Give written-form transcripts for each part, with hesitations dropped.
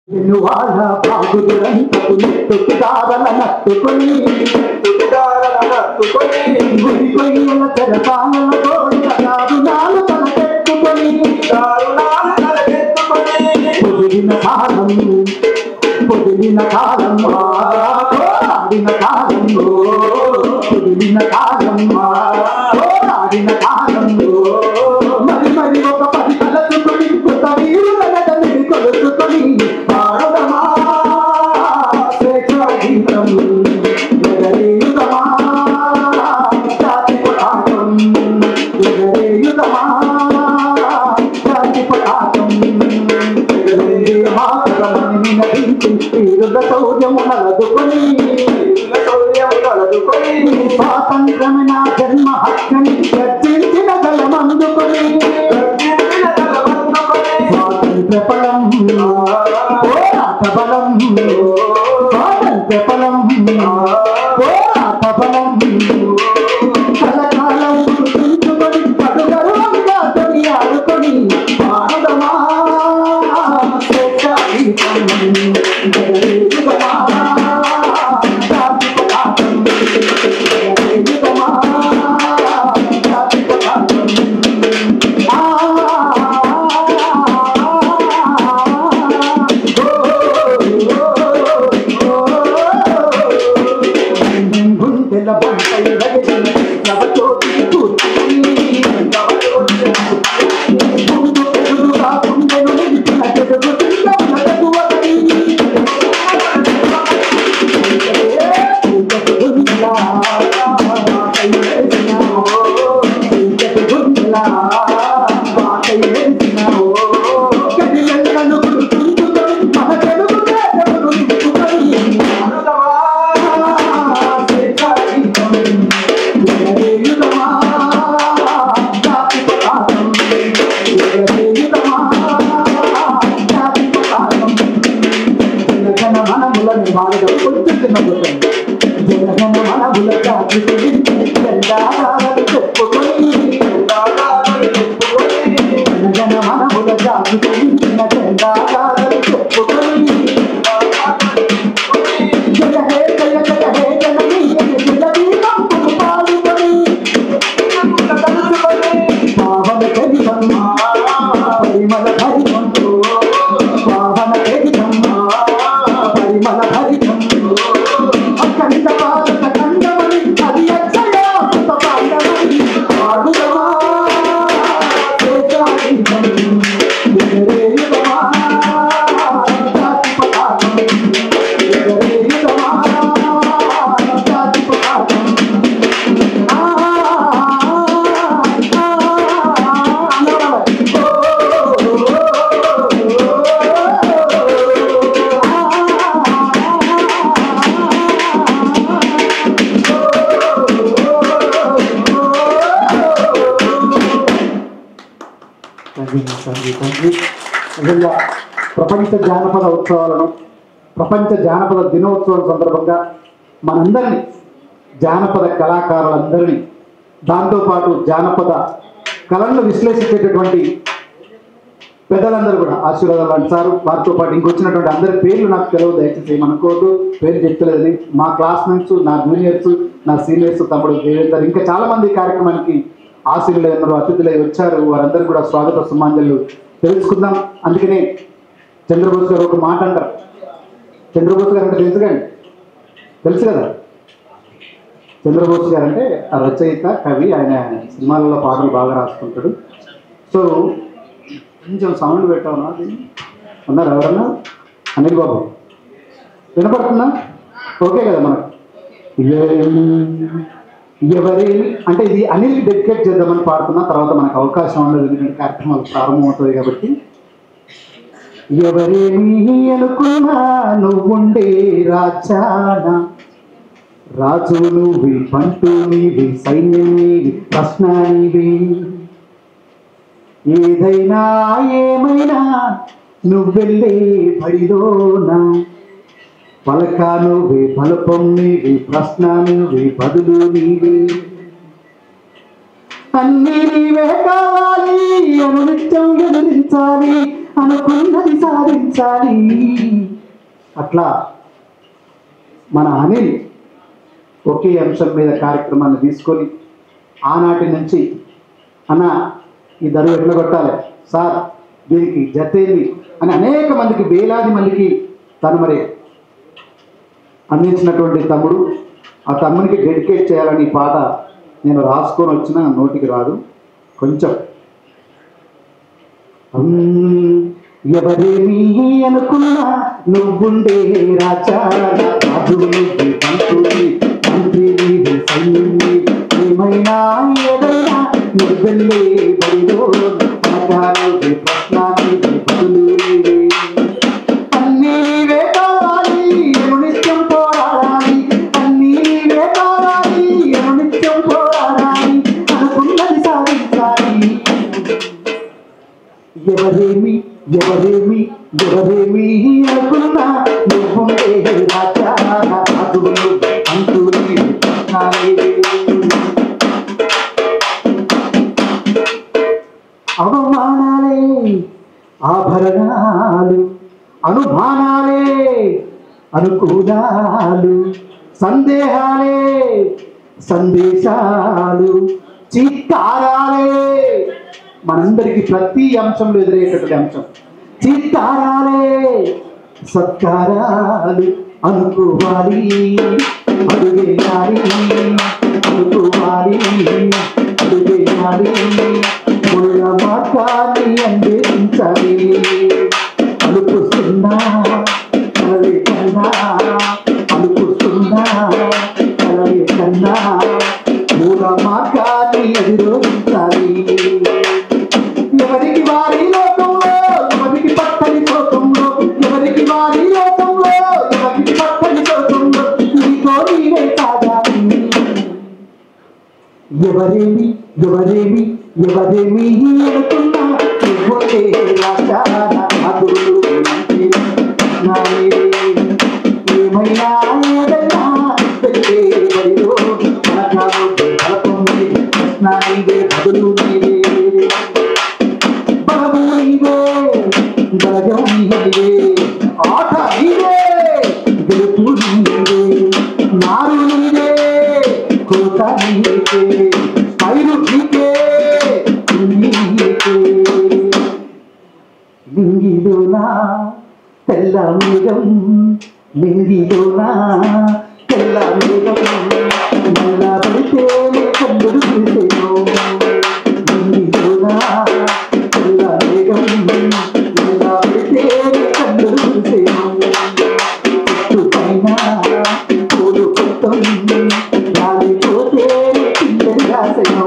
ఎన్నువాడ బాగుదురంతకు నెట్టుదారల నట్టుకొని గుడి కొయ్యల తెరపాల కోడిన దారుణాలు తలకెత్తుకొని పొదిలిన కాలం పొదిలిన కాలం ఆడిన కాలంలో పొదిలిన కాలం ఆడిన కాలంలో మరి మరి ఒక పది కలసుకొని కొత్త వీరు కొలుసుకొని పాడదమా స్వేచ్ఛాగీతం ఎగరేయుదమా జాతి పతాకం ఎగరేయుదమా జాతి పతాకం మాతరమని నటించి వీరుల శౌర్యము నలదుకొని స్వాతంత్రమే నా జన్మ హక్కని గర్జించిన గలమందుకొని స్వాతంత్ర ఫలం పోరాట బలం స్వాతంత్ర ఫలం పోరాట బలం కలకాలం గుర్తుంచుకొని పడుగరువంగా తొలియాడుకొని పాడదమా స్వేచ్ఛాగీతం ఎగరేయుదమా జాతి పతాకం ఎగరేయుదమా జాతి పతాకం ప్రపంచ జానపద ఉత్సవాలను ప్రపంచ జానపద దినోత్సవం సందర్భంగా మనందరినీ జానపద కళాకారులందరినీ దాంతోపాటు జానపద కళలను విశ్లేషించేటటువంటి పెద్దలందరూ కూడా ఆశీర్వాదాలు అంటారు. వారితో పాటు ఇంకొచ్చినటువంటి అందరి పేర్లు నాకు తెలియదు, దయచేసి ఏమనుకోవద్దు, పేరు చెప్తలేదని. మా క్లాస్మేట్స్, నా జూనియర్స్, నా సీనియర్స్, తమ్ముడు దేవేందర్, ఇంకా చాలామంది కార్యక్రమానికి ఆశీర్వాదాలు అతిథులై వచ్చారు. వారందరూ కూడా స్వాగత సుమాంజలు తెలుసుకుందాం. అందుకనే చంద్రబోస్ గారు ఒక మాట అంటారు. చంద్రబోస్ గారు అంటే తెలుసు కదా. చంద్రబోస్ గారు అంటే ఆ రచయిత, కవి. ఆయన సినిమాలలో పాటలు బాగా రాసుకుంటాడు. సో కొంచెం సౌండ్ పెట్టావునా? ఉన్నారు ఎవరన్నా? అనిల్ బాబు వినపడుతుందా? ఓకే కదా మనకు. ఎవరి అంటే ఇది అనిల్కి డెడికేట్ చేద్దామని పాడుతున్నా. తర్వాత మనకు అవకాశం ఉండదు, ఎందుకంటే కార్యక్రమాలు ప్రారంభమవుతుంది కాబట్టి. ఎవరేమీ అనుకున్నా నువ్వుండే రాజాన, రాజు నువ్వి, పంటూ నీవి, సైన్యం నీవి, ప్రశ్న నీవి. ఏదైనా ఏమైనా నువ్వెళ్ళే బడిలోనా, పలక నువ్వే, ఫలపం నీవి, ప్రశ్న నువ్వే, బదులు నీవి. అన్నీ నీవే కావాలి, అనునిత్యం ఎదురించాలి, అనుకున్నది సాధించాలి. అట్లా మన అనిల్ ఒకే అంశం మీద కార్యక్రమాన్ని తీసుకొని ఆనాటి నుంచి అన్న ఈ దరువు ఎట్లా కొట్టాలి సార్, దీనికి జతేంది అని అనేక మందికి, వేలాది మందికి తను మరి అందించినటువంటి తమ్ముడు. ఆ తమ్మునికి డెడికేట్ చేయాలని ఈ పాట నేను రాసుకొని వచ్చిన నోటికి రాదు. కొంచెం ఎవరేమీ అనుకున్నా నువ్వుండే రాజా, ఏమైనా ఏదైనా నువ్వెళ్ళే బడిలో అన్నీ నీవే కావాలి, నిత్యం పోరాడాలి, అన్నీ నీవే కావాలి, నిత్యం పోరాడాలి, అనుకున్నది సాధించాలి. ఎవరేమి ఎవరేమి ఎవరేమి అనుకున్నా నువ్వుండే రాజా, అవమానాలే ఆభరణాలు, అనుమానాలే అనుకూలాలు, సందేహాలే సందేశాలు, చీత్కారాలే మనందరికీ ప్రతి అంశంలో ఎదురయ్యేటటువంటి అంశం. చీత్కారాలే సత్కారాలు అనుకోవాలి, అడుగేయాలి అనుకోవాలి, అడుగేయాలి ముళ్ళ మార్గాన్ని అందించాలి. అలుపుస్తున్నా కలవే కన్నా, అలుపుస్తున్నా కలవే కన్నా మూల మార్గాన్ని అధిరోహించాలి. ఎవరికి వారి లోకంలో, ఎవరికి పట్టని లోకంలో, ఎవరికి వారి లోకంలో, ఎవరికి పట్టని లోకంలో నీతో నీవే కాదాలి. ఎవరేమి ఎవరేమి ఎవరేమి అనుకున్నా నువ్వే రాజా, ఏమైనా ఏదైనా పెళ్ళే బడిలో బదులు నీవే, బలము నీవే బలగం నీవే, ఆట నీవే గెలుపు నీవే, నారు నీవే కోట నీవే, పైరు నీకే నీకే. లింగిలోనా తెల్ల మేఘం, లింగిలోనా తెల్ల మేఘం, నల్ల పడితే కన్నులు చూసేను. లింగిలోనా తెల్ల మేఘం, నల్ల పడితే కన్నులు చూసేను. చెట్టు పైన పూలు కొత్తం రాలిపోతే పిల్లలు రాసేను.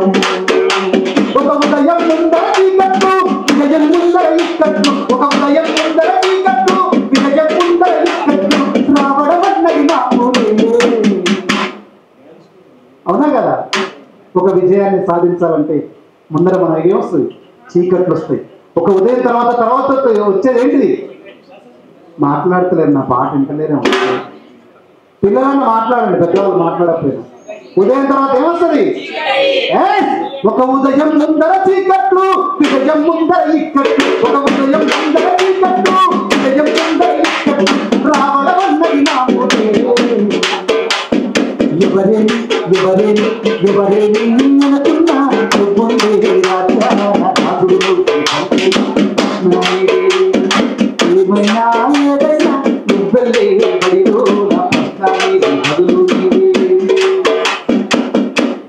ఒక ఉదయం ముందర చీకట్టు, విజయం ముందర ఇక్కట్టు, ఒక ఉదయం ముందర చీకట్టు, విజయం ముందర ఇక్కట్టు, రావడం అన్నది మామూలే. అవునా కదా? ఒక విజయాన్ని సాధించాలంటే ముందర మనం ఏమొస్తుంది? చీకట్లు వస్తాయి. ఒక ఉదయం తర్వాత తర్వాత వచ్చేది ఏంటిది? మాట్లాడతలేదు, నా పాట వింటలేనే వస్తుంది. పిల్లలను మాట్లాడండి, పెద్దవాళ్ళు మాట్లాడకపోయినా. ఉదయం తర్వాత ఏమొస్తుంది? ఒక ఉదయం ముందర చీకట్లు, విజయం ముందర ఇక్కట్లు, ఒక ఉదయం ముందర చీకట్లు, విజయం ముందర ఇక్కట్లు, రావడం అన్నది మామూలే. ఎవరేమి ఎవరేమి ఎవరేమి అనుకున్నా నువ్వుండే రాజా, ఏమైనా ఏదైనా నువ్వెళ్ళే బడిలో బదులు నీవే.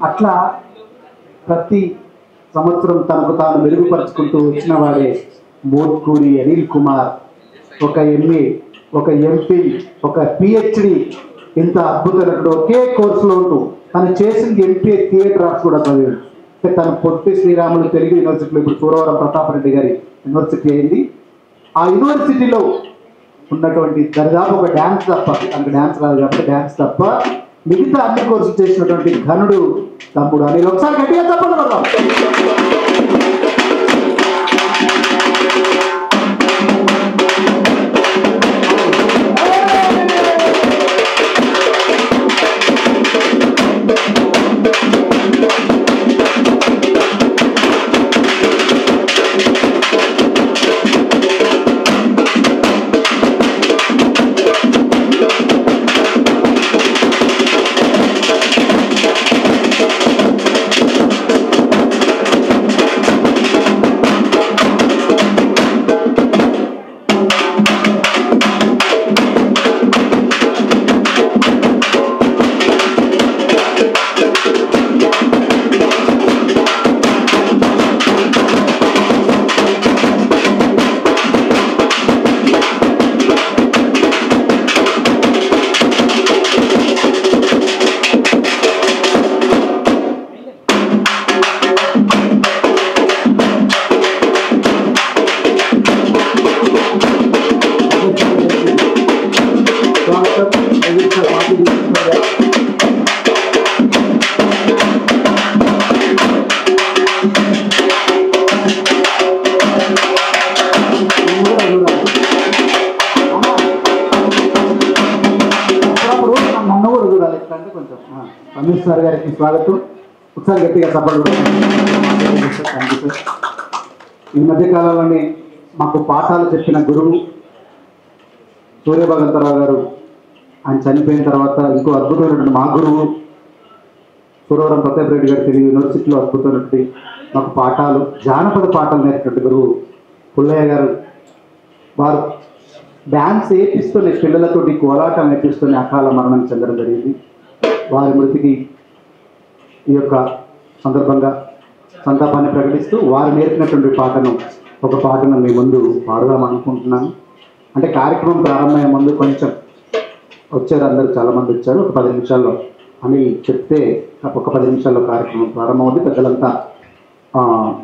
అట్లా ప్రతి సంవత్సరం తనకు తాను మెరుగుపరుచుకుంటూ వచ్చిన వాడే మోత్కూరి అనిల్ కుమార్. ఒక ఎంఏ, ఒక ఎంపీ, ఒక పిహెచ్డి, ఇంత అద్భుతమైన ఒకే కోర్సులో ఉంటూ తను చేసింది ఎంపీఏ థియేటర్ ఆర్ట్స్ కూడా చదివాడు. తను పొట్టి శ్రీరాములు తెలుగు యూనివర్సిటీలో, ఇప్పుడు సూరవరం ప్రతాప్ రెడ్డి గారి యూనివర్సిటీ అయింది. ఆ యూనివర్సిటీలో ఉన్నటువంటి దరిదాపు ఒక డ్యాన్స్ తప్ప, తనకు డ్యాన్స్ రాదు కాబట్టి డ్యాన్స్ తప్ప మిగతా అన్ని కోర్సులు చేసినటువంటి ఘనుడు తమ్ముడు అనిల్. ఒకసారి గట్టిగా చెప్పండి కదా. అంటే కొంచెం రమేష్ సార్ గారికి స్వాగతం. ఒకసారి గట్టిగా సపోర్ట్. ఈ మధ్యకాలంలోనే మాకు పాఠాలు చెప్పిన గురువు సూర్యభగవంతరావు గారు, ఆయన చనిపోయిన తర్వాత ఇంకో అద్భుతమైనటువంటి మా గురువు సురవరం ప్రతాప్ రెడ్డి గారు తెలుగు యూనివర్సిటీలో అద్భుతమైనటువంటి మాకు పాఠాలు, జానపద పాఠాలు నేర్పినటువంటి గురువు పుల్లయ్య గారు. వారు డ్యాన్స్ వేపిస్తూనే పిల్లలతోటి కోలాటం నేర్పిస్తూనే అకాల మరణం చెందడం జరిగింది. వారి మృతికి ఈ యొక్క సందర్భంగా సంతాపాన్ని ప్రకటిస్తూ వారు నేర్పినటువంటి ఒక పాటను మీ ముందు పాడుదాం అనుకుంటున్నాను. అంటే కార్యక్రమం ప్రారంభమయ్యే ముందు కొంచెం వచ్చారు, అందరూ చాలామంది వచ్చారు. ఒక 10 నిమిషాల్లో అని చెప్తే ఒక 10 నిమిషాల్లో కార్యక్రమం ప్రారంభమవుతుంది. పెద్దలంతా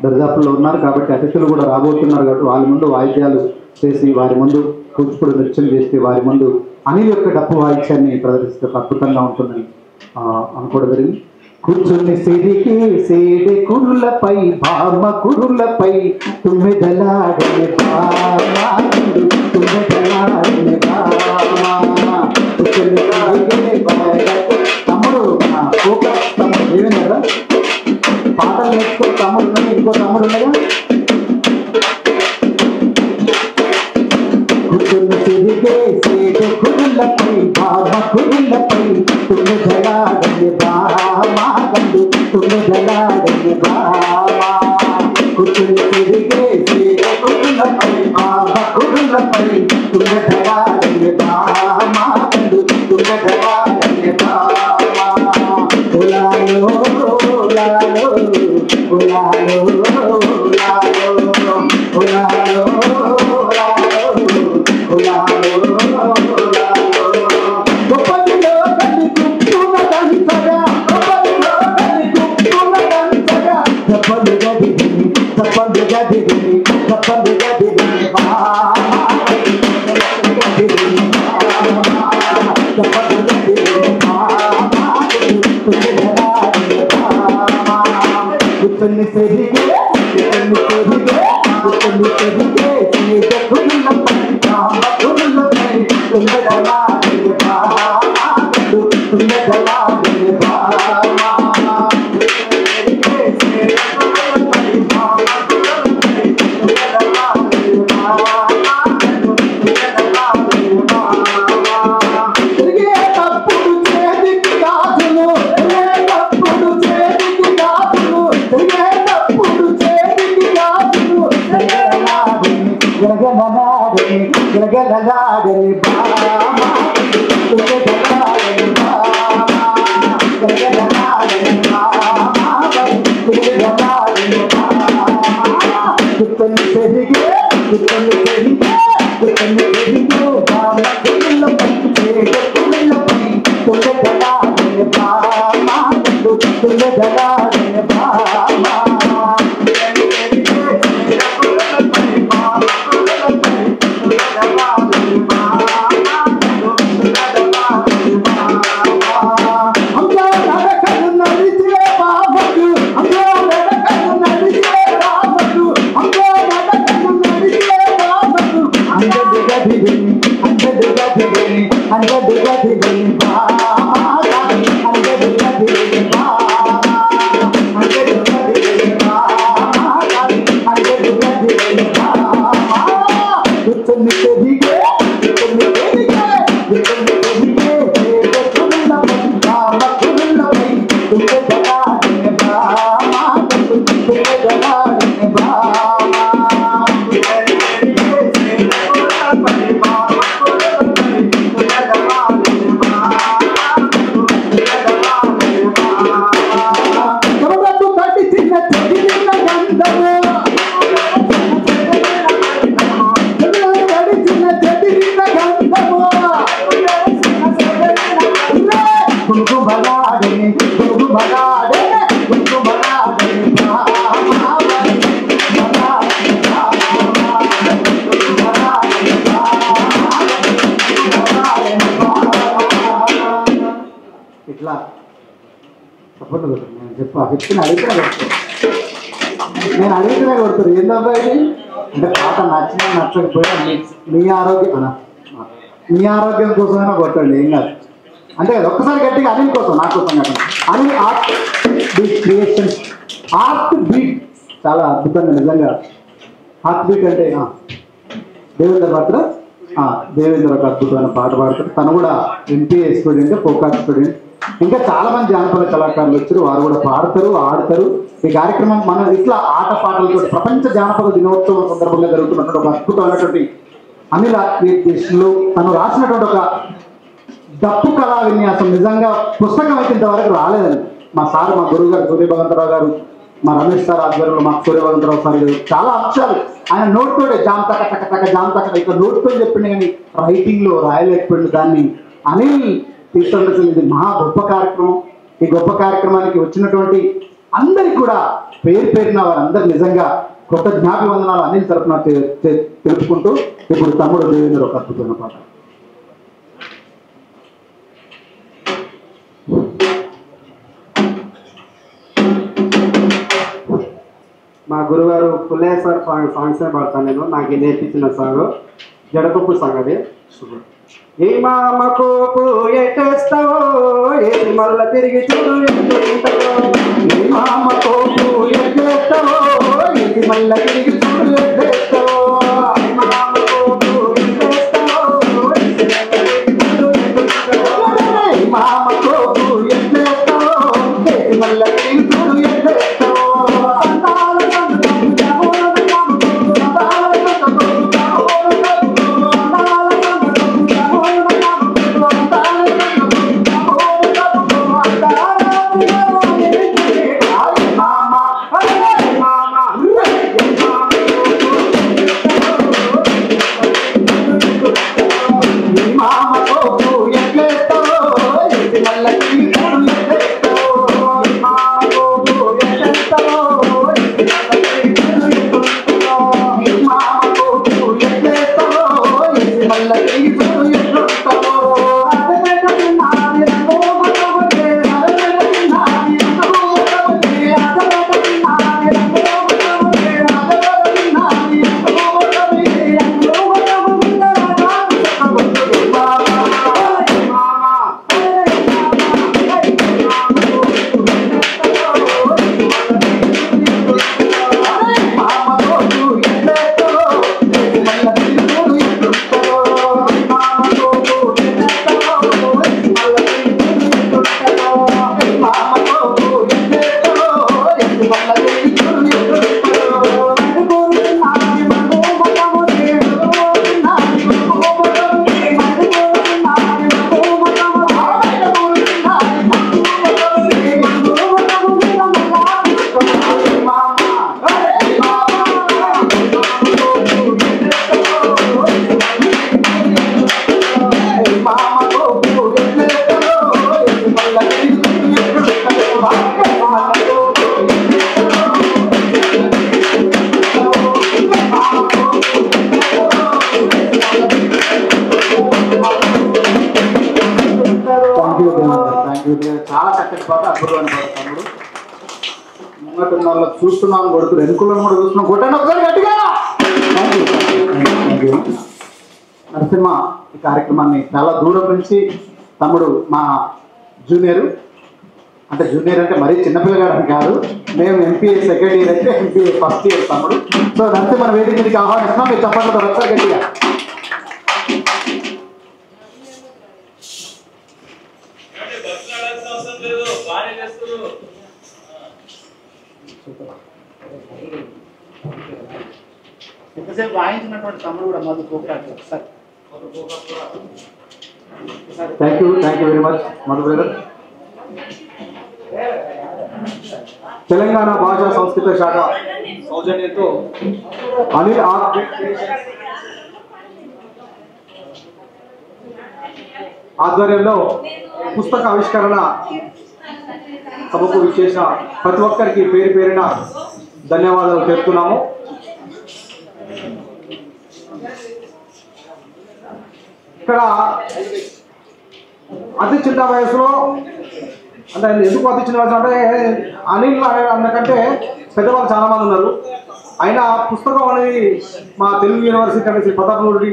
దర్జాపుల్లో ఉన్నారు కాబట్టి అతిథులు కూడా రాబోతున్నారు కాబట్టి వాళ్ళ ముందు వాయిద్యాలు చేసి వారి ముందు కూచిపూడి నృత్యం చేస్తే వారి ముందు అనిల్ యొక్క డప్పు వాయిద్యాన్ని ప్రదర్శిస్తే అద్భుతంగా ఉంటుందని అనుకోవడం జరిగింది. కూర్చుని సిరికి సేడి కురులపై భామ కురులపై తుమ్మెదలాడని తమ్ముడు ఏమన్నారా పాటలు నేర్చుకో తమ్ముడు, ఇంకో తమ్ముడు ఉన్నాయా? కూర్చుని సిరిగే సేడి కురులపై భామ కురులపై తుమ్మెదలాడని తుమ్మెదలాడని కూర్చుని తిరిగే కురులపై కురులపై తుమ్మెదలాడని తుమ్మెదలాడని ఉలాలో ఉలాలో ఉలాలో ఉలాలో ఉలాలో ఉలాలో గొప్పదిలో కలి కుక్కునదంతగా గొప్పదిలో కలి కుక్కునదంతగా తప్పలు గదిని తప్పలు గదిని తప్పలు గదిని కుక్కని పెరిగే కుక్కని పెరిగే కుక్కని పెరిగే కురులపై కురులపై తుమ్మెదలాడని తుమ్మెదలాడని గలగలలాడని కుక్కని పెరిగే కుక్కని పెరిగే కుక్కని పెరిగే కురులపై కురులపై తుమ్మెదలాడని తుమ్మెదలాడని ఇట్లా సపోర్ట్ నేను చెప్తున్నా అడిగితే నేను అడిగితేనే కొడుతారు. ఏందబ్బా ఇది అంటే పాట నచ్చినా నచ్చకపోయినా మీ ఆరోగ్యం మీ ఆరోగ్యం కోసమైనా కొట్టండి, ఏం కాదు. అంటే ఒక్కసారి గట్టిగా అనిల్ కోసం, నా కోసం కాదు. Anil art beat creations, art beat చాలా అద్భుతంగా నిజంగా. హార్ట్ బీట్ అంటే దేవేంద్ర పాత్ర, దేవేంద్ర ఒక అద్భుతమైన పాట పాడతారు. తను కూడా MPa student, folk art student. ఇంకా చాలా మంది జానపద కళాకారులు వచ్చారు, వారు కూడా పాడతారు, ఆడతారు. ఈ కార్యక్రమం మనం ఇట్లా ఆట పాటలతో ప్రపంచ జానపద దినోత్సవం సందర్భంగా జరుగుతున్నటువంటి ఒక అద్భుతమైనటువంటి అనిల్ ఆర్ట్ క్రియేషన్లు తను రాసినటువంటి ఒక డప్పు కళా విన్యాసం నిజంగా పుస్తకం అయితే ఇంతవరకు రాలేదండి. మా సార్, మా గురువు గారు సూర్యభగవంతరావు గారు, మా రమేష్ సార్ ఆధ్వర్యంలో మాకు సూర్యభగవంతరావు సార్ గారు చాలా అంశాలు ఆయన నోట్తోడే జామ్ తక్క తక్క తక్క జామ్ తక్క ఇక్కడ నోట్తో చెప్పింది, కానీ రైటింగ్ లో రాయలేకపోయింది. దాన్ని అనిల్ తీసుకుంటుంది. ఇది మహా గొప్ప కార్యక్రమం. ఈ గొప్ప కార్యక్రమానికి వచ్చినటువంటి అందరికి కూడా పేరు పేరున వారందరూ నిజంగా కొత్త జ్ఞాపివందనాలు అనిల్ తరఫున తెలుపుకుంటూ ఇప్పుడు తమ్ముడు దేవేంద్ర ఒక అద్భుతమైన పాట. మా గురుగారు పుల్లయ్య సార్ సాంగ్సే పాడతాను నేను. నాకు నేర్పించిన సాంగ్ జడకొప్పు సాంగ్ అది. ఏ మామకు ఎట్టేస్తావో ఏది మళ్ళా తిరిగి చూడు ఎట్టుంటావో, ఏ మామకు ఎట్టేస్తావో ఏది మళ్ళా తిరిగి చూడు ఎట్టేస్తావో, ఏ మామకు ఎట్టేస్తావో ఏ మామకు ఎట్టేస్తావో ఏది మళ్ళా తిరిగి చూడు ఎట్టేస్తావో. చాలా చక్కటి పాట, అద్భుతమైన పాట తమ్ముడు. ముంగటున్న వాళ్ళకి చూస్తున్నాను కొడుకు, వెనుకలను కూడా చూస్తున్నాం, కొట్టండి ఒకసారి గట్టిగా. నరసింహ ఈ కార్యక్రమాన్ని చాలా దూరం నుంచి తమ్ముడు మా జూనియర్, అంటే జూనియర్ అంటే మరీ చిన్నపిల్లగాడని కాదు, మేము ఎంపీఏ సెకండ్ ఇయర్ అయితే ఎంపీఏ ఫస్ట్ ఇయర్ తమ్ముడు. సో నరసింహ వేదిక మీదకి ఆహ్వానిస్తున్నాం, మీరు చెప్పండి ఒకసారి గట్టిగా. ఎంతసేపు వాయించినటువంటి తమ్ముడు కూడా మధు కోకాడు sir. Thank you very much Madhu brother. Telangana భాషా సంస్కృత శాఖ సౌజన్యంతో అనిల్ ఆర్ట్ ఆధ్వర్యంలో పుస్తక ఆవిష్కరణ సభకు విచ్చేసిన ప్రతి ఒక్కరికి పేరు పేరున ధన్యవాదాలు తెలుపుతున్నాము. ఇక్కడ అతి చిన్న వయసులో, అంటే ఎందుకు అతి చిన్న వయసు అంటే అనిల్ అన్నకంటే పెద్దవాళ్ళు చాలా మంది ఉన్నారు. అయినా పుస్తకం అనేది మా తెలుగు యూనివర్సిటీ అంటే ప్రతాపరెడ్డి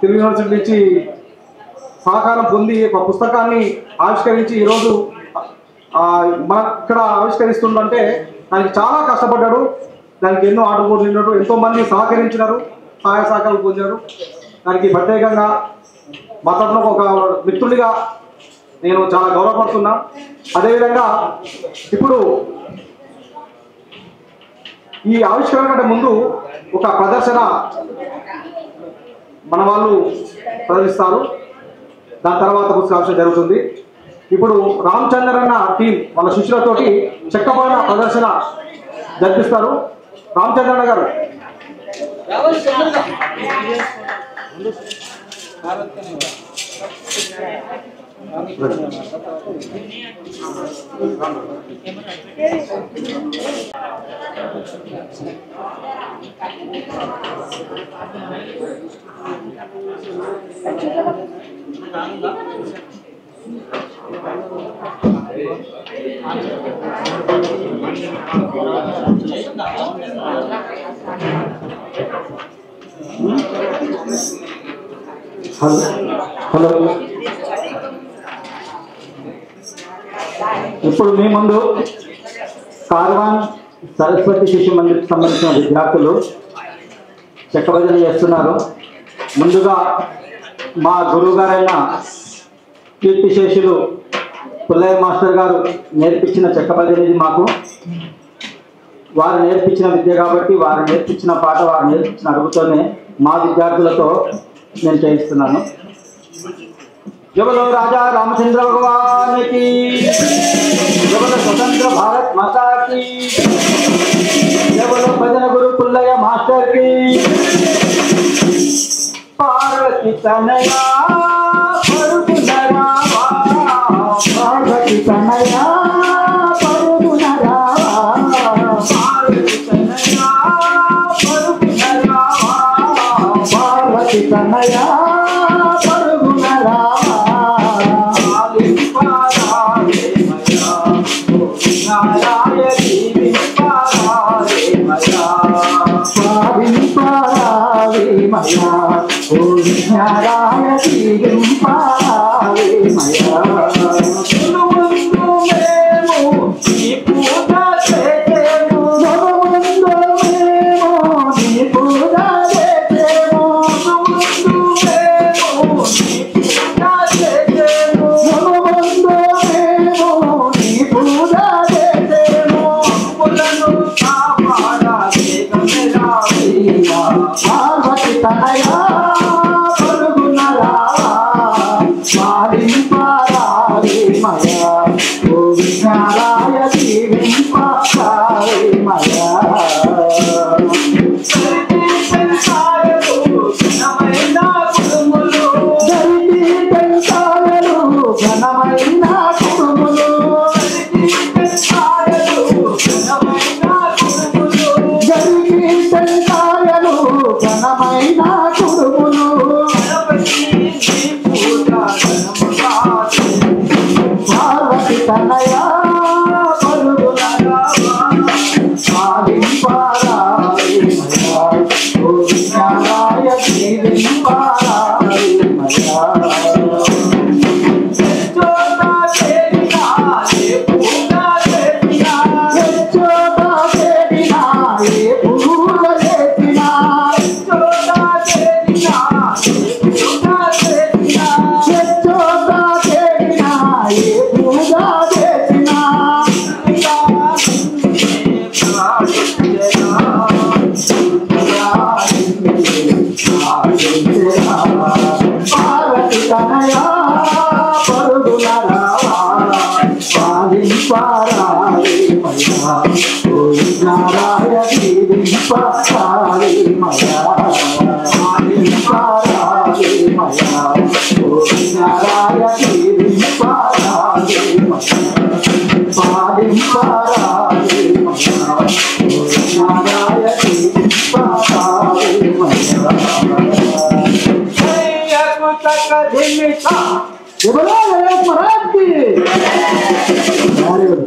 తెలుగు యూనివర్సిటీ నుంచి సహకారం పొంది ఒక పుస్తకాన్ని ఆవిష్కరించి ఈరోజు మన ఇక్కడ ఆవిష్కరిస్తుందంటే దానికి చాలా కష్టపడ్డాడు. దానికి ఎన్నో ఆటపోట్లు తిన్నాడు, ఎంతోమంది సహకరించినారు, సహాయ సహకారాలు పొందారు. దానికి ప్రత్యేకంగా మా తరఫున ఒక మిత్రుడిగా నేను చాలా గౌరవపడుతున్నా. అదేవిధంగా ఇప్పుడు ఈ ఆవిష్కరణ కంటే ముందు ఒక ప్రదర్శన మన వాళ్ళు ప్రదర్శిస్తారు. దాని తర్వాత పుస్తకావిష్కరణ జరుగుతుంది. ఇప్పుడు రామచంద్ర అన్న టీం వాళ్ళ శిష్యులతోటి చెక్కబడిన ప్రదర్శన జరిపిస్తారు. రామచంద్రన్న గారు హలో ఇప్పుడు మీ ముందు కార్వాన్ సరస్వతి శిశు మందిర్కి సంబంధించిన విద్యార్థులు చెక్కభజన చేస్తున్నారు. ముందుగా మా గురువు గారైన కీర్తిశేషులు పుల్లయ్య మాస్టర్ గారు నేర్పించిన చెక్కభజన ఇది మాకు. వారు నేర్పించిన విద్య కాబట్టి వారు నేర్పించిన పాట వారు నేర్పించిన అడుగుతోనే మా విద్యార్థులతో నేను చేయిస్తున్నాను. జబలో రాజా రామచంద్ర భగవానికి, జబలో స్వతంత్ర భారత్ మాతాకి, జబలో భజన గురు పుల్లయ్య మాస్టర్ కి. పార్వతి తనయా పరుగున రావా, పార్వతి తనయా పరుగున రావా, పార్వతి తనయా పరుగున రావా, పార్వతి తనయా పరుగున రావా.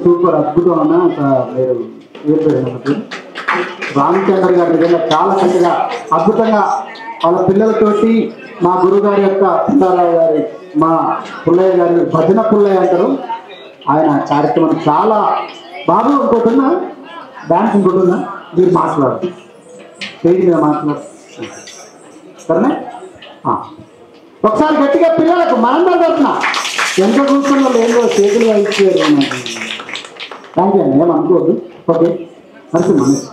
సూపర్ అద్భుతం అన్న. మీరు రామచంద్ర గారి నిజంగా చాలా చక్కగా అద్భుతంగా వాళ్ళ పిల్లలతోటి మా గురుగారి యొక్క పుల్లారావు గారి మా పుల్లయ్య గారి భజన పుల్లయ్య అంటారు. ఆయన కార్యక్రమం చాలా బాగా ఇంకోటిన్నా డాన్స్ ఇంకోటిన్నా మీరు మాట్లాడు స్టేజ్ మీద మాట్లాడు సరేనా? ఒకసారి గట్టిగా పిల్లలకు మనందరూ తరఫున ఎంత కూర్చున్న లేదో చేతులు ఇచ్చారు. థ్యాంక్ యూ అండి, ఏమనుకోవద్దు. ఓకే మంచి మనసు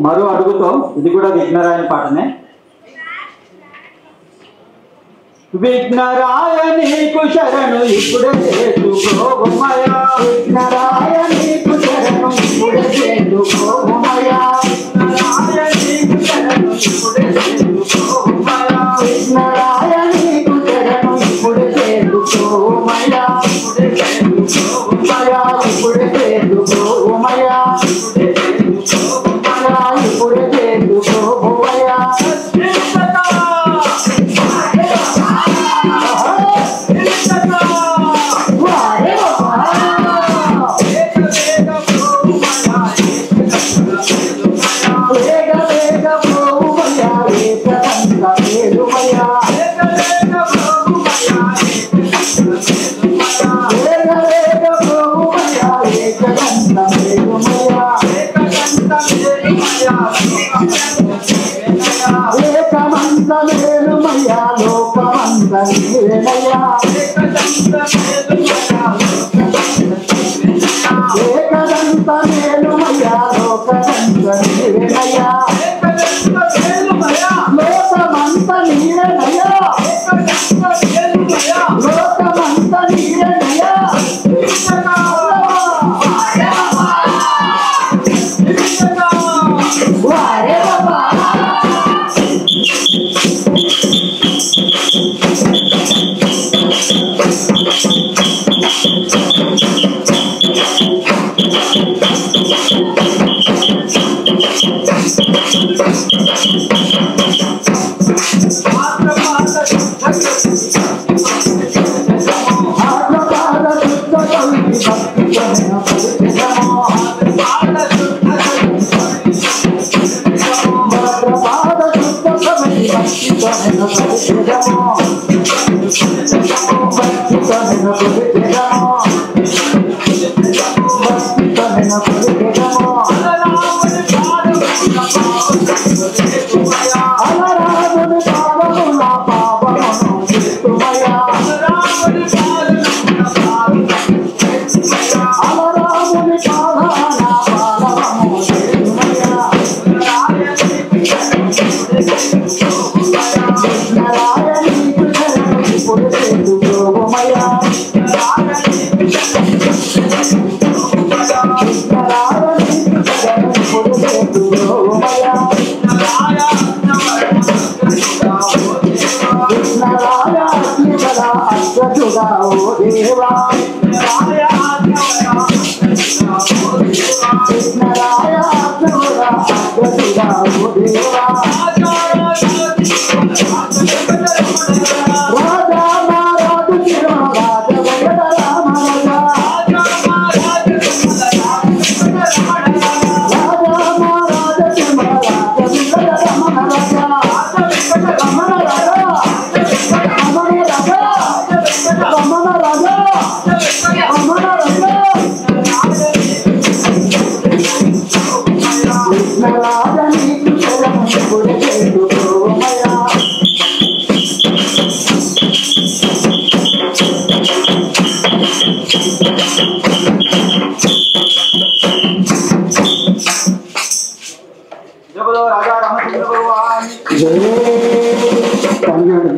మరో అడుగుతో ఇది కూడా విఘ్నరాయని పాటనే. విఘ్నరాయని శరణు ఇప్పుడే చేసుకోమయా, విఘ్నరాయని శరణు ఇప్పుడే చేసుకోమయా, విఘ్నరాయని శరణు ఇప్పుడే చేసుకోమయా, విఘ్నరాయని శరణు ఇప్పుడే చేసుకోమయా, ఇప్పుడే చేసుకోమయా, ఇప్పుడే చేసుకోమయా, ఇప్పుడే చేసుకోమయా.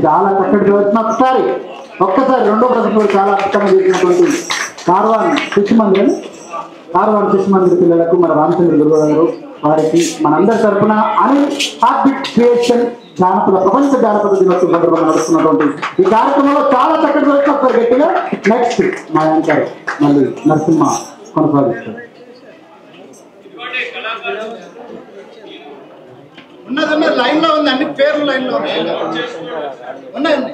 చాలా చక్కటి ఒకసారి రెండో ప్రశ్న చాలా అద్భుతంగా చేసినటువంటి కార్వాన్ శిశు మందిర్ పిల్లలకు మన రామచంద్ర గురువు గారు వారికి మనందరి తరఫున అనిల్ హార్ట్బీట్ క్రియేషన్ ప్రపంచ జానపద దినోత్సవం సందర్భంగా నడుస్తున్నటువంటి ఈ కార్యక్రమంలో చాలా చక్కటి ఒకసారి గట్టిగా నెక్స్ట్ మా యాంకర్ మళ్ళీ నరసింహ కొనసాగిస్తారు. ఉన్నది లైన్ లో ఉంది, అన్ని పేర్లు లైన్ లో ఉన్నాయండి.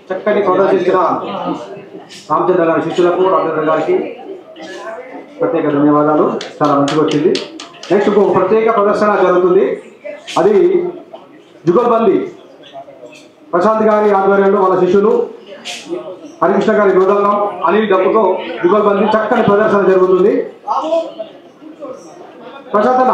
చక్కని ప్రదర్శించిన రామచంద్ర గారి శిష్యులకు డాక్టర్ గారికి ప్రత్యేక ధన్యవాదాలు. చాలా మంచిగా వచ్చింది. నెక్స్ట్ ఒక ప్రత్యేక ప్రదర్శన జరుగుతుంది. అది జుగల్బందీ ప్రశాంత్ గారి ఆధ్వర్యంలో వాళ్ళ శిష్యులు హరికృష్ణ గారి మృదంగం అనిల్ డప్పుతో జుగల్బందీ చక్కని ప్రదర్శన జరుగుతుంది. ప్రశాంత్ అన్న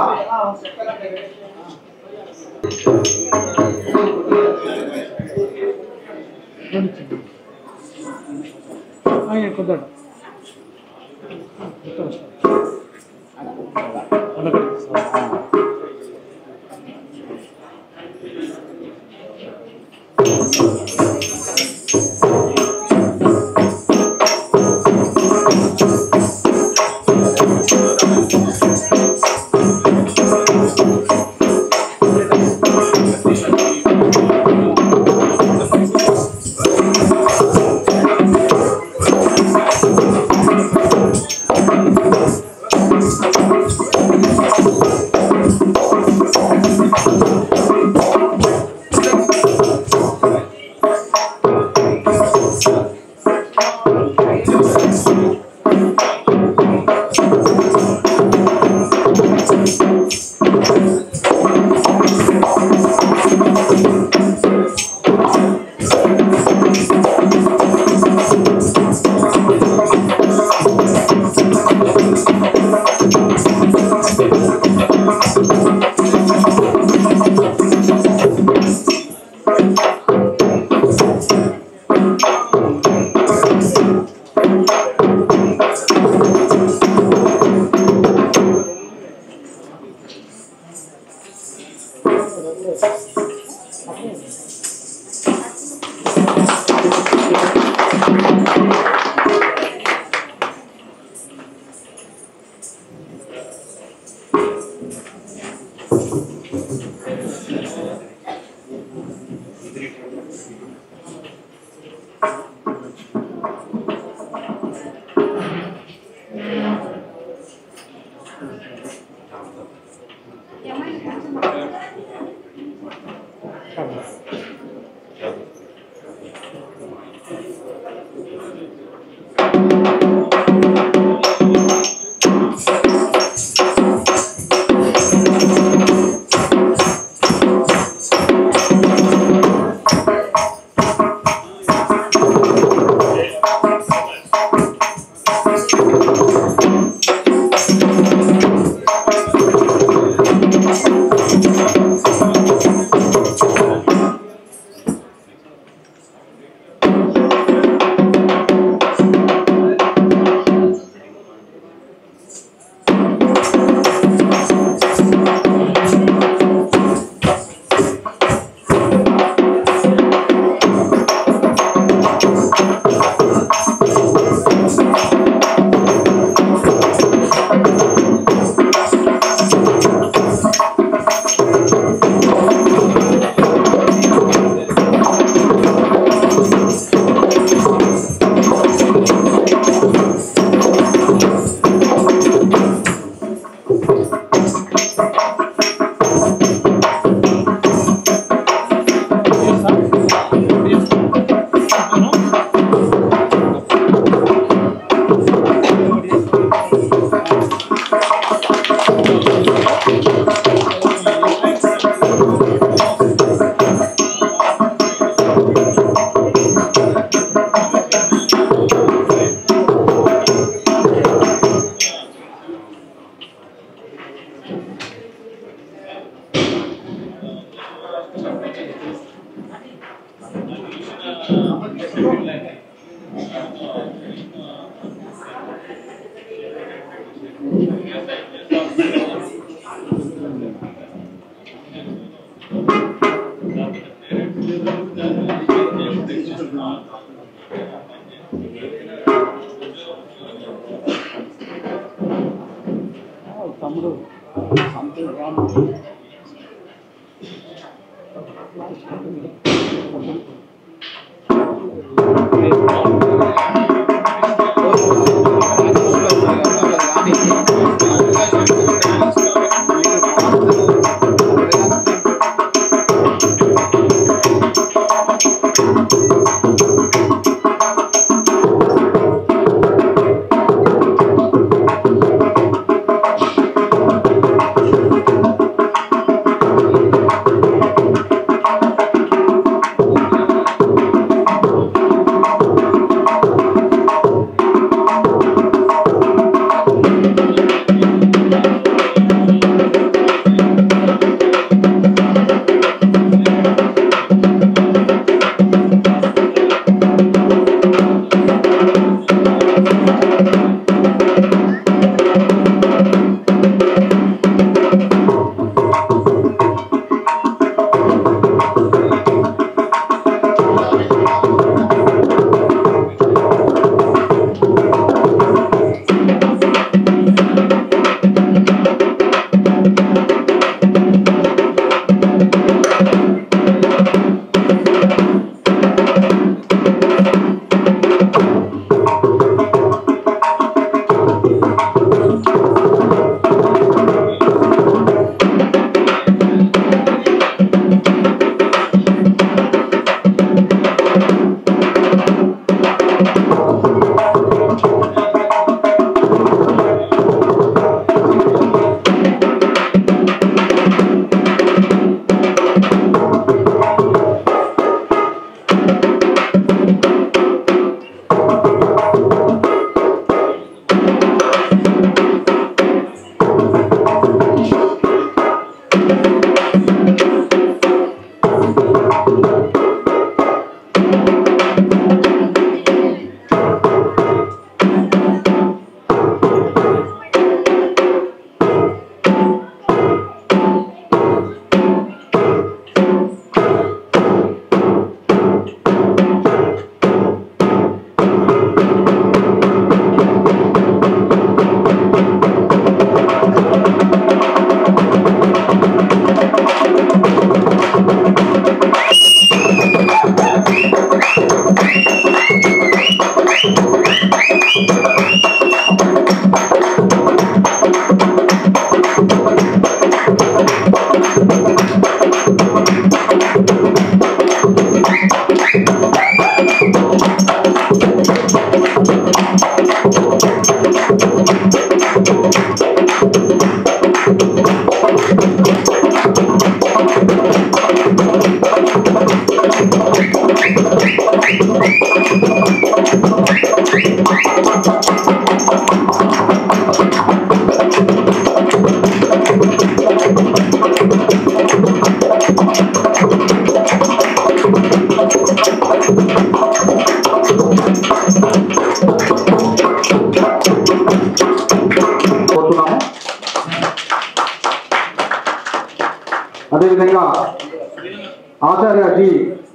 ఆచార్య జి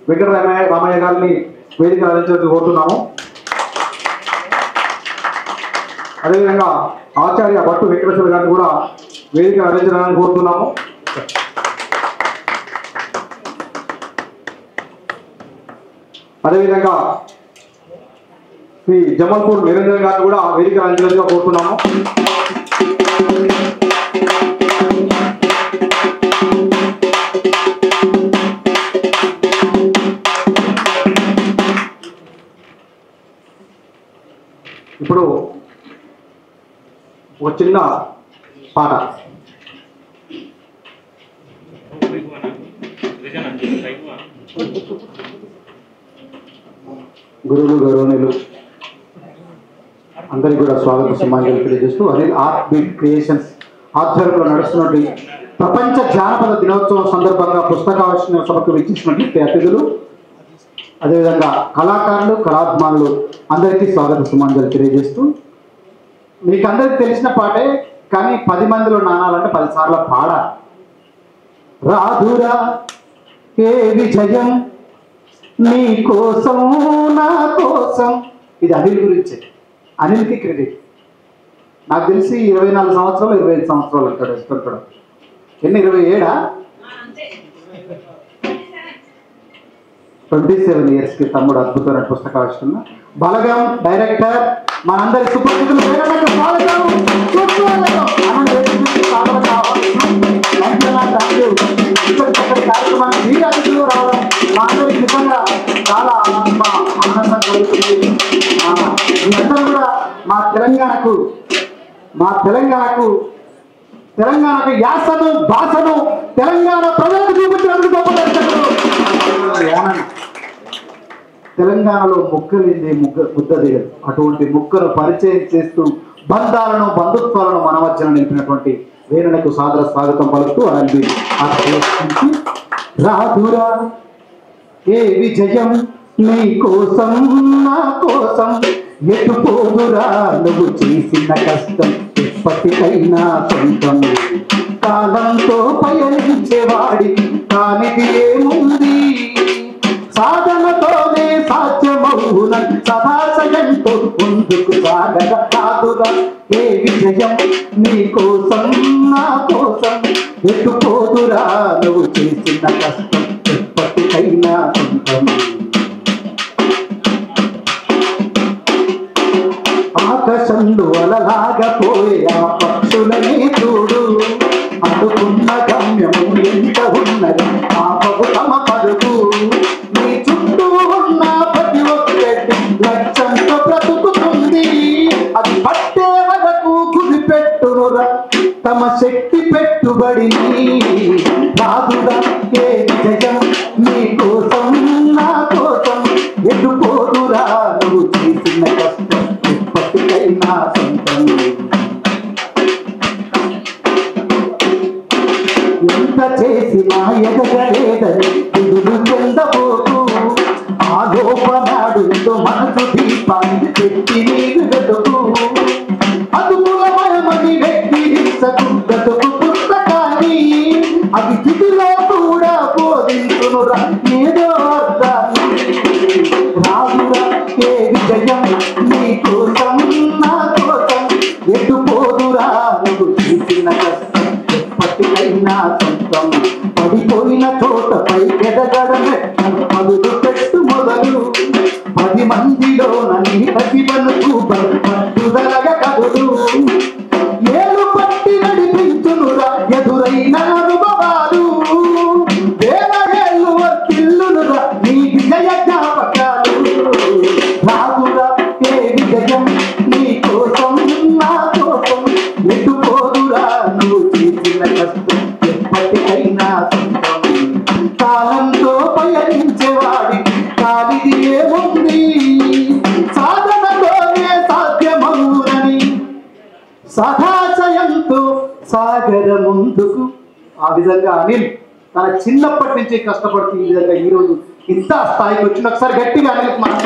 వెంకటరామయ్య గారిని వేదిక అందించడానికి కోరుతున్నాము. అదేవిధంగా ఆచార్య భట్టు వెంకటేశ్వర గారిని కూడా వేదిక అందించడానికి కోరుతున్నాము. అదేవిధంగా శ్రీ జమల్పూర్ నిరంజన్ గారిని కూడా వేదిక అందించడానికి కోరుతున్నాము. ఇప్పుడు ఒక చిన్న పాట. గురువులు గౌరవనీయులు అందరికీ కూడా స్వాగత సమాజాలు తెలియజేస్తూ అనిల్ ఆర్ట్ బీట్ క్రియేషన్స్ ఆధ్వర్యంలో నడుస్తున్నటువంటి ప్రపంచ జానపద దినోత్సవం సందర్భంగా పుస్తకావిష్కరణ సభకు విచ్చేసినటువంటి అతిథులు అదేవిధంగా కళాకారులు కళాభిమానులు అందరికీ స్వాగత సమాజాలు తెలియజేస్తూ మీకు అందరికి తెలిసిన పాటే కానీ 10 మందిలో నానాలంటే 10 సార్లు పాడాలి. రాధురా ఏ విజయం నీ కోసం నా కోసం. ఇది అనిల్ గురించే, అనిల్కి క్రెడిట్. నాకు తెలిసి 24 సంవత్సరాలు 25 సంవత్సరాలు ఉంటాడు ఇస్తుంటాడు. ఎన్ని 27 27 ఇయర్స్కి తమ్ముడు అద్భుతమైన పుస్తకావిష్కరణ. బలగం డైరెక్టర్ మనందరి సుపరిచితులు కార్యక్రమానికి అతిథులు రావడం మా అందరికి నిజంగా చాలా ఆనందం కలుగుతుంది. మీరందరూ కూడా మా తెలంగాణకు యాసను భాషను తెలంగాణ ప్రజలకు చూపించినందుకు గొప్ప దర్శకుడు. తెలంగాణలో ముక్కలేంది ముద్ద దిగదు. అటువంటి ముక్కను పరిచయం చేస్తూ బంధాలను బంధుత్వాలను మన మధ్యన నిలిపినటువంటి వేణులకు సాదర స్వాగతం పలుకుతూ అలాంటి రాధురా ఏ విజయం నీ కోసం నా కోసం ఎటు పోదురా నువ్వు చేసిన కష్టం ఎప్పటికైనా సొంతం. కాలంతో పయనించేవాడి కానిది ఏముంది, సాధనతోనే సాధ్యమౌన సదాశయంతో ముందుకు సాగక కాదురా ఏ విజయం నీ కోసం నా కోసం ఎటు పోదురా నువ్వు చేసిన కష్టం ఎప్పటికైనా సొంతం. ఆకాశంలో అలలాగపోయే ఆ పక్షులని చూడు, అనుకున్న గమ్యము ఎంత ఉన్నది ఆపవు తమ పరుగు. నీ చుట్టూ ఉన్న ప్రతి ఒక్కటి లక్ష్యంతో బ్రతుకుతుంది, అది పట్టే వరకు గురిపెట్టునురా తమ శక్తి పెట్టుబడిని. రాదురా ఏ విజయం నీ కోసం నా కోసం ఎటు పోదురా నువ్వు చేసిన కష్టం ఎప్పటికైనా సొంతం. ఎంత చేసినా ఎదగలేదని ఎదురు చెందబోకు, ఆ లోపనాడు మనసు దీపాన్ని పెట్టి నీరు వెతుకు. అదుపులమని వ్యక్తి బ్రతుకు పుస్తకాన్ని అది స్థితిలో కూడా బోధించునురా ఏదో అర్థాన్ని. రాదురా ఏ విజయం నీ కోసం నా కోసం ఎటు పోదురా నువ్వు చేసిన కష్టం ఎప్పటికైనా సొంతం. పడిపోయిన చోటపై ఎదగడమే మొదలు పెట్టు మొదలు. 10 మందిలో నీ ప్రతిభను పట్టుదలగా కదులు. ఏలు పట్టి నడిపించునురా ఎదురైన అనుభవాలు. వేల ఏళ్ళు వర్తిల్లునురా నీ విజయ జ్ఞాపకాలు. రాదురా ఏ విజయం నీ కోసం నా కోసం ఎటు పోదురా నువ్వు చేసిన కష్టం ఎప్పటికైనా సొంతం. కాలంతో పయనించేవాడి కాలిది ఏముంది, సాధనతోనే సాధ్యమవునని సదాశయంతో సాగర ముందుకు. ఆ విధంగా అనిల్ తన చిన్నప్పటి నుంచి కష్టపడుతూ ఈ విధంగా ఈరోజు ఇంత స్థాయికి వచ్చిన ఒకసారి గట్టిగా అనిల్ మనం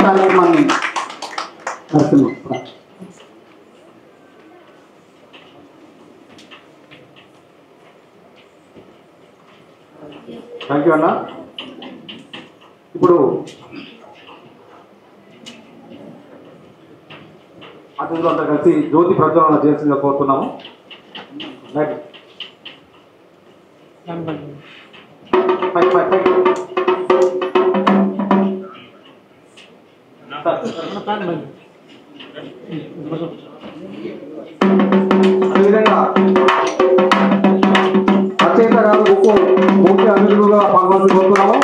కార్యక్రమాన్ని నడుస్తున్నాం. థ్యాంక్ యూ అన్న. ఇప్పుడు అతిథులు అంతా కలిసి జ్యోతి ప్రజ్వలన చేయాల్సిందిగా కోరుతున్నాము. రైట్. అదేవిధంగా రచయిత గారు ముఖ్య అతిథులుగా పాల్గొని కోరుతున్నాము.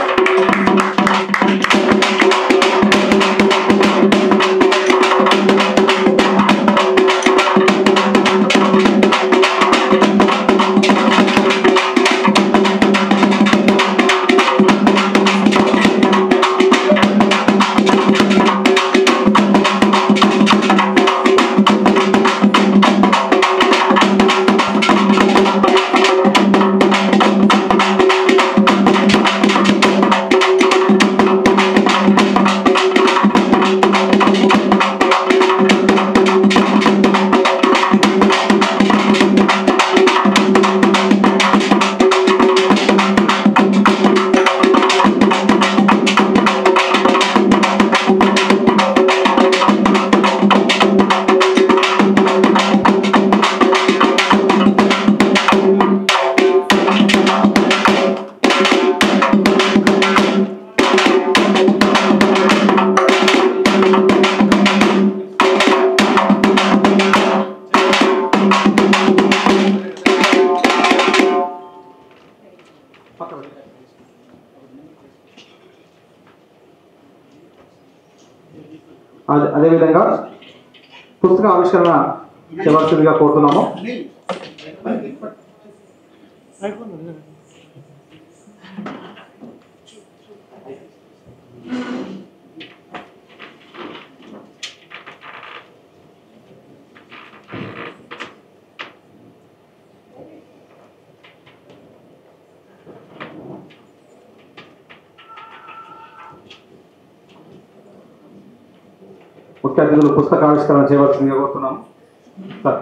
అదేవిధంగా పుస్తక ఆవిష్కరణ చేయవలసిందిగా కోరుతున్నాము. ముఖ్య అతిథులు పుస్తక ఆవిష్కరణ చేయవలసిందిగా కోరుతున్నాము. సార్.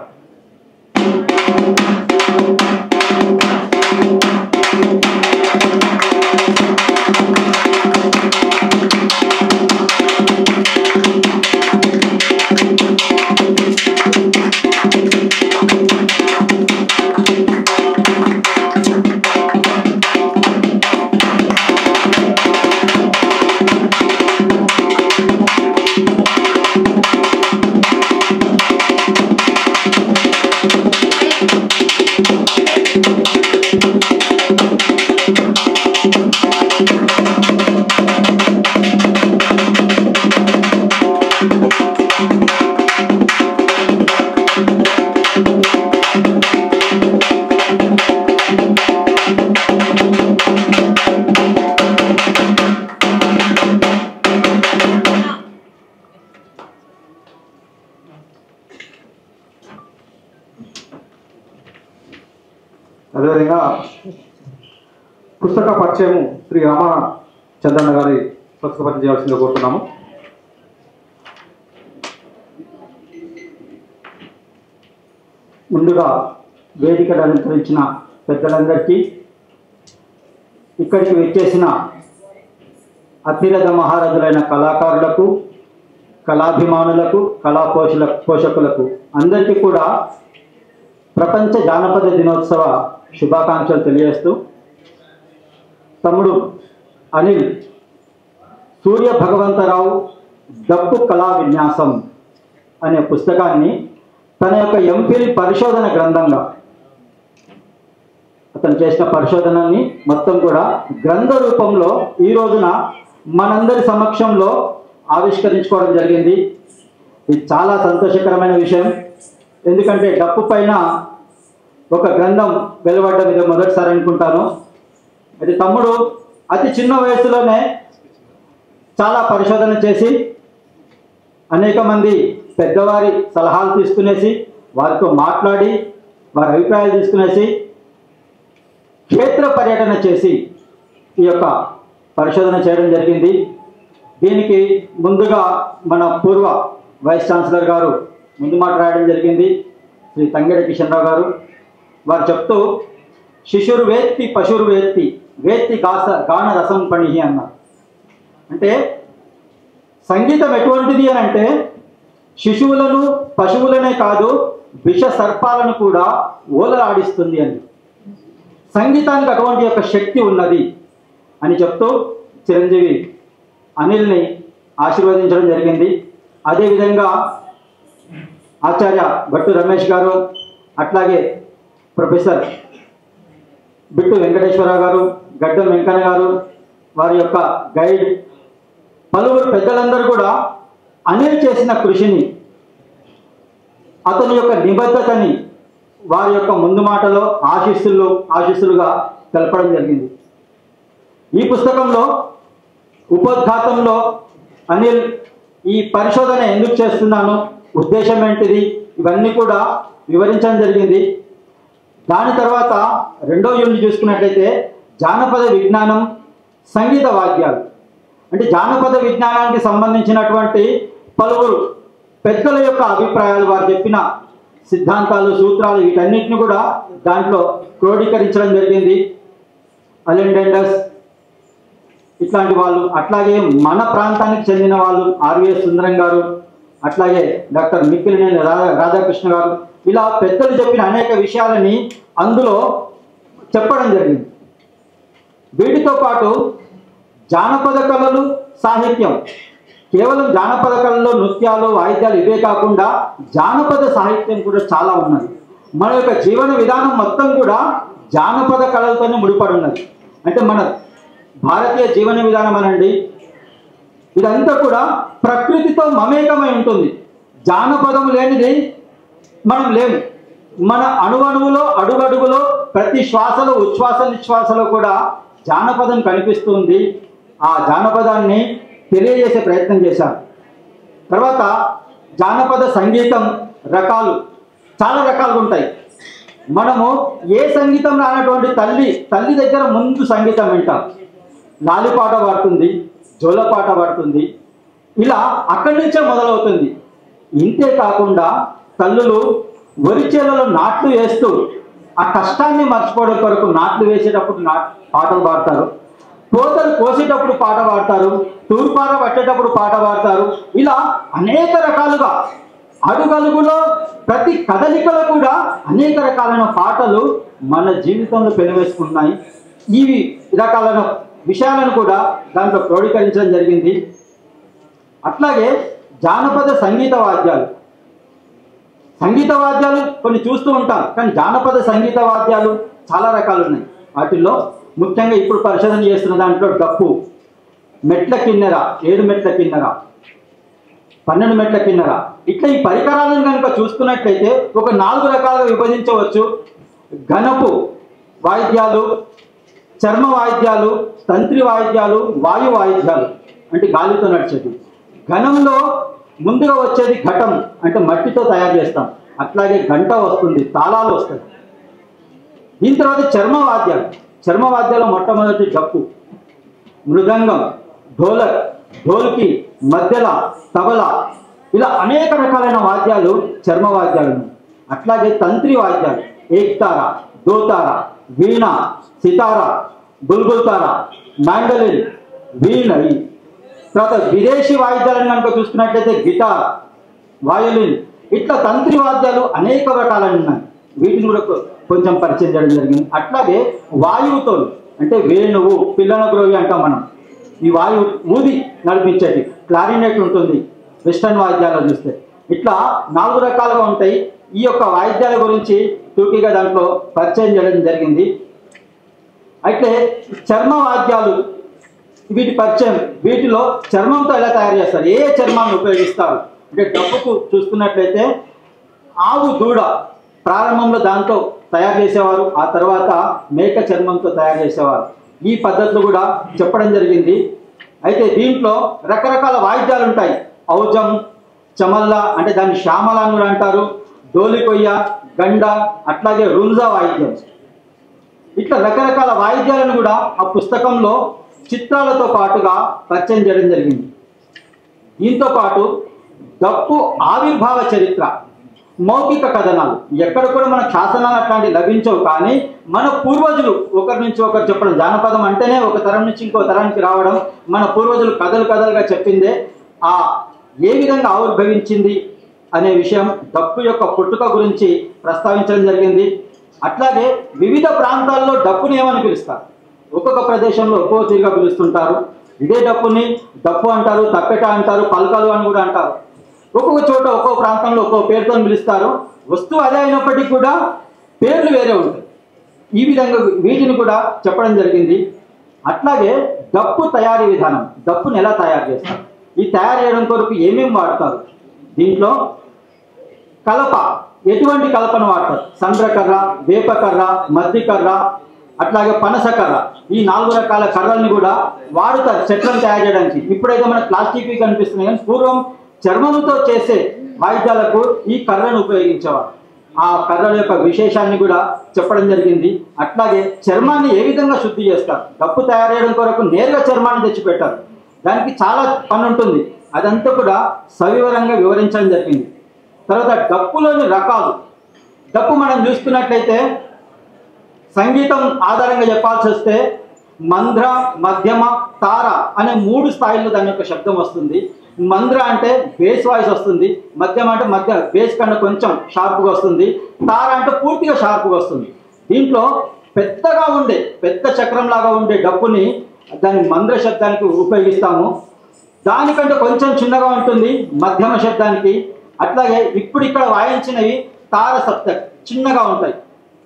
అదేవిధంగా పుస్తక పరిచయం శ్రీ రామచంద్రన్న గారి పుస్తక పరిచయం చేయాల్సిందిగా కోరుతున్నాము. ముందుగా వేదికను అలంకరించిన పెద్దలందరికీ, ఇక్కడికి వచ్చేసిన అతిరథ మహారథులైన కళాకారులకు, కళాభిమానులకు, పోషకులకు అందరికీ కూడా ప్రపంచ జానపద దినోత్సవ శుభాకాంక్షలు తెలియజేస్తూ, తమ్ముడు అనిల్ సూర్య భగవంతరావు డప్పు కళా విన్యాసం అనే పుస్తకాన్ని తన యొక్క ఎంఫిల్ పరిశోధన గ్రంథంగా అతను చేసిన పరిశోధనని మొత్తం కూడా గ్రంథ రూపంలో ఈ రోజున మనందరి సమక్షంలో ఆవిష్కరించుకోవడం జరిగింది. ఇది చాలా సంతోషకరమైన విషయం. ఎందుకంటే డప్పు పైన ఒక గ్రంథం వెలువడడం ఇది మొదటిసారి అనుకుంటాను. అది తమ్ముడు అతి చిన్న వయసులోనే చాలా పరిశోధన చేసి అనేక మంది పెద్దవారి సలహాలు తీసుకునేసి, వారితో మాట్లాడి వారి అభిప్రాయాలు తీసుకునేసి క్షేత్ర పర్యటన చేసి ఈ యొక్క పరిశోధన చేయడం జరిగింది. దీనికి ముందుగా మన పూర్వ వైస్ ఛాన్సలర్ గారు ముందు మాట రాయడం జరిగింది, శ్రీ తంగెడ కిషన్ రావు గారు. వారు చెప్తూ, శిశుర్వేత్తి పశుర్వేత్తి వేత్తి గాన రసం పణి అన్నారు. అంటే సంగీతం ఎటువంటిది అని అంటే శిశువులను పశువులనే కాదు విష సర్పాలను కూడా ఓలలాడిస్తుంది అని. సంగీతానికి అటువంటి యొక్క శక్తి ఉన్నది అని చెప్తూ చిరంజీవి అనిల్ని ఆశీర్వదించడం జరిగింది. అదేవిధంగా ఆచార్య భట్టు రమేష్ గారు, అట్లాగే ప్రొఫెసర్ బిట్టు వెంకటేశ్వరరావు గారు, గడ్డం వెంకన్న గారు, వారి యొక్క గైడ్, పలువురు పెద్దలందరూ కూడా అనిల్ చేసిన కృషిని, అతని యొక్క నిబద్ధతని వారి యొక్క ముందు మాటలో ఆశీస్సులుగా తెలపడం జరిగింది. ఈ పుస్తకంలో ఉపోద్ఘాతంలో అనిల్ ఈ పరిశోధన ఎందుకు చేస్తున్నాను, ఉద్దేశం ఏంటిది, ఇవన్నీ కూడా వివరించడం జరిగింది. దాని తర్వాత రెండో యూనిట్ చూసుకున్నట్లయితే జానపద విజ్ఞానం, సంగీత వాద్యాలు. అంటే జానపద విజ్ఞానానికి సంబంధించినటువంటి పలువురు పెద్దల యొక్క అభిప్రాయాలు, వారు చెప్పిన సిద్ధాంతాలు, సూత్రాలు, వీటన్నిటిని కూడా దాంట్లో క్రోడీకరించడం జరిగింది. అలెండెండస్ ఇట్లాంటి వాళ్ళు, అట్లాగే మన ప్రాంతానికి చెందిన వాళ్ళు ఆర్వీఎస్ సుందరం గారు, అట్లాగే డాక్టర్ మిక్కిలినేని రాధాకృష్ణ గారు, ఇలా పెద్దలు చెప్పిన అనేక విషయాలని అందులో చెప్పడం జరిగింది. వీటితో పాటు జానపద కళలు, సాహిత్యం, కేవలం జానపద కళల్లో నృత్యాలు, వాయిద్యాలు ఇవే కాకుండా జానపద సాహిత్యం కూడా చాలా ఉన్నది. మన యొక్క జీవన విధానం మొత్తం కూడా జానపద కళలతోనే ముడిపడి ఉన్నది. అంటే మన భారతీయ జీవన విధానం అనండి, ఇదంతా కూడా ప్రకృతితో మమేకమై ఉంటుంది. జానపదం లేనిది మనం లేము. మన అణువణువులో, అడుగడుగులో, ప్రతి శ్వాసలో, ఉచ్ఛ్వాస నిశ్వాసలో కూడా జానపదం కనిపిస్తుంది. ఆ జానపదాన్ని తెలియజేసే ప్రయత్నం చేశారు. తర్వాత జానపద సంగీతం రకాలు చాలా రకాలుగా ఉంటాయి. మనము ఏ సంగీతం రానటువంటి తల్లి దగ్గర ముందు సంగీతం వింటాం. లాలిపాట పాడుతుంది, జోలపాట పాడుతుంది, ఇలా అక్కడి నుంచే మొదలవుతుంది. ఇంతే కాకుండా తల్లులు వరి చేలలో నాట్లు వేస్తూ ఆ కష్టాన్ని మర్చిపోవడం కొరకు నాట్లు వేసేటప్పుడు పాటలు పాడతారు, కోతలు కోసేటప్పుడు పాట పాడతారు, తూర్పార పట్టేటప్పుడు పాట పాడతారు. ఇలా అనేక రకాలుగా అడుగడుగులో ప్రతి కదలికలో కూడా అనేక రకాలైన పాటలు మన జీవితంలో పెనవేసుకుంటున్నాయి. ఈ రకాలైన విషయాలను కూడా దాంట్లో క్రోడీకరించడం జరిగింది. అట్లాగే జానపద సంగీత వాద్యాలు కొన్ని చూస్తూ ఉంటాం, కానీ జానపద సంగీత వాద్యాలు చాలా రకాలు ఉన్నాయి. వాటిల్లో ముఖ్యంగా ఇప్పుడు పరిశోధన చేస్తున్న దాంట్లో డప్పు, మెట్ల కిన్నెర, 7 మెట్ల కిన్నెర, 12 మెట్ల కిన్నెర, ఇట్లా ఈ పరికరాలను కనుక చూసుకున్నట్లయితే ఒక 4 రకాలుగా విభజించవచ్చు. ఘనపు వాయిద్యాలు, చర్మ వాయిద్యాలు, తంత్రి వాయిద్యాలు, వాయు వాయిద్యాలు అంటే గాలితో నడిచేది. ఘనంలో ముందుగా వచ్చేది ఘటం, అంటే మట్టితో తయారు చేస్తాం. అట్లాగే గంట వస్తుంది, తాళాలు వస్తాయి. దీని తర్వాత చర్మ వాద్యాలు మొట్టమొదటి డప్పు, మృదంగం, ఢోలక్, ఢోల్కి, మధ్యల, తబలా, ఇలా అనేక రకాలైన వాద్యాలు చర్మ వాద్యాలు. అట్లాగే తంత్రి వాద్యాలు ఏక్తార, దోతార, వీణ, సితార, బుల్బుల్ తార, మ్యాండలిన్, వీణ. తర్వాత విదేశీ వాయిద్యాలను కనుక చూసుకున్నట్లయితే గిటార్, వయోలిన్, ఇట్లా తంత్రి వాద్యాలు అనేక రకాలు ఉన్నాయి. వీటిని కూడా కొంచెం పరిచయం చేయడం జరిగింది. అట్లాగే వాయువుతో అంటే వేణువు, పిల్లన గ్రోవి అంటాం మనం. ఈ వాయువు ఊది నడిపించేది క్లారినెట్ ఉంటుంది వెస్టర్న్ వాయిద్యాలు చూస్తే. ఇట్లా 4 రకాలుగా ఉంటాయి. ఈ యొక్క వాయిద్యాల గురించి టూకీగా దాంట్లో పరిచయం చేయడం జరిగింది. అయితే చర్మ వాద్యాలు, వీటి పరిచయం, వీటిలో చర్మంతో ఎలా తయారు చేస్తారు, ఏ చర్మాన్ని ఉపయోగిస్తారు అంటే డప్పుకు చూసుకున్నట్లయితే ఆవు దూడ ప్రారంభంలో దాంతో తయారు చేసేవారు, ఆ తర్వాత మేక చర్మంతో తయారు చేసేవారు. ఈ పద్ధతులు కూడా చెప్పడం జరిగింది. అయితే దీంట్లో రకరకాల వాయిద్యాలు ఉంటాయి. ఔజం, చమల్ల అంటే దాన్ని శ్యామల అని కూడా అంటారు, డోలికొయ్య, గండ, అట్లాగే రుంజా వాయిద్యం. ఇట్లా రకరకాల వాయిద్యాలను కూడా ఆ పుస్తకంలో చిత్రాలతో పాటుగా పరిచయం చేయడం జరిగింది. దీంతో పాటు డప్పు ఆవిర్భావ చరిత్ర మౌఖిక కథనాలు. ఎక్కడ కూడా మన శాసనాలు అట్లాంటివి లభించవు, కానీ మన పూర్వజులు ఒకరి నుంచి ఒకరు చెప్పడం. జానపదం అంటేనే ఒక తరం నుంచి ఇంకో తరానికి రావడం. మన పూర్వజులు కథలు కథలుగా చెప్పిందే ఆ ఏ విధంగా ఆవిర్భవించింది అనే విషయం డప్పు యొక్క పుట్టుక గురించి ప్రస్తావించడం జరిగింది. అట్లాగే వివిధ ప్రాంతాల్లో డప్పుని ఏమని పిలుస్తారు, ఒక్కొక్క ప్రదేశంలో ఒక్కొక్క తీరుగా పిలుస్తుంటారు. ఇదే డప్పుని డప్పు అంటారు, తప్పెట అంటారు, పలకలు అని కూడా అంటారు. ఒక్కొక్క చోట ఒక్కొక్క ప్రాంతంలో ఒక్కొక్క పేరుతో పిలుస్తారు. వస్తువు అదే అయినప్పటికీ కూడా పేర్లు వేరే ఉంటాయి. ఈ విధంగా వీటిని కూడా చెప్పడం జరిగింది. అట్లాగే డప్పు తయారీ విధానం, డప్పుని ఎలా తయారు చేస్తారు, ఈ తయారు చేయడం కొరకు ఏమేమి వాడతారు, దీంట్లో కలప, ఎటువంటి కలపను వాడతారు, సంద్రకర్ర, వేపకర్ర, మద్దికర్ర, అట్లాగే పనసకర్ర, ఈ 4 రకాల కర్రల్ని కూడా వాడుతారు చెట్లను తయారు చేయడానికి. ఇప్పుడైతే మనకు ప్లాస్టిక్వి కనిపిస్తున్నాయి, కానీ పూర్వం చర్మంతో చేసే వాయిద్యాలకు ఈ కర్రను ఉపయోగించేవారు. ఆ కర్రల యొక్క విశేషాన్ని కూడా చెప్పడం జరిగింది. అట్లాగే చర్మాన్ని ఏ విధంగా శుద్ధి చేస్తారు, డప్పు తయారు చేయడం కొరకు నేరుగా చర్మాన్ని తెచ్చిపెట్టారు, దానికి చాలా పని ఉంటుంది. అదంతా కూడా సవివరంగా వివరించడం జరిగింది. తర్వాత డప్పులోని రకాలు, డప్పు మనం చూసుకున్నట్లయితే సంగీతం ఆధారంగా చెప్పాల్సి వస్తే మంద్ర, మధ్యమ, తార అనే 3 స్థాయిల్లో దాని యొక్క శబ్దం వస్తుంది. మంద్ర అంటే బేస్ వాయిస్ వస్తుంది, మధ్యమ అంటే మధ్య బేస్ కన్నా కొంచెం షార్ప్గా వస్తుంది, తార అంటే పూర్తిగా షార్ప్గా వస్తుంది. దీంట్లో పెద్దగా ఉండే పెద్ద చక్రం లాగా ఉండే డప్పుని దాని మంద్ర శబ్దానికి ఉపయోగిస్తాము. దానికంటే కొంచెం చిన్నగా ఉంటుంది మధ్యమ శబ్దానికి. అట్లాగే ఇప్పుడు ఇక్కడ వాయించినవి తార సప్త చిన్నగా ఉంటాయి,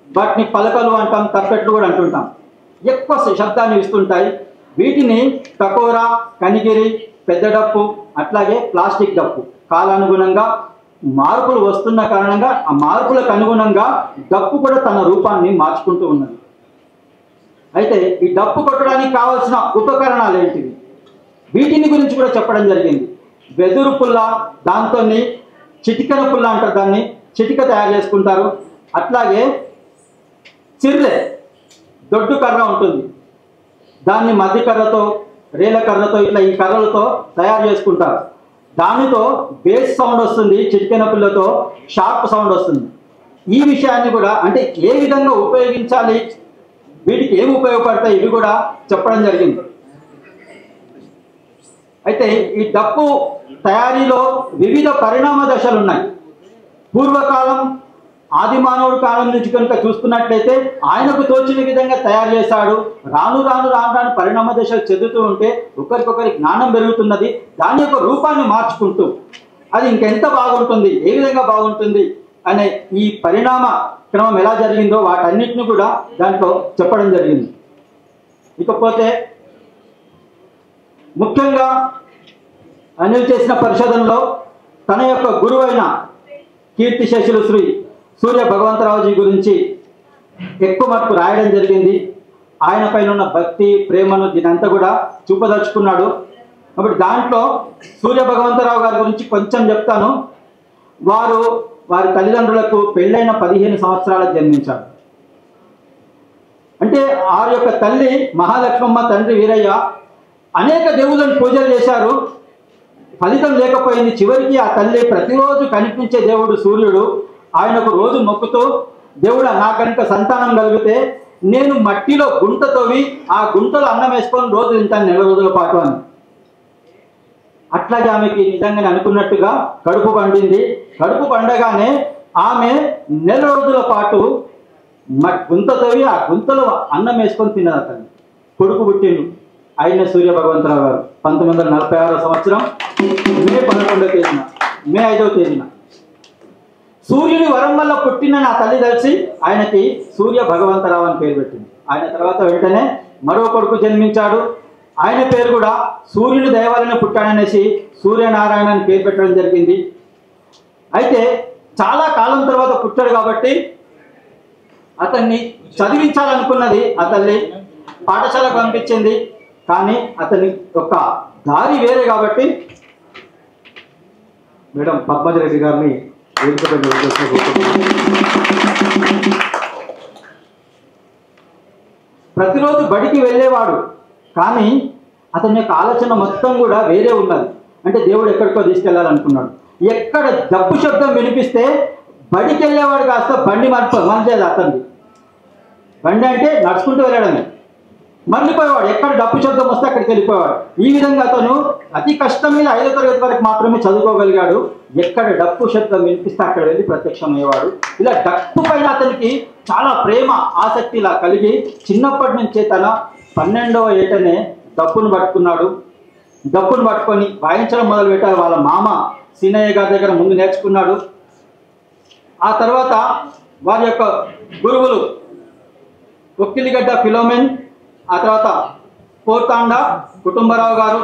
వాటిని పలకలు అంటాం, తప్పెట్లు కూడా అంటుంటాం, ఎక్కువ శబ్దాన్ని ఇస్తుంటాయి. వీటిని టకోరా, కనిగిరి, పెద్ద డప్పు, అట్లాగే ప్లాస్టిక్ డప్పు కాలానుగుణంగా మార్పులు వస్తున్న కారణంగా ఆ మార్పులకు అనుగుణంగా డప్పు కూడా తన రూపాన్ని మార్చుకుంటూ ఉన్నది. అయితే ఈ డప్పు కొట్టడానికి కావాల్సిన ఉపకరణాలు ఏంటివి, వీటిని గురించి కూడా చెప్పడం జరిగింది. వెదురు పుల్ల, దాంతో చిటికెన పుల్ల అంటారు, దాన్ని చిటిక తయారు చేసుకుంటారు. అట్లాగే చిర్రె, దొడ్డు కర్ర ఉంటుంది, దాన్ని మధ్య కర్రతో, రేల కర్రతో, ఇట్లా ఈ కర్రలతో తయారు చేసుకుంటారు. దానితో బేస్ సౌండ్ వస్తుంది, చిటికెన పుల్లతో షార్ప్ సౌండ్ వస్తుంది. ఈ విషయాన్ని కూడా అంటే ఏ విధంగా ఉపయోగించాలి, వీటికి ఏమి ఉపయోగపడతాయి, ఇవి కూడా చెప్పడం జరిగింది. అయితే ఈ డప్పు తయారీలో వివిధ పరిణామ దశలు ఉన్నాయి. పూర్వకాలం ఆది మానవుడి కాలం నుంచి కనుక చూసుకున్నట్లయితే ఆయనకు తోచిన విధంగా తయారు చేశాడు. రాను రాను రాను రాను పరిణామ దశలు చెందుతూ ఉంటే ఒకరికొకరి జ్ఞానం పెరుగుతున్నది. దాని యొక్క రూపాన్ని మార్చుకుంటూ అది ఇంకెంత బాగుంటుంది, ఏ విధంగా బాగుంటుంది అనే ఈ పరిణామ క్రమం ఎలా జరిగిందో వాటన్నిటిని కూడా దాంట్లో చెప్పడం జరిగింది. ఇకపోతే ముఖ్యంగా అనిల్ చేసిన పరిశోధనలో తన యొక్క గురువైన కీర్తిశేషులు శ్రీ సూర్య భగవంతరావుజీ గురించి ఎక్కువ మటుకు రాయడం జరిగింది. ఆయన పైన ఉన్న భక్తి, ప్రేమను దీనంతా కూడా చూపదలుచుకున్నాడు. కాబట్టి దాంట్లో సూర్య భగవంతరావు గారి గురించి కొంచెం చెప్తాను. వారి తల్లిదండ్రులకు పెళ్ళైన 15 సంవత్సరాలకు జన్మించారు. అంటే ఆ యొక్క తల్లి మహాలక్ష్మమ్మ, తండ్రి వీరయ్య అనేక దేవుళ్ళని పూజలు చేశారు, ఫలితం లేకపోయింది. చివరికి ఆ తల్లి ప్రతిరోజు కనిపించే దేవుడు సూర్యుడు, ఆయనకు రోజు మొక్కుతూ, దేవుడు నా కనుక సంతానం కలిగితే నేను మట్టిలో గుంట తవ్వి ఆ గుంటలో అన్నం వేసుకొని రోజు తింటాను 4 రోజుల పాటు అని. అట్లాగే ఆమెకి నిజంగానే అనుకున్నట్టుగా కడుపు పండింది. కడుపు పండగానే ఆమె 4 రోజుల పాటు గుంత తవ్వి ఆ గుంతలో అన్నం వేసుకొని తిన్నది. అతన్ని కొడుకు పుట్టిండు, ఆయన సూర్య భగవంతరావు గారు 1946 సంవత్సరం మే 11వ తేదీన, మే 5వ తేదీన. సూర్యుని వరం వల్ల పుట్టిన నా తల్లి తెలిసి ఆయనకి సూర్య భగవంతరావు అని పేరు పెట్టింది. ఆయన తర్వాత వెంటనే మరో కొడుకు జన్మించాడు, ఆయన పేరు కూడా సూర్యుని దయవలనే పుట్టాడనేసి సూర్యనారాయణ అని పేరు పెట్టడం జరిగింది. అయితే చాలా కాలం తర్వాత పుట్టాడు కాబట్టి అతన్ని చదివించాలనుకున్నది ఆ తల్లి, పాఠశాలకు పంపించింది. కానీ అతని యొక్క దారి వేరే కాబట్టి మేడం పద్మజరెడ్డి గారిని ప్రతిరోజు బడికి వెళ్ళేవాడు, కానీ అతని యొక్క ఆలోచన మొత్తం కూడా వేరే ఉన్నది. అంటే దేవుడు ఎక్కడికో తీసుకెళ్లాలనుకున్నాడు. ఎక్కడ డప్పు శబ్దం వినిపిస్తే బడికి వెళ్ళేవాడు కాస్త బండి మనలేదు అతన్ని. బండి అంటే నడుచుకుంటూ వెళ్ళడమే. మళ్ళీపోయేవాడు, ఎక్కడ డబ్బు శబ్దం వస్తే అక్కడికి వెళ్ళిపోయేవాడు. ఈ విధంగా అతను అతి కష్టం మీద 5వ తరగతి వరకు మాత్రమే చదువుకోగలిగాడు. ఎక్కడ డప్పు శబ్దం వినిపిస్తే అక్కడ వెళ్ళి ప్రత్యక్షమయ్యేవాడు. ఇలా డప్పు పైన అతనికి చాలా ప్రేమ ఆసక్తి ఇలా కలిగి చిన్నప్పటి నుంచే తన 12వ ఏటనే డప్పును పట్టుకున్నాడు. డప్పును పట్టుకొని వాయించడం మొదలుపెట్టారు. వాళ్ళ మామ సీనయ్య గారి దగ్గర ముందు నేర్చుకున్నాడు. ఆ తర్వాత వారి యొక్క గురువులు ఒక్కిలిగడ్డ ఫిలోమెన్, ఆ తర్వాత పోతాండ కుటుంబరావు గారు,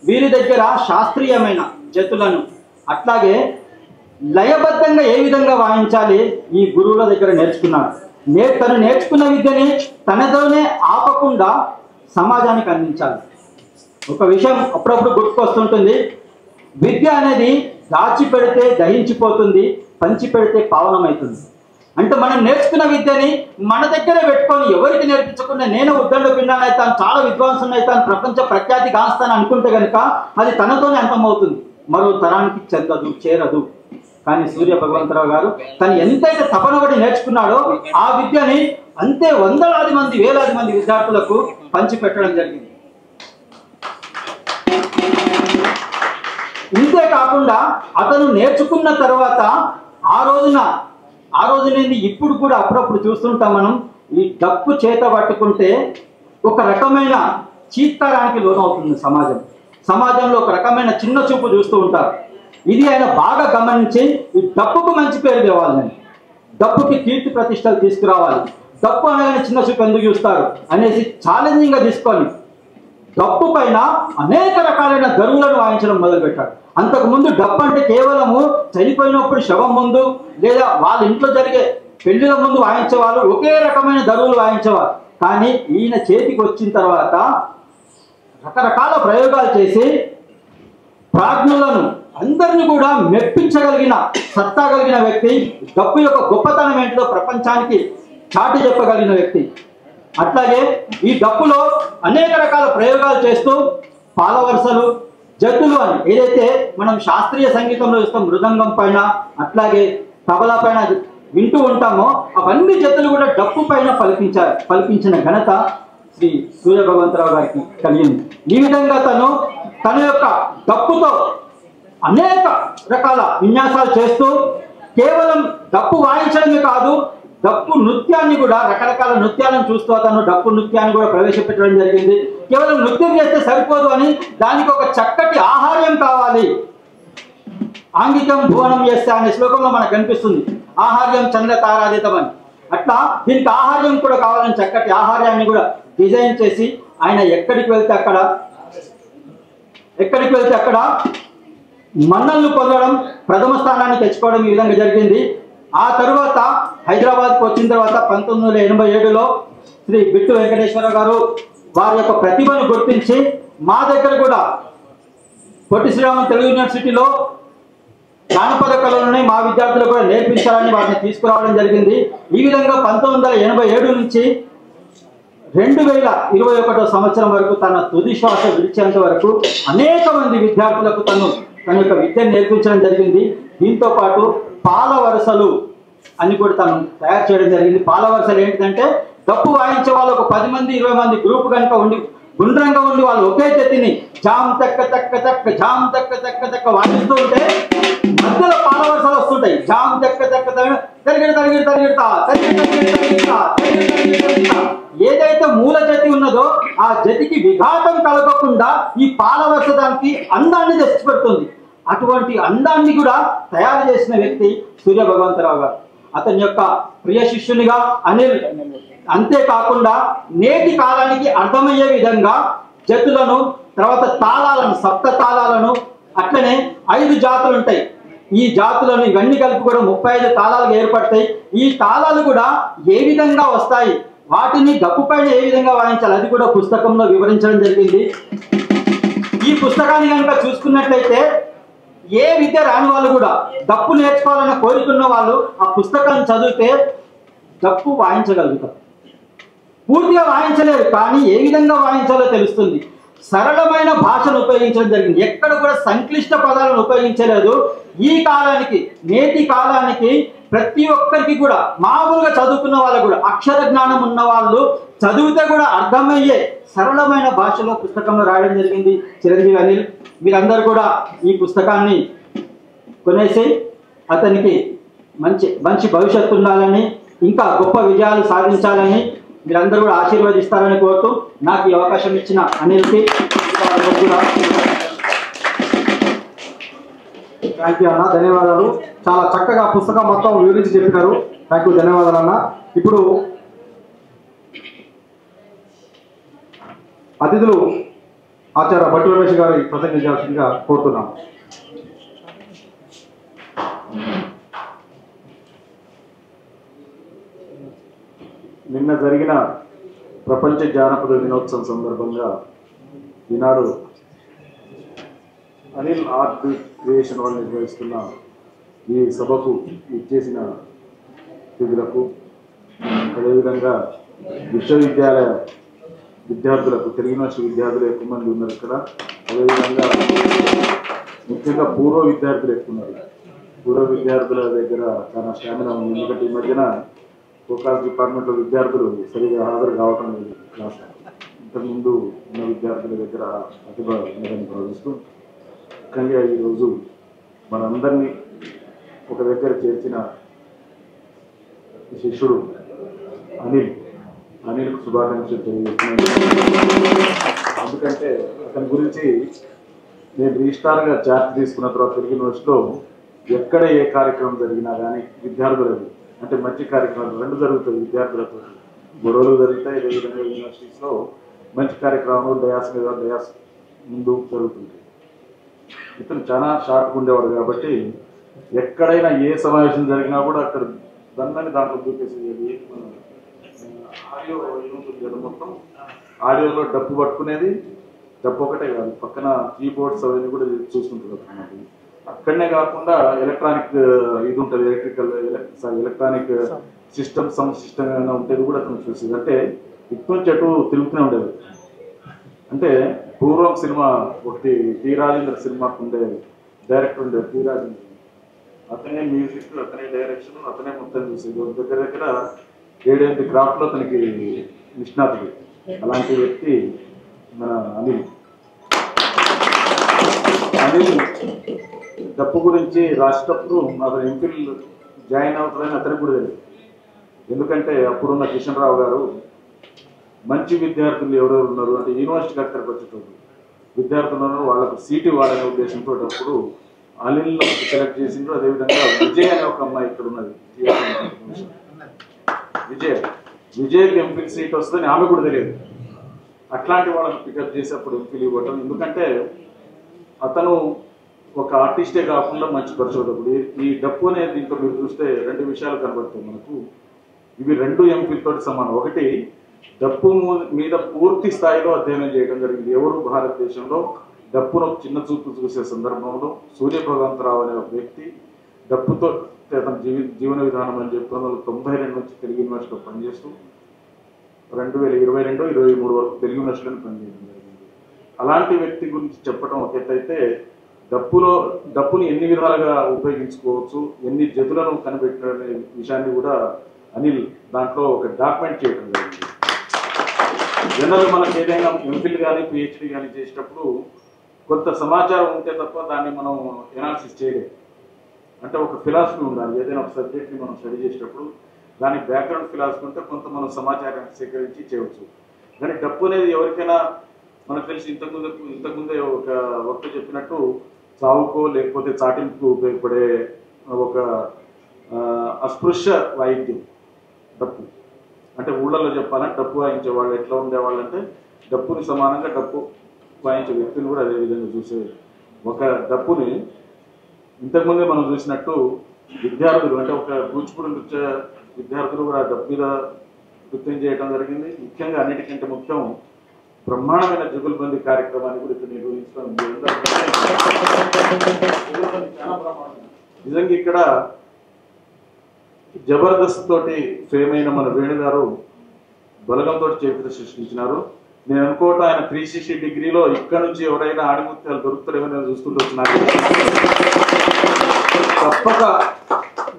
వీరి దగ్గర శాస్త్రీయమైన జతులను అట్లాగే లయబద్ధంగా ఏ విధంగా వాయించాలి ఈ గురువుల దగ్గర నేర్చుకున్నాడు. తను నేర్చుకున్న విద్యని తనతోనే ఆపకుండా సమాజానికి అందించాలి. ఒక విషయం అప్పుడప్పుడు గుర్తుకొస్తుంటుంది, విద్య అనేది దాచి పెడితే దహించిపోతుంది, పంచి పెడితే పావనమవుతుంది. అంటే మనం నేర్చుకున్న విద్యని మన దగ్గర పెట్టుకొని ఎవరికి నేర్పించకుండా నేను ఉద్దండ పిండాన్ని అవుతాను, చాలా విద్వాంసుని అవుతాను, ప్రపంచ ప్రఖ్యాతి కాస్తాను అనుకుంటే కనుక అది తనతోనే అంతమవుతుంది, మరో తరానికి చెందదు, చేరదు. కానీ సూర్య భగవంతరావు గారు తను ఎంతైతే తపనబడి నేర్చుకున్నాడో ఆ విద్యని అంతే వందలాది మంది, వేలాది మంది విద్యార్థులకు పంచిపెట్టడం జరిగింది. ఇంతే కాకుండా అతను నేర్చుకున్న తర్వాత ఆ రోజునేది ఇప్పుడు కూడా అప్పుడప్పుడు చూస్తుంటాం మనం. ఈ డప్పు చేత పట్టుకుంటే ఒక రకమైన చీత్కారానికి లోనవుతుంది సమాజంలో ఒక రకమైన చిన్న చూపు చూస్తూ ఉంటారు. ఇది ఆయన బాగా గమనించి ఈ డప్పుకు మంచి పేరు తేవాలని, డప్పుకి కీర్తి ప్రతిష్టలు తీసుకురావాలి, డప్పు అనగానే చిన్న చూపు ఎందుకు చూస్తారు అనేసి ఛాలెంజింగ్గా తీసుకొని డప్పు పైన అనేక రకాలైన దరువులను వాయించడం మొదలుపెట్టాడు. అంతకుముందు డప్పు అంటే కేవలము చనిపోయినప్పుడు శవం ముందు లేదా వాళ్ళ ఇంట్లో జరిగే పెళ్లిల ముందు వాయించేవాళ్ళు, ఒకే రకమైన దరువులు వాయించేవారు. కానీ ఈయన చేతికి వచ్చిన తర్వాత రకరకాల ప్రయోగాలు చేసి ప్రాజ్ఞులను అందరినీ కూడా మెప్పించగలిగిన సత్తా కలిగిన వ్యక్తి, డప్పు యొక్క గొప్పతనం ఏంటో ప్రపంచానికి చాటి చెప్పగలిగిన వ్యక్తి. అట్లాగే ఈ డప్పులో అనేక రకాల ప్రయోగాలు చేస్తూ పాలవరుసలు, జతులు అని ఏదైతే మనం శాస్త్రీయ సంగీతంలో చూస్తాం, మృదంగం పైన అట్లాగే తబలా పైన వింటూ ఉంటామో అవన్నీ జతులు కూడా డప్పు పైన పలికించిన ఘనత శ్రీ సూర్య భగవంతరావు గారికి కలిగింది. ఈ విధంగా తన యొక్క డప్పుతో అనేక రకాల విన్యాసాలు చేస్తూ కేవలం డప్పు వాయించడమే కాదు, డప్పు నృత్యాన్ని కూడా రకరకాల నృత్యాలను చూస్తూ అతను డప్పు నృత్యాన్ని కూడా ప్రవేశపెట్టడం జరిగింది. కేవలం నృత్యం చేస్తే సరిపోదు అని దానికి ఒక చక్కటి ఆహార్యం కావాలి. ఆంగికం భువనం చేస్తే అనే శ్లోకంలో మనకు కనిపిస్తుంది, ఆహార్యం చంద్ర తారాదితం అని. అట్లా దీనికి ఆహార్యం కూడా కావాలని చక్కటి ఆహార్యాన్ని కూడా డిజైన్ చేసి ఆయన ఎక్కడికి వెళ్తే అక్కడ మన్నలను పొందడం, ప్రథమ స్థానాన్ని తెచ్చుకోవడం ఈ విధంగా జరిగింది. ఆ తరువాత హైదరాబాద్కి వచ్చిన తర్వాత 1987లో శ్రీ బిట్టు వెంకటేశ్వర గారు వారి యొక్క ప్రతిభను గుర్తించి మా దగ్గర కూడా పొట్టి శ్రీరామన్ తెలుగు యూనివర్సిటీలో జానపద కళలని మా విద్యార్థులు కూడా నేర్పించాలని వారిని తీసుకురావడం జరిగింది. ఈ విధంగా 1987 నుంచి 2021 సంవత్సరం వరకు తన తుది శ్వాస విడిచేంత వరకు అనేక మంది విద్యార్థులకు తన యొక్క విద్యను నేర్పించడం జరిగింది. దీంతో పాటు పాల వరుసలు అని కూడా తను తయారు చేయడం జరిగింది. పాల వరుసలు ఏంటంటే డప్పు వాయించే వాళ్ళు ఒక 10 మంది 20 మంది గ్రూప్ కనుక ఉండి గుండ్రంగా ఉండి వాళ్ళు ఒకే జతిని జామ్ తక్క తక్క తక్క జామ్ తక్క తక్క తక్క వాయిస్తూ ఉంటే మధ్యలో పాల వరుసలు వస్తుంటాయి. జామ్ తక్క తక్క తరిగిడతా ఏదైతే మూల జతి ఉన్నదో ఆ జతికి విఘాతం కలగకుండా ఈ పాల వరుస దానికి అందాన్ని తెచ్చిపెడుతుంది. అటువంటి అందాన్ని కూడా తయారు చేసిన వ్యక్తి సూర్య భగవంతరావు గారు. అతని యొక్క ప్రియ శిష్యునిగా అనిల్, అంతేకాకుండా నేటి కాలానికి అర్థమయ్యే విధంగా జతులను, తర్వాత తాళాలను, సప్త తాళాలను, అట్లనే 5 జాతులు ఉంటాయి. ఈ జాతులను ఇవన్నీ కలిపి కూడా 35 తాళాలుగా ఏర్పడతాయి. ఈ తాళాలు కూడా ఏ విధంగా వస్తాయి, వాటిని డప్పు పైన ఏ విధంగా వాయించాలి అది కూడా పుస్తకంలో వివరించడం జరిగింది. ఈ పుస్తకాన్ని కనుక చూసుకున్నట్లయితే ఏ విద్య రాని వాళ్ళు కూడా డప్పు నేర్చుకోవాలన్న కోరుకున్న వాళ్ళు ఆ పుస్తకాన్ని చదివితే డప్పు వాయించగలుగుతారు. పూర్తిగా వాయించలేరు, కానీ ఏ విధంగా వాయించాలో తెలుస్తుంది. సరళమైన భాషను ఉపయోగించడం జరిగింది. ఎక్కడ కూడా సంక్లిష్ట పదాలను ఉపయోగించలేదు. ఈ కాలానికి, నేటి కాలానికి ప్రతి ఒక్కరికి కూడా మామూలుగా చదువుకున్న వాళ్ళకు కూడా అక్షర జ్ఞానం ఉన్న వాళ్ళు చదివితే కూడా అర్థమయ్యే సరళమైన భాషలో పుస్తకంలో రాయడం జరిగింది చిరంజీవి అనిల్. మీరందరూ కూడా ఈ పుస్తకాన్ని కొనేసి అతనికి మంచి మంచి భవిష్యత్తు ఉండాలని, ఇంకా గొప్ప విజయాలు సాధించాలని మీరందరూ కూడా ఆశీర్వదిస్తారని కోరుతూ నాకు ఈ అవకాశం ఇచ్చిన అనిల్కి థ్యాంక్ యూ అన్న, ధన్యవాదాలు. చాలా చక్కగా పుస్తకం మొత్తం వివరించి చెప్పినారు. థ్యాంక్ యూ, ధన్యవాదాలు అన్న. ఇప్పుడు అతిథులు ఆచార్య భట్టి రమేష్ గారి ప్రసంగించాల్సిందిగా కోరుతున్నాం. నిన్న జరిగిన ప్రపంచ జానపద దినోత్సవం సందర్భంగా ఈనాడు అనిల్ ఆర్ట్ క్రియేషన్ వాళ్ళు నిర్వహిస్తున్న ఈ సభకు ఇచ్చేసిన అతిథులకు, అదేవిధంగా విశ్వవిద్యాలయ విద్యార్థులకు, తెలుగు యూనివర్సిటీ విద్యార్థులు ఎక్కువ మంది ఉన్నారు ఇక్కడ. అదేవిధంగా ముఖ్యంగా పూర్వ విద్యార్థులు ఎక్కువ ఉన్నారు. పూర్వ విద్యార్థుల దగ్గర చాలా స్టామినా ఉంది. ఎందుకంటే ఈ మధ్యన ఫోకాస్ డిపార్ట్మెంట్లో విద్యార్థులు సరిగా హాజరు కావటం లేదు క్లాస్. ఇంతకుముందు ఉన్న విద్యార్థుల దగ్గర ప్రతిభ ఉన్నదని భావిస్తూ ముఖ్యంగా ఈరోజు మనందరినీ ఒక దగ్గర చేర్చిన శిష్యుడు అనిల్కు శుభాకాంక్షలు తెలియజేస్తున్నాను. ఎందుకంటే అతని గురించి నేను రిజిస్ట్రార్గా చార్జ్ తీసుకున్న తర్వాత తెలుగు యూనివర్సిటీలో ఎక్కడ ఏ కార్యక్రమం జరిగినా కానీ విద్యార్థులకు అంటే మంచి కార్యక్రమాలు రెండు జరుగుతాయి. విద్యార్థులతో గొడవలు జరుగుతాయి. అదేవిధంగా యూనివర్సిటీస్లో మంచి కార్యక్రమాలు డయాస్ మీద డయాస్ ముందు జరుగుతుంటాయి. ఇతను చాలా షార్ట్గా ఉండేవాడు కాబట్టి ఎక్కడైనా ఏ సమావేశం జరిగినా కూడా అక్కడ దాన్ని దాంట్లో చూపేసేది. ఆడియో ఏముంటుంది కదా, మొత్తం ఆడియోలో డప్పు పట్టుకునేది. డప్పు ఒకటే కాదు, పక్కన కీబోర్డ్స్ అవన్నీ కూడా చూసుకుంటుంది అన్నమాట. అక్కడనే కాకుండా ఎలక్ట్రానిక్ ఇది ఉంటుంది, ఎలక్ట్రానిక్ సిస్టమ్ సౌండ్ సిస్టమ్ ఏమైనా ఉంటేది కూడా అతను చూసేది. అంటే ఇటు నుంచి అటు తిరుగుతూనే ఉండేది. అంటే పూర్వం సినిమా ఒకటి టి రాజేంద్ర సినిమాకు ఉండే డైరెక్టర్ ఉండేది, టి రాజేంద్ర. అతనే మ్యూజిక్, అతనే డైరెక్షన్, అతనే మొత్తం చూసేది. దగ్గర దగ్గర 7-8 క్రాఫ్ట్లో అతనికి నిష్ణాతుడు. అలాంటి వ్యక్తి మన అనిల్. డప్పు గురించి రాసేటప్పుడు అతను ఎంఫిల్ జాయిన్ అవుతారని అతనికి కూడా తెలియదు. ఎందుకంటే అప్పుడున్న కిషన్ రావు గారు మంచి విద్యార్థులు ఎవరెవరు ఉన్నారు అంటే యూనివర్సిటీకి అక్కడికి వచ్చేటప్పుడు విద్యార్థులు ఉన్నారు, వాళ్ళకు సీటు ఇవ్వాలనే ఉద్దేశంతో అప్పుడు అనిల్ను సెలెక్ట్ చేసిండ్రు. అదేవిధంగా విజయ్ అనే ఒక అమ్మాయి ఇక్కడ ఉన్నది, విజయ్కి ఎంఫిల్ సీట్ వస్తుందని ఆమె కూడా తెలియదు. అట్లాంటి వాళ్ళని పికప్ చేసి అప్పుడు ఎంఫిల్ ఇవ్వటం. ఎందుకంటే అతను ఒక ఆర్టిస్టే కాకుండా మంచి పరిశోధకుడు. ఈ డప్పు అనేది దీంట్లో మీరు చూస్తే 2 విషయాలు కనబడతాయి మనకు. ఇవి 2 ఎంఫిల్ తోటి సమానం. ఒకటి, డప్పు మీద పూర్తి స్థాయిలో అధ్యయనం చేయడం జరిగింది. ఎవరు భారతదేశంలో డప్పును చిన్న చూపు చూసే సందర్భంలో సూర్యభగవంతరావు అనే ఒక వ్యక్తి డప్పుతో తన జీవన విధానం అని చెప్పి 1992 నుంచి తెలుగు యూనివర్సిటీలో పనిచేస్తూ 2022-23 వరకు తెలుగు యూనివర్సిటీలో పనిచేయడం జరిగింది. అలాంటి వ్యక్తి గురించి చెప్పడం ఒక ఎత్తైతే, డప్పుని ఎన్ని విధాలుగా ఉపయోగించుకోవచ్చు, ఎన్ని జతులను కనిపెట్టిన విషయాన్ని కూడా అనిల్ దాంట్లో ఒక డాక్యుమెంట్ చేయడం జరిగింది. జనరల్ మనకు ఏదైనా ఎంఫిల్ కానీ పిహెచ్డి కానీ చేసేటప్పుడు కొంత సమాచారం ఉంటే తప్ప దాన్ని మనం ఎనాలిసిస్ చేయలేము. అంటే ఒక ఫిలాసఫీ ఉండాలి. ఏదైనా ఒక సబ్జెక్ట్ని మనం స్టడీ చేసేటప్పుడు దాని బ్యాక్గ్రౌండ్ ఫిలాసఫీ ఉంటే కొంత మనం సమాచారాన్ని సేకరించి చేయవచ్చు. కానీ డప్పు అనేది ఎవరికైనా మనకు తెలిసి ఇంతకుముందే ఒక వక్త చెప్పినట్టు చావుకో లేకపోతే చాటింపుకు ఉపయోగపడే ఒక అస్పృశ్య వాయిద్యం డప్పు. అంటే ఊళ్ళల్లో చెప్పాలంటే డప్పు వాయించే వాళ్ళు ఎట్లా ఉండేవాళ్ళు అంటే డప్పుని సమానంగా డప్పు వాయించే వ్యక్తులు కూడా అదే విధంగా చూసేది. ఒక డప్పుని ఇంతకుముందే మనం చూసినట్టు విద్యార్థులు అంటే ఒక కూచిపూడి నృత్య విద్యార్థులు కూడా డప్పు మీద నృత్యం చేయడం జరిగింది. ముఖ్యంగా అన్నిటికంటే ముఖ్యం బ్రహ్మాండమైన జుగుల్బందీ కార్యక్రమాన్ని కూడా ఇక్కడ నిర్వహించడం నిజంగా ఇక్కడ జబర్దస్త్ తోటి ఫేమ్ అయిన మన వేణుగారు బలగంతో చరిత్ర సృష్టించినారు. నేను అనుకోవటం ఆయన 360 డిగ్రీలో ఇక్కడ నుంచి ఎవరైనా ఆడిముత్యాలు దొరుకుతారేమో నేను చూస్తుంటూ వచ్చినారు. తప్పక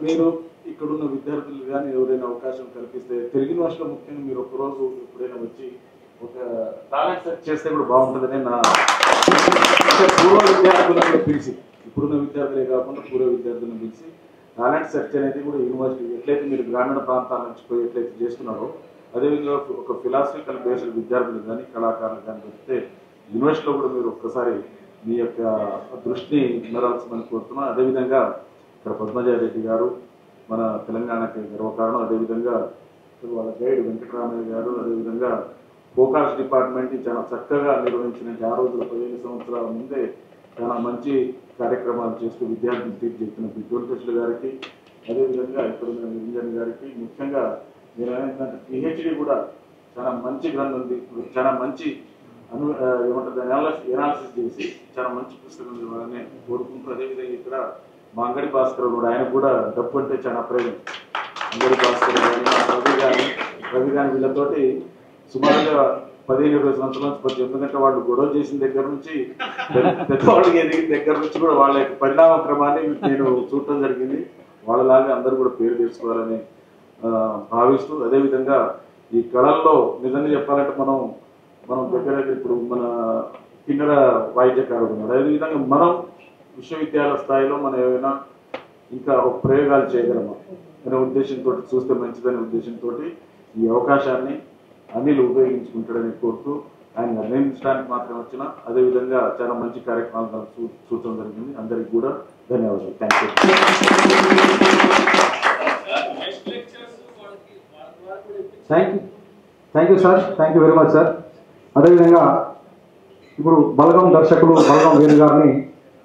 మీరు ఇక్కడున్న విద్యార్థులు కానీ ఎవరైనా అవకాశం కల్పిస్తే తెలుగు యూనివర్సిటీలో ముఖ్యంగా మీరు ఒక్కరోజు ఎప్పుడైనా వచ్చి ఒక టాలెంట్ సెర్చ్ చేస్తే కూడా బాగుంటుందని నా పూర్వ విద్యార్థులను పిలిచి, ఇప్పుడున్న విద్యార్థులే కాకుండా పూర్వ విద్యార్థులను పిలిచి టాలెంట్ సెర్చ్ అనేది కూడా యూనివర్సిటీ ఎట్లయితే మీరు గ్రామీణ ప్రాంతాల నుంచి పోయి ఎట్లయితే చేస్తున్నారో అదేవిధంగా ఒక ఫిలాసఫికల్ బేస్డ్ విద్యార్థులు కానీ కళాకారులు కానీ పెడితే యూనివర్సిటీలో కూడా మీరు ఒక్కసారి మీ యొక్క దృష్టిని మెరాల్సమని కోరుతున్నాను. అదేవిధంగా ఇక్కడ పద్మజారెడ్డి గారు మన తెలంగాణకి గర్వకారణం, అదేవిధంగా వాళ్ళ గైడ్ వెంకటరామయ్య గారు, అదేవిధంగా ఫోకాస్ డిపార్ట్మెంట్ చాలా చక్కగా నిర్వహించిన ఆ రోజుల 15 సంవత్సరాల ముందే చాలా మంచి కార్యక్రమాలు చేస్తూ విద్యార్థులు తీర్చిదిద్దిన వెంకటేశ్వర గారికి, అదేవిధంగా ఇక్కడ ఉన్న నిరంజన్ గారికి, ముఖ్యంగా నేను ఏంటంటే పిహెచ్డి కూడా చాలా మంచి గ్రంథం ఉంది, చాలా మంచి ఏమంటుంది ఎనాలిసిస్ చేసి చాలా మంచి పుస్తకం ఇవ్వాలని కోరుకుంటూ, అదేవిధంగా ఇక్కడ మా అంగడి భాస్కర్ కూడా ఆయన కూడా డబ్బు అంటే చాలా ప్రేమ. అంగడి భాస్కర్ కానీ రవి కానీ వీళ్ళతోటి సుమారుగా 15-20 సంవత్సరాల నుంచి ఎందుకంటే వాళ్ళు గొడవ చేసిన దగ్గర నుంచి పెద్దవాళ్ళకి ఎదిగిన దగ్గర నుంచి కూడా వాళ్ళ యొక్క పరిణామ క్రమాన్ని నేను చూడటం జరిగింది. వాళ్ళలాగా అందరూ కూడా పేరు తెచ్చుకోవాలని భావిస్తూ, అదేవిధంగా ఈ కళల్లో నిజంగా చెప్పాలంటే మనం దగ్గర ఇప్పుడు మన కిన్నెర వాయిద్యకారుడు ఉన్నాడు. అదేవిధంగా మనం విశ్వవిద్యాలయ స్థాయిలో మనం ఏమైనా ఇంకా ఒక ప్రయోగాలు చేయగలమా అనే ఉద్దేశంతో చూస్తే మంచిదనే ఉద్దేశంతో ఈ అవకాశాన్ని అనిల్ ఉపయోగించుకుంటాడని కోరుతూ ఆయన నిర్ణయించడానికి మాత్రం వచ్చిన, అదేవిధంగా చాలా మంచి కార్యక్రమాలు చూడటం జరిగింది. అందరికి కూడా ధన్యవాదాలు. Thank you sir, thank you very much sir. అదేవిధంగా ఇప్పుడు బలగం దర్శకులు బలగం వేణు గారిని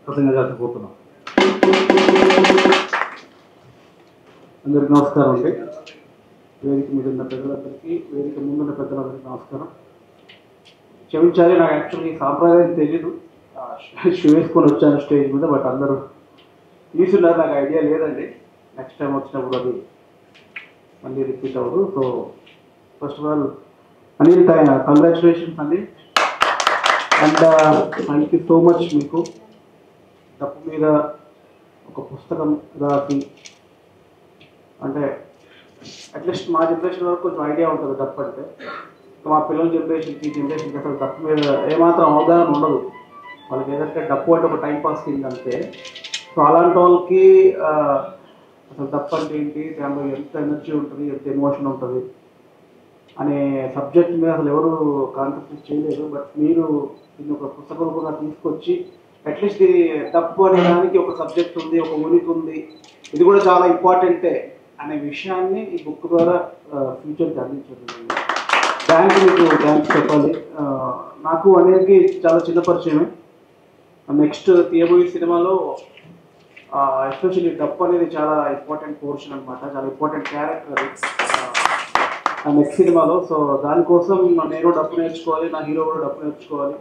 ప్రసంగం చేసిపోతున్నాం. అందరికి నమస్కారం అండి. వేదిక మీద ఉన్న పెద్దలందరికీ, వేదిక ముందున్న పెద్దలందరికీ నమస్కారం. క్షమించాలి, నాకు యాక్చువల్లీ సాంప్రదాయం తెలీదు, షూ వేసుకొని వచ్చాను స్టేజ్ మీద, బట్ అందరూ తీసున్నారు, నాకు ఐడియా లేదండి. నెక్స్ట్ టైం వచ్చినప్పుడు అది మళ్ళీ రిపీట్ అవ్వదు. So first of all Anil, congratulations అండి, and thank you so much. మీకు డప్పు మీద ఒక పుస్తకం రాసి, అంటే అట్లీస్ట్ మా జనరేషన్ వరకు కొంచెం ఐడియా ఉంటుంది డప్పు అంటే, మా పిల్లల జనరేషన్కి ఈ జనరేషన్కి అసలు డప్పు మీద ఏమాత్రం అవగాహన ఉండదు. వాళ్ళకి ఏదంటే డప్పు అంటే ఒక టైంపాస్ కింద అంతే. సో అలాంటి వాళ్ళకి అసలు డప్పు అంటే ఏంటి, దానిలో ఎంత ఎనర్జీ ఉంటుంది, ఎంత ఎమోషన్ ఉంటుంది అనే సబ్జెక్ట్ మీద అసలు ఎవరు కాన్సన్ట్రేట్ చేయలేదు. బట్ మీరు దీన్ని ఒక పుస్తకం కూడా తీసుకొచ్చి అట్లీస్ట్ ఇది డప్పు అనే దానికి ఒక సబ్జెక్ట్ ఉంది, ఒక ఉనికి ఉంది, ఇది కూడా చాలా ఇంపార్టెంటే అనే విషయాన్ని ఈ బుక్ ద్వారా ఫ్యూచర్కి అందించారు. దానికి మీకు థ్యాంక్స్ చెప్పాలి. నాకు అనేది చాలా చిన్న పరిచయమే. నెక్స్ట్ తీయబోయే సినిమాలో ఎస్పెషల్లీ డప్పు అనేది చాలా ఇంపార్టెంట్ పోర్షన్ అనమాట, చాలా ఇంపార్టెంట్ క్యారెక్టర్ నెక్స్ట్ సినిమాలో. సో దానికోసం నేను డప్పు నేర్చుకోవాలి, నా హీరో కూడా డప్పు నేర్చుకోవాలి.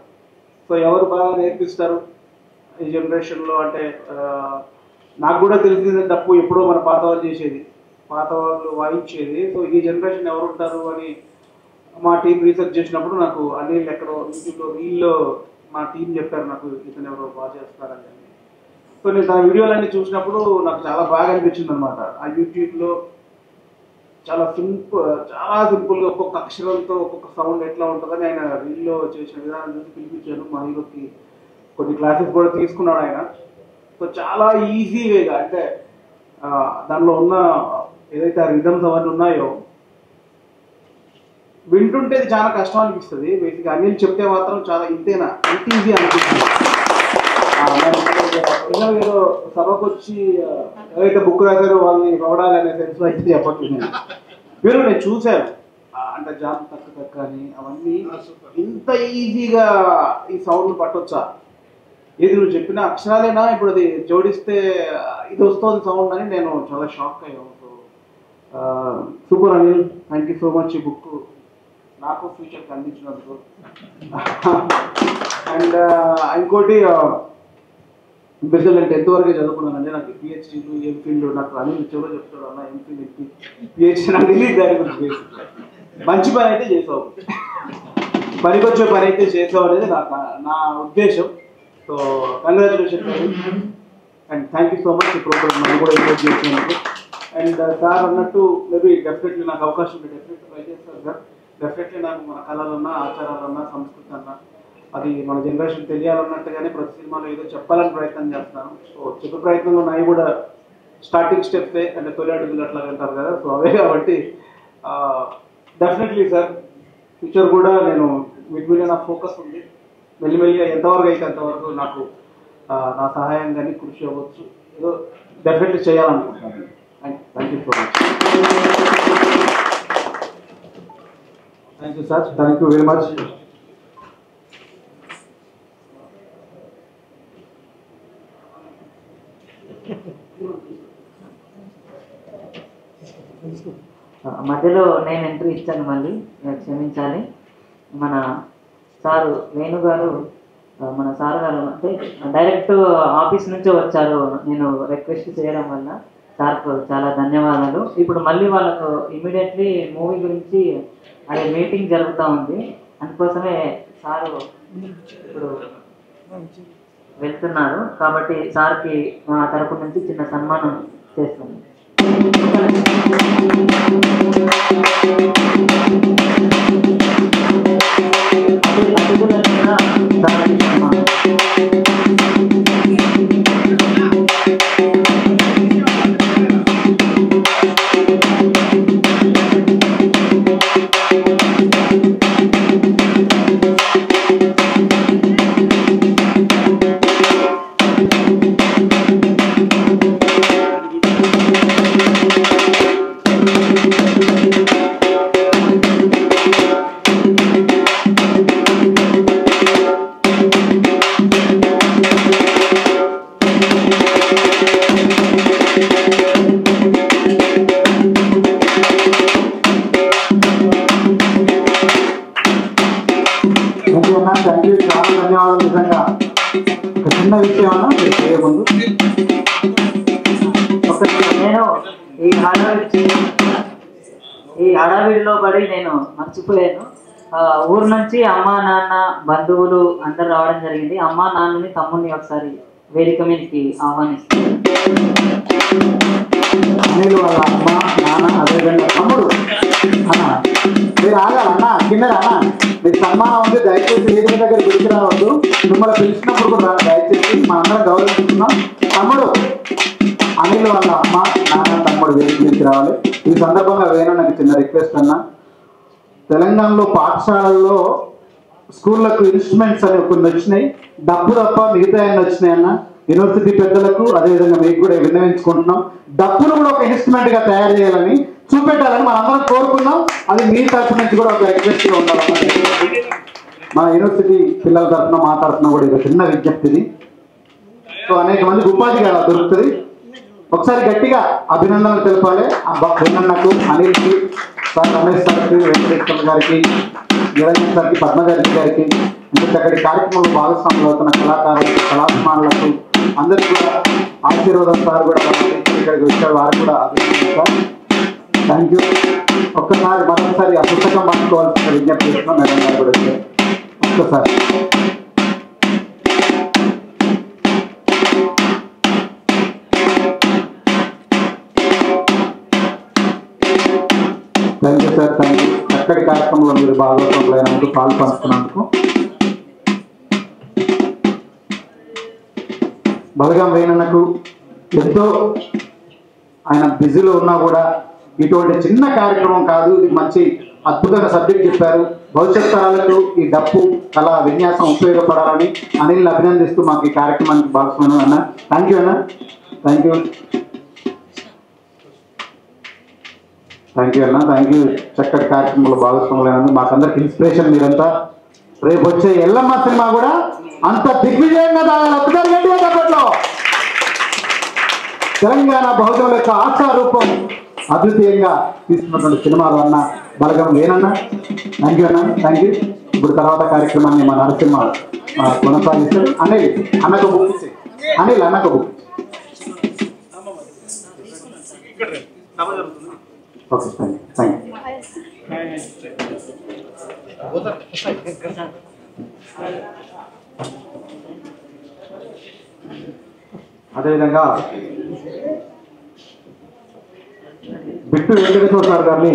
సో ఎవరు బాగా నేర్పిస్తారు ఈ జనరేషన్లో అంటే, నాకు కూడా తెలిసింది డప్పు ఎప్పుడో మన పాత వాళ్ళు చేసేది, పాత వాళ్ళు వాయించేది. సో ఈ జనరేషన్ ఎవరు ఉంటారు అని మా టీం రీసెర్చ్ చేసినప్పుడు నాకు అనిల్ ఎక్కడో యూట్యూబ్లో రీల్లో మా టీం చెప్పారు నాకు, ఇతను ఎవరో బాగా చేస్తారని. సో నేను ఆ వీడియోలన్నీ చూసినప్పుడు నాకు చాలా బాగా అనిపించింది అనమాట. ఆ యూట్యూబ్లో చాలా సింపుల్గా ఒక్కొక్క అక్షరంతో ఒక్కొక్క సౌండ్ ఎట్లా ఉంటుందని ఆయన రీల్లో చేసిన విధానం చూసి పిలిపించాను. మా హీరోకి కొన్ని క్లాసెస్ కూడా తీసుకున్నాడు ఆయన. సో చాలా ఈజీ వేగా, అంటే దానిలో ఉన్న ఏదైతే ఆ రిథమ్స్ అవన్నీ ఉన్నాయో వింటుంటే ఇది చాలా కష్టం అనిపిస్తుంది. బేసిక్గా అనిల్ చెప్తే మాత్రం చాలా ఇంతేనా, ఇంత ఈజీ అనిపిస్తుంది. ఏదో సభకు వచ్చి ఏదైతే బుక్ రాశారో వాళ్ళని పొగడాలి అనే సెన్స్లో అయితే చెప్పట్లేదు. మీరు నేను చూశాను, అంటే జాబ్ తక్క అని అవన్నీ ఇంత ఈజీగా ఈ సౌండ్ పట్టొచ్చా, ఇది నువ్వు చెప్పిన అక్షరాలేనా ఇప్పుడు అది జోడిస్తే ఇది వస్తుంది సౌండ్ అని నేను చాలా షాక్ అయ్యాను. So super Anil, thank you so much ఈ బుక్ నాకు ఫ్యూచర్కి అందించినందుకు. అండ్ ఇంకోటి బెస్ట్ అంటే 10th వరకే చదువుకున్నానండి. నాకు పిహెచ్డీలు ఎంఫిల్డ్ నాకు అనిల్ చెవులో చెప్తాడు అన్న, ఎంఫిల్ పిహెచ్డీ నాకు తెలియదు దాని గురించి. మంచి పని అయితే చేసావు, పనికొచ్చే పని అయితే చేసావు అనేది నా ఉద్దేశం. So congratulation and thank you so much ఈ ప్రోగ్రామ్ నన్ను కూడా ఇన్వైట్ చేసినందుకు. అండ్ సార్ అన్నట్టు మేబీ డెఫినెట్లీ నాకు అవకాశం ఉంది, డెఫినెట్లీ ట్రై చేస్తాను సార్. డెఫినెట్లీ నాకు మన కళలన్నా ఆచారాలన్నా సంస్కృతి అన్నా అది మన జనరేషన్ తెలియాలన్నట్టుగానే ప్రతి సినిమాలో ఏదో చెప్పాలని ప్రయత్నం చేస్తాను. సో చెప్పే ప్రయత్నంలో నాయి కూడా స్టార్టింగ్ స్టెప్సే అంటే తొలి అడుగులు అట్లా అంటారు కదా, సో అవే కాబట్టి డెఫినెట్లీ సార్ ఫ్యూచర్ కూడా నేను వీటి మీద నా ఫోకస్ ఉంది. మెల్లిమెల్లిగా ఎంతవరకు అయితే అంతవరకు నాకు నా సహాయం కానీ కృషి అవ్వచ్చు, ఏదో డెఫినెట్లీ చేయాలనుకుంటున్నాను. Thank you so much. Thank you sir, thank you very much. మధ్యలో నేను ఎంట్రీ ఇచ్చాను, మళ్ళీ క్షమించాలి. మన సారు వేణు గారు, మన సార్ గారు అంటే డైరెక్ట్ ఆఫీస్ నుంచే వచ్చారు. నేను రిక్వెస్ట్ చేయడం వల్ల సార్కు చాలా ధన్యవాదాలు. ఇప్పుడు మళ్ళీ వాళ్ళకు ఇమీడియట్లీ మూవీ గురించి అదే మీటింగ్ జరుగుతూ ఉంది, అందుకోసమే సారు ఇప్పుడు వెళ్తున్నారు. కాబట్టి సార్కి మా తరపు నుంచి చిన్న సన్మానం చేస్తాను. నేను ఈ హడావిడిలో పడి నేను మర్చిపోయాను. ఊరు నుంచి అమ్మా నాన్న బంధువులు అందరు రావడం జరిగింది. అమ్మా నాన్నని తమ్ముడిని ఒకసారి వేదిక మీదకి ఆహ్వానిస్తాను. అనిల్ వాళ్ళ అమ్మ నాన్న అదేవిధంగా తమ్ముడు అన్న మీరు ఆగాలన్న కింద అన్న మీకు సన్మానం ఉంది, దయచేసి వేదిక దగ్గర గుడికి రావద్దు. మిమ్మల్ని పిలిచినప్పుడు కూడా దయచేసి మా అందరం గౌరవిస్తున్నాం. తమ్ముడు అనిల్ వాళ్ళ అమ్మ నాన్న తమ్ముడు వేదిక మీదకి రావాలి. ఈ సందర్భంగా వేణు నాకు చిన్న రిక్వెస్ట్ అన్న, తెలంగాణలో పాఠశాలల్లో స్కూళ్ళకు ఇన్స్ట్రుమెంట్స్ అనేవి కొన్ని వచ్చినాయి, డబ్బు తప్ప మిగతా అన్నీ వచ్చినాయి అన్న. యూనివర్సిటీ పెద్దలకు అదేవిధంగా మీకు కూడా విన్నవించుకుంటున్నాం, డబ్బును కూడా ఒక ఇన్స్ట్రుమెంట్ గా తయారు చేయాలని చూపెట్టాలని మనందరం కోరుకుందాం. అది మీ తరఫు నుంచి కూడా ఒక రిక్వెస్ట్ గా ఉండాలన్నమాట. మన యూనివర్సిటీ పిల్లల తరఫున మా తరఫున కూడా ఇది చిన్న విజ్ఞప్తిది. సో అనేక మందికి ఉపాధి కదా దొరుకుతుంది. ఒకసారి గట్టిగా అభినందనలు తెలపాలి వెన్నన్నకు, అనిల్కి, సార్ రమేష్ సార్కి, వెంకటేశ్వర గారికి, నిరంజన్ సార్కి, పద్మగారి గారికి, ఇంత చక్కటి కార్యక్రమంలో భాగస్వాములు అవుతున్న కళాకారులకు, కళాభిమానులకు అందరికీ కూడా ఆశీర్వాదం. సార్ కూడా ఇక్కడికి వచ్చారు, వారు కూడా అభినందిస్తారు. Thank you. ఒక్కసారి మరొకసారి ఆ పుస్తకం పట్టుకోవాల్సిన విజ్ఞప్తి చేస్తున్నాం. మేడం గారు కూడా వచ్చారు. ఒక్కసారి thank you sir, thank you. చక్కటి కార్యక్రమంలో మీరు భాగస్వాములైనందుకు, పాలు పంచుకున్నందుకు. బలగం వేణన్నకు ఎంతో ఆయన బిజీలో ఉన్నా కూడా ఇటువంటి చిన్న కార్యక్రమం కాదు, ఇది మంచి అద్భుతంగా సబ్జెక్ట్ చెప్పారు. భవిష్యత్ తరాలకు ఈ డప్పు కళా విన్యాసం ఉపయోగపడాలని అనిల్ని అభినందిస్తూ మాకు ఈ కార్యక్రమానికి భాగస్వామ్యం అన్న. థ్యాంక్ యూ అన్న, థ్యాంక్ యూ, థ్యాంక్ యూ అన్న, థ్యాంక్ యూ. చక్కటి కార్యక్రమంలో భాగస్వాములైనందుకు మాకందరికి ఇన్స్పిరేషన్ మీరంతా. రేపు వచ్చే ఎల్లమ్మ సినిమా కూడా అంత దిగ్విజయంగా తాగాలి. గట్టిగా చెప్పట్లో తెలంగాణ బహుజనుల యొక్క ఆశారూపం అద్వితీయంగా తీసుకున్నటువంటి సినిమాలు అన్న బలగం వేణన్న. థ్యాంక్ యూ అన్న, థ్యాంక్ యూ. ఇప్పుడు తర్వాత కార్యక్రమాన్ని మా నరసింహ కొనసాగిస్తారు. అనిల్ అన్నకు బుక్ ఇచ్చి, అనిల్ అన్నకు బుక్. Okay, thank you. అదేవిధంగా బిట్టు వెంకటేశ్వర సార్ గారిని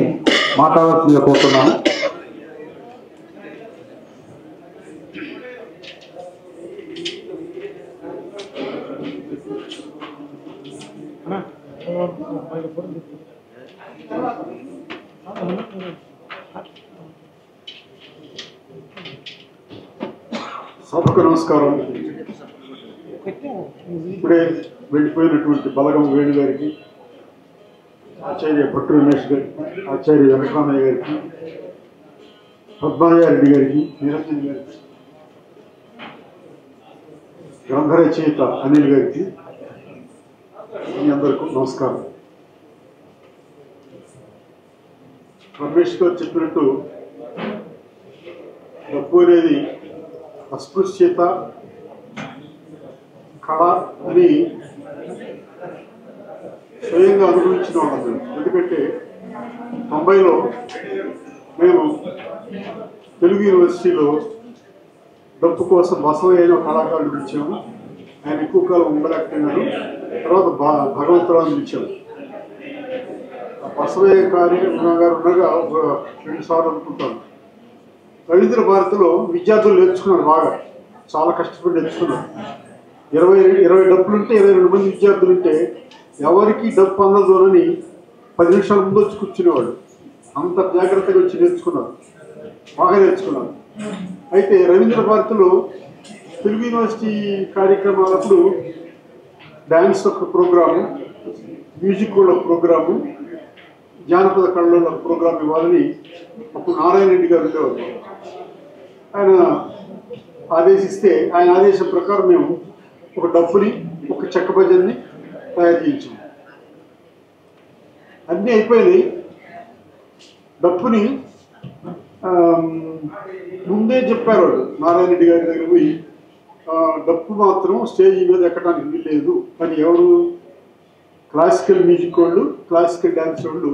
మాట్లాడాల్సిందిగా కోరుతున్నాను. సభకు నమస్కారం. ఇప్పుడే వెళ్ళిపోయినటువంటి బలగం వేణు గారికి, ఆచార్య భట్టు రమేష్ గారికి, ఆచార్య వెంకటరామయ్య గారికి, పద్మనాయారెడ్డి గారికి, నిరంజన్ గారికి, గ్రంథ రచయిత అనిల్ గారికి, మీ అందరికీ నమస్కారం. రమేష్ గారు చెప్పినట్టు డబ్బు అనేది అస్పృశ్యత కళ అని స్వయంగా అనుభవించిన వాళ్ళం మేము. ఎందుకంటే 90లో మేము తెలుగు యూనివర్సిటీలో డబ్బు కోసం బసవయ్య అయిన కళాకారులు పిలిచాము. ఆయన ఎక్కువ కాలం ఉండలేకపోయినారు. తర్వాత భగవంతరావు పిలిచాము. బసవయ్య కార్యక్రమం గారు ఉండగా 2 సార్లు అనుకుంటాను. రవీంద్ర భారతిలో విద్యార్థులు నేర్చుకున్నారు, బాగా చాలా కష్టపడి నేర్చుకున్నారు. 20 డబ్బులుంటే 22 మంది విద్యార్థులుంటే ఎవరికి డబ్బు అందదోనని 10 నిమిషాల ముందు వచ్చి కూర్చునేవాళ్ళు. అంత జాగ్రత్తగా వచ్చి నేర్చుకున్నారు, బాగా నేర్చుకున్నారు. అయితే రవీంద్ర భారతిలో తెలుగు యూనివర్సిటీ కార్యక్రమాలప్పుడు డ్యాన్స్ ఒక ప్రోగ్రాము, మ్యూజిక్ కూడా ఒక ప్రోగ్రాము, జానపద కళలో ఒక ప్రోగ్రాం ఇవ్వాలని అప్పుడు నారాయణ రెడ్డి గారు ఉండేవారు. ఆయన ఆదేశిస్తే ఆయన ఆదేశం ప్రకారం మేము ఒక డబ్బుని, ఒక చెక్క భజన్ని తయారు చేయించాము. అన్నీ అయిపోయినాయి. డబ్బుని ముందే చెప్పారు వాళ్ళు, నారాయణ రెడ్డి గారి దగ్గర పోయి డప్పు మాత్రం స్టేజ్ మీద ఎక్కడానికి వీల్లేదు అని ఎవరు, క్లాసికల్ మ్యూజిక్ వాళ్ళు, క్లాసికల్ డ్యాన్స్ వాళ్ళు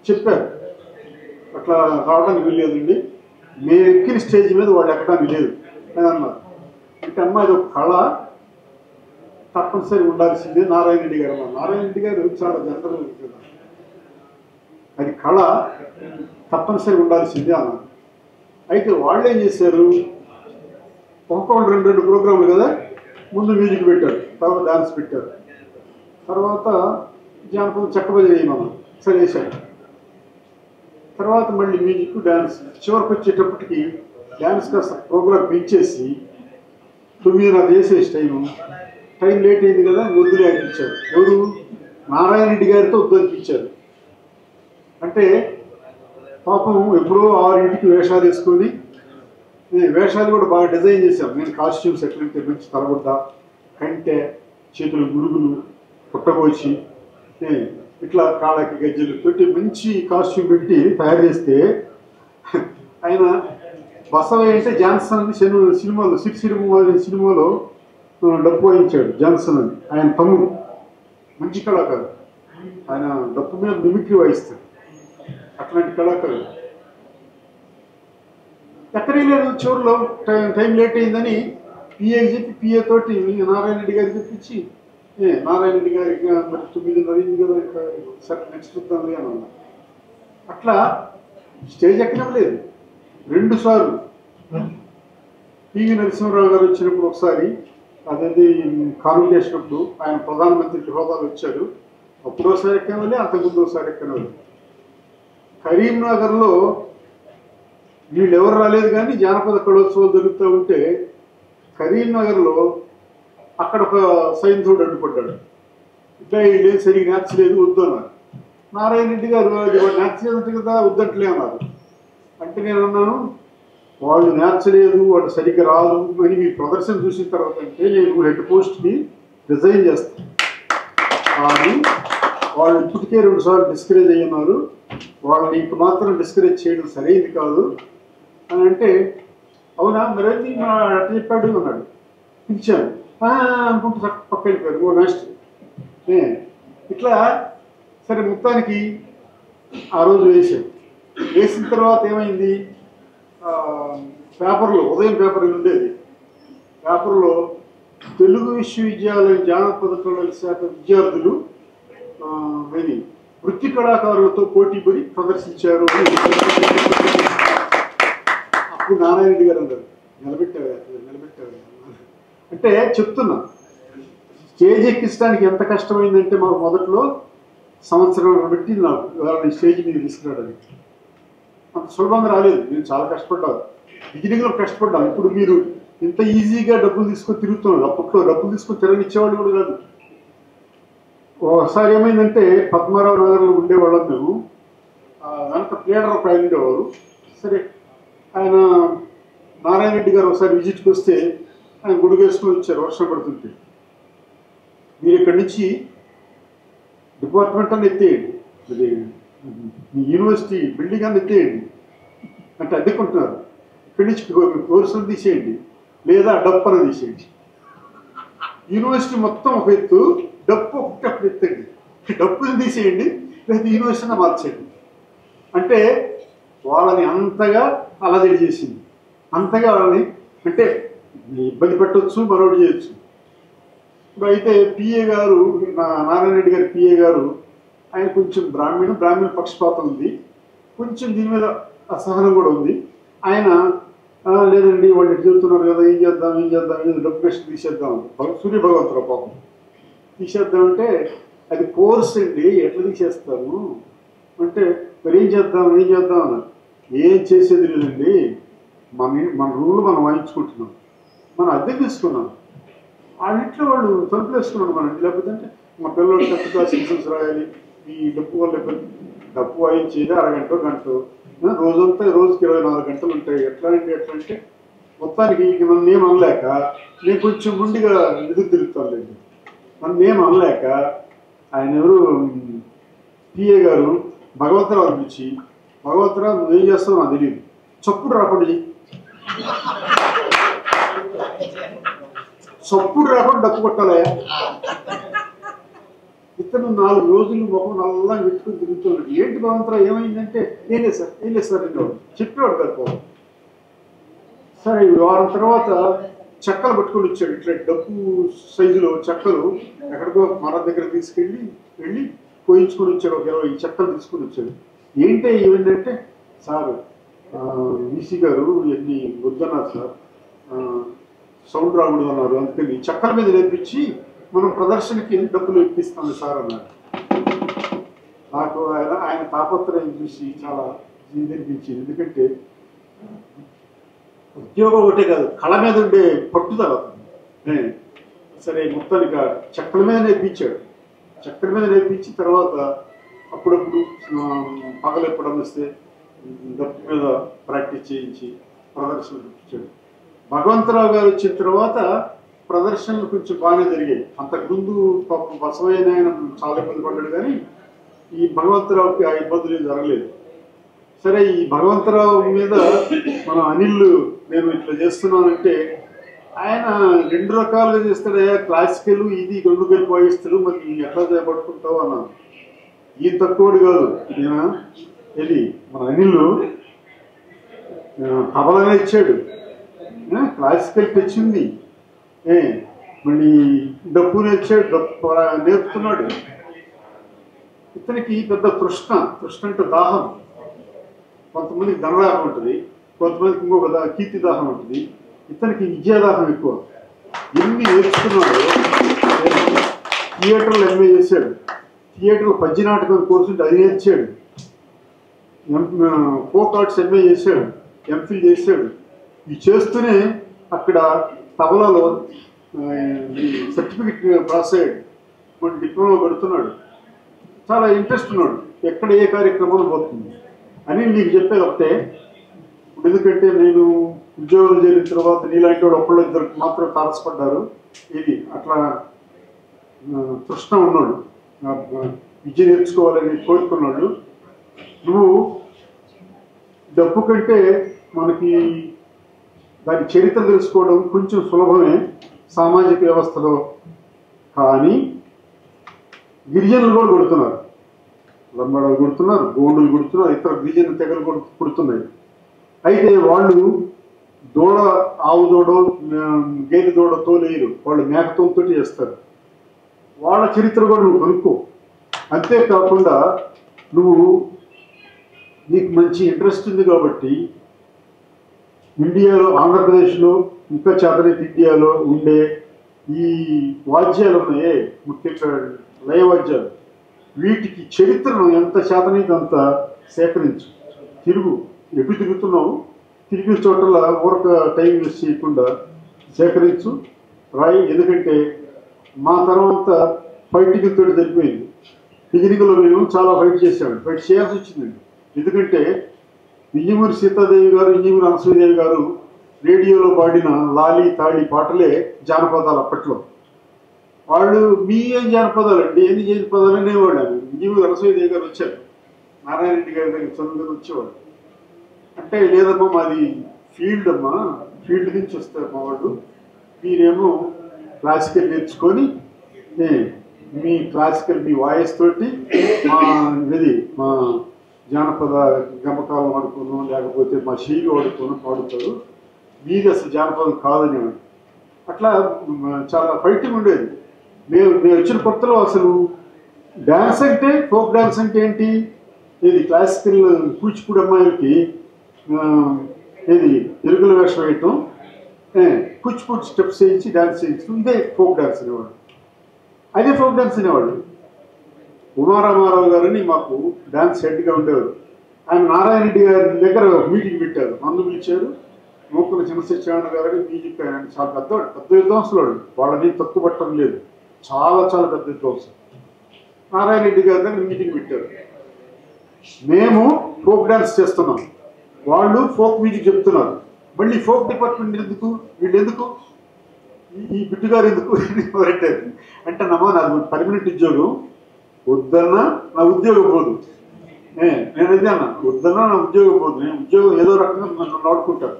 చెప్పారు. అట్లా రావడానికి వీల్లేదండి, మేము ఎక్కిన స్టేజ్ మీద వాళ్ళు ఎక్కడానికి లేదు అని అన్నారు. అంటే అమ్మ ఇది ఒక కళ, తప్పనిసరి ఉండాల్సిందే నారాయణ రెడ్డి గారు అన్నారు. నారాయణ రెడ్డి గారు చాలా జనరల్ కదా, అది కళ తప్పనిసరి ఉండాల్సిందే అన్నారు. అయితే వాళ్ళు ఏం చేశారు, ఒక్కొక్కళ్ళు 2 ప్రోగ్రాంలు కదా, ముందు మ్యూజిక్ పెట్టారు, తర్వాత డాన్స్ పెట్టారు, తర్వాత జానపద చెక్క భజన వేయమన్నారు. సరే వేశారు. తర్వాత మళ్ళీ మ్యూజిక్, డ్యాన్స్. చివరికి వచ్చేటప్పటికి డ్యాన్స్ కాస్త ప్రోగ్రాం పెంచేసి 9:30 చేసేసి టైం లేట్ అయింది కదా, వద్దులే అనిపించారు. ఎవరు, నారాయణ రెడ్డి గారితో వద్దు అనిపించారు. అంటే పాపం ఎప్పుడో 6ంటికి వేషాలు వేసుకొని, వేషాలు కూడా బాగా డిజైన్ చేశాం. నేను కాస్ట్యూమ్స్ ఎట్లంటే మంచి తలబుడ్డ, కంటె, చేతులు గురుగులు, పుట్టగోచి, ఇట్లా కాళ్ళకి గజ్జలు పెట్టి మంచి కాస్ట్యూమ్ పెట్టి తయారు చేస్తే, ఆయన బసవయ్య అంటే జాన్సన్ అని సినిమాలో సినిమాలో డప్పు వాయించాడు. జాన్సన్ అని ఆయన తమ్ముడు, మంచి కళాకారుడు. ఆయన డప్పు మీద మిమిక్రీ వాయిస్తాడు. అట్లాంటి కళాకారుడు ఎక్కడే లేదు. చివరిలో టైం లేట్ అయిందని పిఏకి చెప్పి, పిఏ తోటి నారాయణ రెడ్డి గారికి చెప్పించి, నారాయణ రెడ్డి గారికి మరి 9:30 అయింది కదా, సరే నెక్స్ట్ చూద్దాంలే అని అన్నా. అట్లా స్టేజ్ ఎక్కనలేదు 2 సార్లు. పివి నరసింహరావు గారు వచ్చినప్పుడు ఒకసారి, అదేది కానుక చేసినప్పుడు ఆయన ప్రధానమంత్రి హోదాలు వచ్చారు, అప్పుడు ఒకసారి ఎక్కనవాలి, అంతకుముందు ఒకసారి ఎక్కనవాలి. కరీంనగర్లో వీళ్ళు ఎవరు రాలేదు కానీ జానపద కళోత్సవాలు జరుగుతూ ఉంటే కరీంనగర్లో అక్కడ ఒక సైన్సుడు అడ్డుపడ్డాడు. ఇట్లా వీళ్ళు సరిగ్గా నేర్చలేదు, వద్దు అన్నారు. నారాయణ రెడ్డి గారు అది వాడు నేర్చలేదంటే కదా, వద్దంటలే అన్నారు. అంటే నేను అన్నాను, వాళ్ళు నేర్చలేదు, వాళ్ళు సరిగ్గా రాదు అని మీ ప్రదర్శన చూసిన తర్వాత అంటే నేను హెడ్ పోస్ట్ని రిజైన్ చేస్తాను అని. వాళ్ళు ఇప్పటికే 2 సార్లు డిస్కరేజ్ అయ్యున్నారు, వాళ్ళని ఇంక మాత్రం డిస్కరేజ్ చేయడం సరైనది కాదు అని అంటే, అవునా మరేంది మా అట్ట చెప్పాడు అన్నాడు. పిలిచాను అనుకుంటూ పక్క వెళ్ళిపోయారు. ఓ మాస్టర్ ఇట్లా. సరే మొత్తానికి ఆ రోజు వేసాను. వేసిన తర్వాత ఏమైంది, పేపర్లో, ఉదయం పేపర్ ఉండేది, పేపర్లో తెలుగు విశ్వవిద్యాలయం జానపద కళల శాఖ విద్యార్థులు వృత్తి కళాకారులతో పోటీ పడి ప్రదర్శించారు అని అప్పుడు నారాయణ గారు అన్నారు, నిలబెట్టారు. అంటే చెప్తున్నా, స్టేజ్ ఎక్కించడానికి ఎంత కష్టమైందంటే మాకు మొదట్లో సంవత్సరం పెట్టింది నాకు వాళ్ళని స్టేజ్ మీద తీసుకురావడానికి. అంత సులభంగా రాలేదు, నేను చాలా కష్టపడ్డాను, బిగినింగ్లో కష్టపడ్డాను. ఇప్పుడు మీరు ఇంత ఈజీగా డబ్బులు తీసుకొని తిరుగుతున్నారు, అప్పట్లో డబ్బులు తీసుకొని తిరగనిచ్చేవాళ్ళు కూడా కాదు. ఒకసారి ఏమైందంటే పద్మారావు నగర్లో ఉండేవాళ్ళం మేము, దాంట్లో ప్లేడర్ ఒక ఆయన ఉండేవారు. సరే ఆయన నారాయణ రెడ్డి గారు ఒకసారి విజిట్కి వస్తే ఆయన గుడి వేసుకొని వచ్చారు, వర్షం పడుతుంటే. మీరు ఇక్కడి నుంచి డిపార్ట్మెంట్ అని ఎత్తేయండి, అది మీ యూనివర్సిటీ బిల్డింగ్ అని ఎత్తేయండి అంటే అద్దెకుంటున్నారు, ఇక్కడి నుంచి కోర్సులు తీసేయండి లేదా డప్పు అని తీసేయండి. యూనివర్సిటీ మొత్తం ఒక ఎత్తు, డప్పు ఒకటి అప్పుడు ఎత్తండి, డప్పుని తీసేయండి లేదా యూనివర్సిటీని మార్చేయండి అంటే వాళ్ళని అంతగా అలజడి చేసింది. అంతగా వాళ్ళని అంటే ఇబ్బంది పెట్టవచ్చు, మరొకటి చేయొచ్చు. ఇప్పుడు అయితే పిఏ గారు, నారాయణ రెడ్డి గారి పిఏ గారు, ఆయన కొంచెం బ్రాహ్మణ పక్షపాతం ఉంది, కొంచెం దీని మీద అసహనం కూడా ఉంది. ఆయన లేదండి వాళ్ళు ఎటు చెబుతున్నారు కదా, ఏం చేద్దాం ఏదో డబ్బు తీసేద్దాం, సూర్య భగవంతురావు పాపం తీసేద్దామంటే అది కోర్స్ అండి, ఎట్లా తీసేస్తాము అంటే మరి ఏం చేద్దాం అన్నారు. ఏం చేసేది లేదండి, మన రూల్ మనం వాయించుకుంటున్నాం, మనం అద్దె తీసుకున్నాం, ఆ ఇంట్లో వాళ్ళు తలుపులు వేసుకున్నాడు మన ఇంటి. లేకపోతే అంటే మా పిల్లలు 10th క్లాస్ ఎగ్జామ్స్ రాయాలి, ఈ డప్పు వల్ల డప్పు వాయించేది అరగంట గంట, రోజంతా రోజుకి 24 గంటలు ఉంటాయి. ఎట్లా అంటే మొత్తానికి ఇక నన్ను ఏం అనలేక నేను కొంచెం ముందుగా ఎదురు తిరుగుతానులేండి. నన్ను ఏం అనలేక ఆయన ఎవరు పిఏ గారు భగవంతరావు అనిపించి, భగవంతరావు నువ్వేం చేస్తావు నాకు తెలియదు, చప్పుడు రాకుండా చప్పుడు రాకుండా డప్పు కొట్టాలయా. ఇతను 4 రోజులు మొహం నల్లా పెట్టుకుని తిరుగుతున్నాడు. ఏంటి భగవంతరావు ఏమైందంటే ఏం లేదు సార్ అనేవాడు, చెప్పేవాడు కాదు పోవాలి. సరే వారం తర్వాత చెక్కలు పట్టుకొని వచ్చాడు, ఇట్లా డబ్బు సైజులో చెక్కలు ఎక్కడికో మన దగ్గర వెళ్ళి కోయించుకొని వచ్చాడు. ఒక 20 చెక్కలు తీసుకొని వచ్చాడు. ఏంటి ఏమైందంటే సార్ వీసీ గారు ఎన్ని వద్దన్నారు సార్, సౌండ్ రాకూడదు అన్నారు, అందుకని చెక్కల మీద నేర్పించి మనం ప్రదర్శనకి డబ్బులు ఇప్పిస్తాను సార్ అన్నారు. నాకు ఆయన తాపత్రయం చూసి చాలా అనిపించింది. ఎందుకంటే ఉద్యోగం ఒకటే కాదు, కళ మీద ఉండే పట్టుదల. సరే మొత్తానికి చెక్కల మీద నేర్పించాడు. చెక్కల మీద నేర్పించి తర్వాత అప్పుడప్పుడు పగలు ఎప్పుడన్నా వస్తే డప్పు మీద ప్రాక్టీస్ చేయించి ప్రదర్శనలు చూపించాడు. భగవంతరావు గారు వచ్చిన తర్వాత ప్రదర్శనలు కొంచెం బాగానే జరిగాయి. అంతకుముందు పాపం బసవయ్య ఆయన చాలా ఇబ్బంది పడ్డాడు, కానీ ఈ భగవంతరావుకి ఆ ఇబ్బందులు జరగలేదు. సరే ఈ భగవంతరావు మీద మన అనిల్ నేను ఇట్లా చేస్తున్నానంటే ఆయన 2 రకాలుగా చేస్తాడయ్యా, క్లాసికల్ ఇది 2 కలిపి వాయిస్తాడు, మరి ఎట్లా చేపట్టుకుంటావు అన్నాను. ఈ తక్కువడు కాదు, ఈయన ఇది మన అనిల్ తబలనే ఇచ్చాడు, క్లాసికల్ తెచ్చింది, మళ్ళీ డప్పు నేర్చాడు, డప్పు నేర్పుతున్నాడు. ఇతనికి పెద్ద తృష్ణ అంటే దాహం. కొంతమందికి ధనదాహం ఉంటుంది, కొంతమందికి ఇంకొక కీర్తి దాహం ఉంటుంది, ఇతనికి విద్యాదాహం ఎక్కువ. ఎన్ని నేర్చుకున్నాడు. థియేటర్లో ఎంఏ చేశాడు, థియేటర్లో పద్యనాటకం కోర్సు ఉంటే అది నేర్చాడు, ఫోక్ ఆర్ట్స్ ఎంఏ చేశాడు, ఎంఫిల్ చేశాడు. ఇవి చేస్తూనే అక్కడ తబలాలో సర్టిఫికెట్ పాస్ అయ్యాడు, మన డిప్లొమా పెడుతున్నాడు. చాలా ఇంట్రెస్ట్ ఉన్నాడు, ఎక్కడ ఏ కార్యక్రమాలు పోతుంది అని నీకు చెప్పేది ఒకటే. ఎందుకంటే నేను ఉద్యోగం చేరిన తర్వాత నీలాంటి వాడు ఒకళ్ళు ఇద్దరు మాత్రం తారసపడ్డారు. ఇది అట్లా తృష్ణ ఉన్నాడు, విద్య నేర్చుకోవాలని కోరుకున్నాడు. నువ్వు డబ్బు కంటే మనకి దాని చరిత్ర తెలుసుకోవడం కొంచెం సులభమే సామాజిక వ్యవస్థలో. కానీ గిరిజనులు కూడా కొడుతున్నారు, లంబాడాలు కొడుతున్నారు, గోండులు కొడుతున్నారు, ఇతర గిరిజన తెగలు కొడుతున్నాయి. అయితే వాళ్ళు ఆవు దూడో గేదె దూడతో లేరు, వాళ్ళు మేకతోతో చేస్తారు. వాళ్ళ చరిత్ర కూడా నువ్వు కనుక్కో. అంతేకాకుండా నువ్వు నీకు మంచి ఇంట్రెస్ట్ ఉంది కాబట్టి ఇండియాలో, ఆంధ్రప్రదేశ్లో, ఇంకా చేతనైతే ఇండియాలో ఉండే ఈ వాద్యాలు ఉన్నాయే, ముఖ్యంగా లయ వాద్యాలు, వీటికి చరిత్రను ఎంత చేతనైతే అంత సేకరించు. తిరుగు, ఎటు తిరుగుతున్నావు, తిరిగే చోటల ఊరక టైం వేస్ట్ చేయకుండా సేకరించు, రాయి. ఎందుకంటే మా తర్వాత ఫైటింగ్ తోటి సరిపోయింది. బిగినింగ్లో మేము చాలా ఫైట్ చేసాము, ఫైట్ చేయాల్సి వచ్చిందండి. ఎందుకంటే ఇంజమూరి సీతాదేవి గారు, ఇంజమూరి అనసూయదేవి గారు రేడియోలో పాడిన లాలి తాళి పాటలే జానపదాలు అప్పట్లో. వాళ్ళు మీ ఏం జానపదాలు అండి, ఎన్ని జానపదాలు అనేవాళ్ళు. ఇంజమూరి అనసూయదేవి గారు వచ్చారు, నారాయణ రెడ్డి గారి దగ్గర చదువుకొని వచ్చేవాళ్ళు. అంటే లేదమ్మా మాది ఫీల్డ్ అమ్మా, ఫీల్డ్ నుంచి వస్తారు మా వాళ్ళు, మీరేమో క్లాసికల్ నేర్చుకొని మీ క్లాసికల్ మీ వాయిస్ తోటి మా జానపద గమకాలం ఆడుకున్నాం, లేకపోతే మా శైలి ఆడుకున్నాం పాడుతారు, మీది అసలు జానపదం కాదనేవాడు. అట్లా చాలా ఫైటింగ్ ఉండేది. మేము వచ్చిన కొత్తలో అసలు డ్యాన్స్ అంటే, ఫోక్ డ్యాన్స్ అంటే ఏంటి, ఇది క్లాసికల్ కూచిపూడి అమ్మాయిలకి తెలుగులో వేషం వేయటం, కూచిపూడి స్టెప్స్ చేయించి డ్యాన్స్ చేయించడం, ఇదే ఫోక్ డ్యాన్స్ అనేవాడు. అదే ఫోక్ డ్యాన్స్ అనేవాడు. ఉమారామారావు గారని మాకు డ్యాన్స్ హెడ్గా ఉండేవారు. ఆయన నారాయణ రెడ్డి గారి దగ్గర మీటింగ్ పెట్టారు, నన్ను పిలిచారు. నూకల చిన్నసత్యనారాయణ గారు మ్యూజిక్, ఆయన చాలా పెద్ద విద్వాంసులు వాళ్ళు, వాళ్ళని తక్కువ పట్టడం లేదు, చాలా చాలా పెద్ద విద్వాంసులు. నారాయణ రెడ్డి గారి దగ్గర మీటింగ్ పెట్టారు. మేము ఫోక్ డ్యాన్స్ చేస్తున్నాం, వాళ్ళు ఫోక్ మ్యూజిక్ చెప్తున్నారు. మళ్ళీ ఫోక్ డిపార్ట్మెంట్ ఎందుకు, వీళ్ళు ఎందుకు, ఈ బిట్టుగారు ఎందుకు అంటే నమ్మా నాకు పర్మనెంట్ ఉద్యోగం, వద్దన్నా నా ఉద్యోగం పోదు. నేనైతే అన్నా వద్దన్నా నా ఉద్యోగం పోదు, నేను ఉద్యోగం ఏదో రకంగా నన్ను నడుకుంటాను.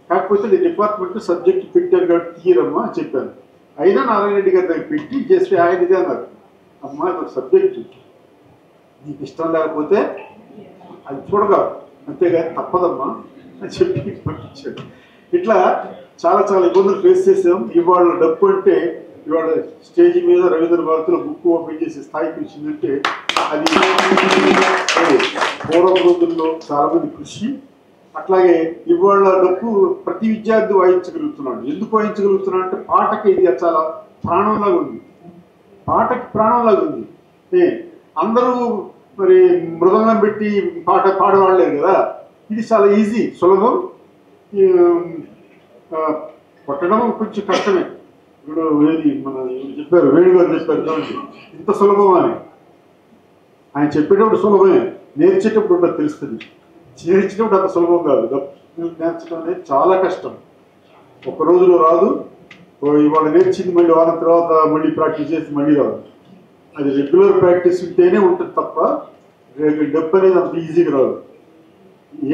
కాకపోతే డిపార్ట్మెంట్ సబ్జెక్ట్ పెట్టారు కాబట్టి తీయరమ్మా అని చెప్పాను. అయినా నారాయణ రెడ్డి గారి దగ్గర పెట్టి చేస్తే ఆయన ఇదే అన్నారు, అమ్మా ఇది ఒక సబ్జెక్టు, నీకు ఇష్టం లేకపోతే అది చూడగా, అంతేగాని తప్పదమ్మా అని చెప్పి పంపించాడు. ఇట్లా చాలా చాలా ఇబ్బందులు ఫేస్ చేసాం. ఇవాళ డబ్బు అంటే ఇవాళ స్టేజ్ మీద రవీంద్ర భారతిలో బుక్ ఓపెన్ చేసే స్థాయికి వచ్చిందంటే అది పూర్వ రోజుల్లో చాలా మంది కృషి. అట్లాగే ఇవాళ డబ్బు ప్రతి విద్యార్థి వాయించగలుగుతున్నాడు. ఎందుకు వాయించగలుగుతున్నాడు అంటే పాటకి ఇది చాలా ప్రాణంలాగా ఉంది, పాటకి ప్రాణంలాగా ఉంది. అందరూ మరి మృదంగం పెట్టి పాడవాడలేరు కదా, ఇది చాలా ఈజీ, సులభం. కొట్టడం కొంచెం కష్టమే. ఇప్పుడు మన చెప్పారు, వేణుగారు చెప్పారు చూడండి, ఇంత సులభం అని. ఆయన చెప్పేటప్పుడు సులభమే, నేర్చేటప్పుడు ఉంటుంది తెలుస్తుంది. నేర్చేటప్పుడు అంత సులభం కాదు. నేర్చడం అనేది చాలా కష్టం, ఒక రోజులో రాదు. ఇవాళ నేర్చింది మళ్ళీ వారం తర్వాత మళ్ళీ ప్రాక్టీస్ చేసి మళ్ళీ రాదు. అది రెగ్యులర్ ప్రాక్టీస్ ఉంటేనే ఉంటుంది తప్ప డబ్బు అనేది అంత ఈజీగా రాదు.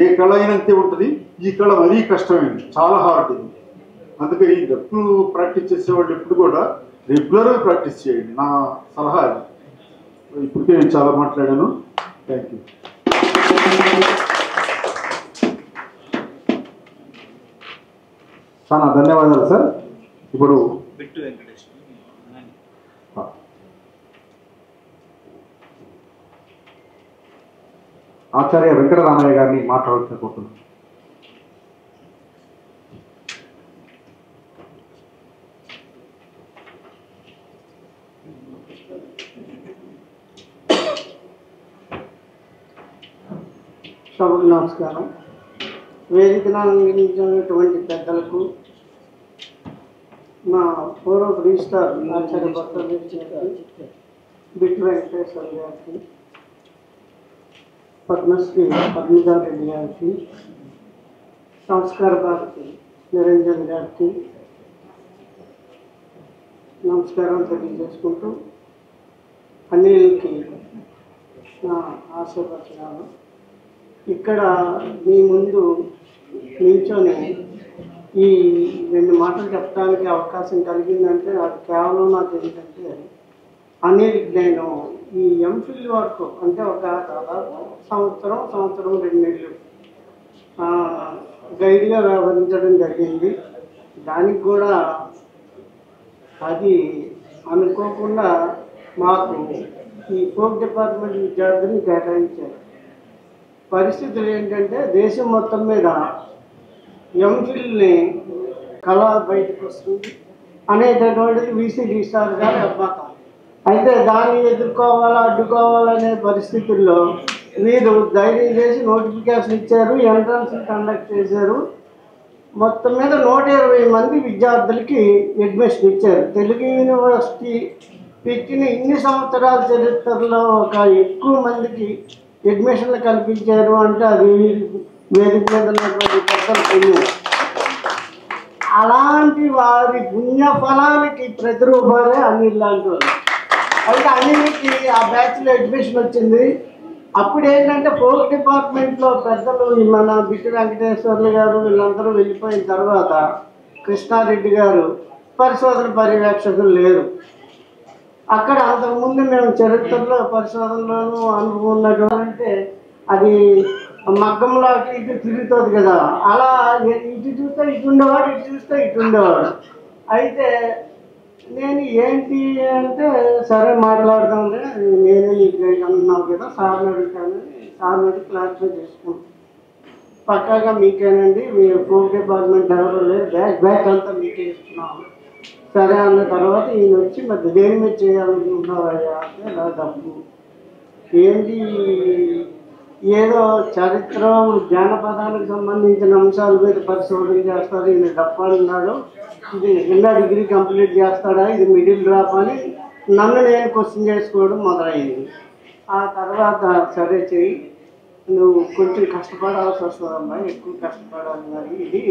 ఏ కళ అయినా అంతే ఉంటుంది, ఈ కళ మరీ కష్టమైంది, చాలా హార్డ్ ఇది. అందుకని ఈ డబ్బులు ప్రాక్టీస్ చేసేవాళ్ళు ఎప్పుడు కూడా రెగ్యులర్గా ప్రాక్టీస్ చేయండి, నా సలహా అది. ఇప్పటికే నేను చాలా మాట్లాడాను. Thank you. చాలా ధన్యవాదాలు సార్. ఇప్పుడు ఆచార్య వెంకటరామయ్య గారిని మాట్లాడాల్సిన కోరుతున్నాను. సభకు నమస్కారం. వేదికను అందించినటువంటి పెద్దలకు, మా పూర్వ రిజిస్టార్ ఆచార్య భర్త బిట్టు వెంకటేశ్వర గారికి, పద్మశ్రీ పద్మజారెడ్డి గారికి, సంస్కార భారతి నిరంజన్ గారికి నమస్కారం తెలియజేసుకుంటూ అన్నిటికి నా ఆశీర్వచనాలు. ఇక్కడ మీ ముందు నిల్చొని ఈ 2 మాటలు చెప్పడానికి అవకాశం కలిగిందంటే అది కేవలం నాకు ఏంటంటే అనిల్ నేను ఈ ఎంఫిల్ వరకు అంటే ఒక దాదాపు సంవత్సరం 2 నెలలు గైడ్గా వ్యవహరించడం జరిగింది. దానికి కూడా అది అనుకోకుండా మాకు ఈ ఫోక్ డిపార్ట్మెంట్ విద్యార్థులను కేటాయించారు. పరిస్థితులు ఏంటంటే దేశం మొత్తం మీద ఎంఫిల్ని కళ బయటకు వస్తుంది అనేటటువంటిది వీసీ సార్ గారి అభిమతం. అయితే దాన్ని ఎదుర్కోవాలా అడ్డుకోవాలనే పరిస్థితుల్లో వీరు ధైర్యం చేసి నోటిఫికేషన్ ఇచ్చారు, ఎంట్రన్స్ కండక్ట్ చేశారు. మొత్తం మీద 120 మంది విద్యార్థులకి అడ్మిషన్ ఇచ్చారు. తెలుగు యూనివర్సిటీ పెట్టిన ఇన్ని సంవత్సరాల చరిత్రలో ఒక ఎక్కువ మందికి అడ్మిషన్లు కల్పించారు అంటే అది వేదిక మీద ఉన్నటువంటి పెద్దల పుణ్యం. అలాంటి వారి పుణ్య ఫలానికి ప్రతిరూపాలే అనిల్ లాంటి వాళ్ళు. అయితే అనిల్కి ఆ బ్యాచ్లో అడ్మిషన్ వచ్చింది. అప్పుడు ఏంటంటే ఫోక్ డిపార్ట్మెంట్లో పెద్దలు మన బిట్టి వెంకటేశ్వర్లు గారు వీళ్ళందరూ వెళ్ళిపోయిన తర్వాత కృష్ణారెడ్డి గారు పరిశోధన పర్యవేక్షకులు లేరు. అక్కడ అంతకుముందు మేము చరిత్రలో పరిశోధనలోనూ అనుభవం ఉన్నటువంటి అది మగ్గంలో ఇటు తిరుగుతుంది కదా, అలా ఇటు చూస్తే ఇటు ఉండేవాడు, ఇటు చూస్తే ఇటు ఉండేవాడు. అయితే నేను ఏంటి అంటే సరే మాట్లాడదాం, నేనే నీకు అంటున్నావు కదా, సార్ని అడుగుతాను, సార్ని అడిగి క్లారిఫై చేసుకుంటాను. పక్కాగా మీకేనండి, మీ ఫోక్ డిపార్ట్మెంట్ ఎవరు లేదు, బ్యాక్ అంతా మీకే ఇస్తున్నాము. సరే అన్న తర్వాత ఈయన వచ్చి మరి దేని మీద చేయాలనుకుంటున్నావయ్యా అంటే నా డబ్బు ఏంటి, ఏదో చరిత్ర జానపదాలకు సంబంధించిన అంశాల మీద పరిశోధన చేస్తారు, ఈయన డబ్బు అన్నాడు, ఇది కింద డిగ్రీ కంప్లీట్ చేస్తాడా, ఇది మిడిల్ డ్రాప్ అని నన్ను నేను క్వశ్చన్ చేసుకోవడం మొదలైంది. ఆ తర్వాత సరే చెయ్యి, నువ్వు కొంచెం కష్టపడాల్సి వస్తుందమ్మా, ఎక్కువ కష్టపడాలి, మరి ఇది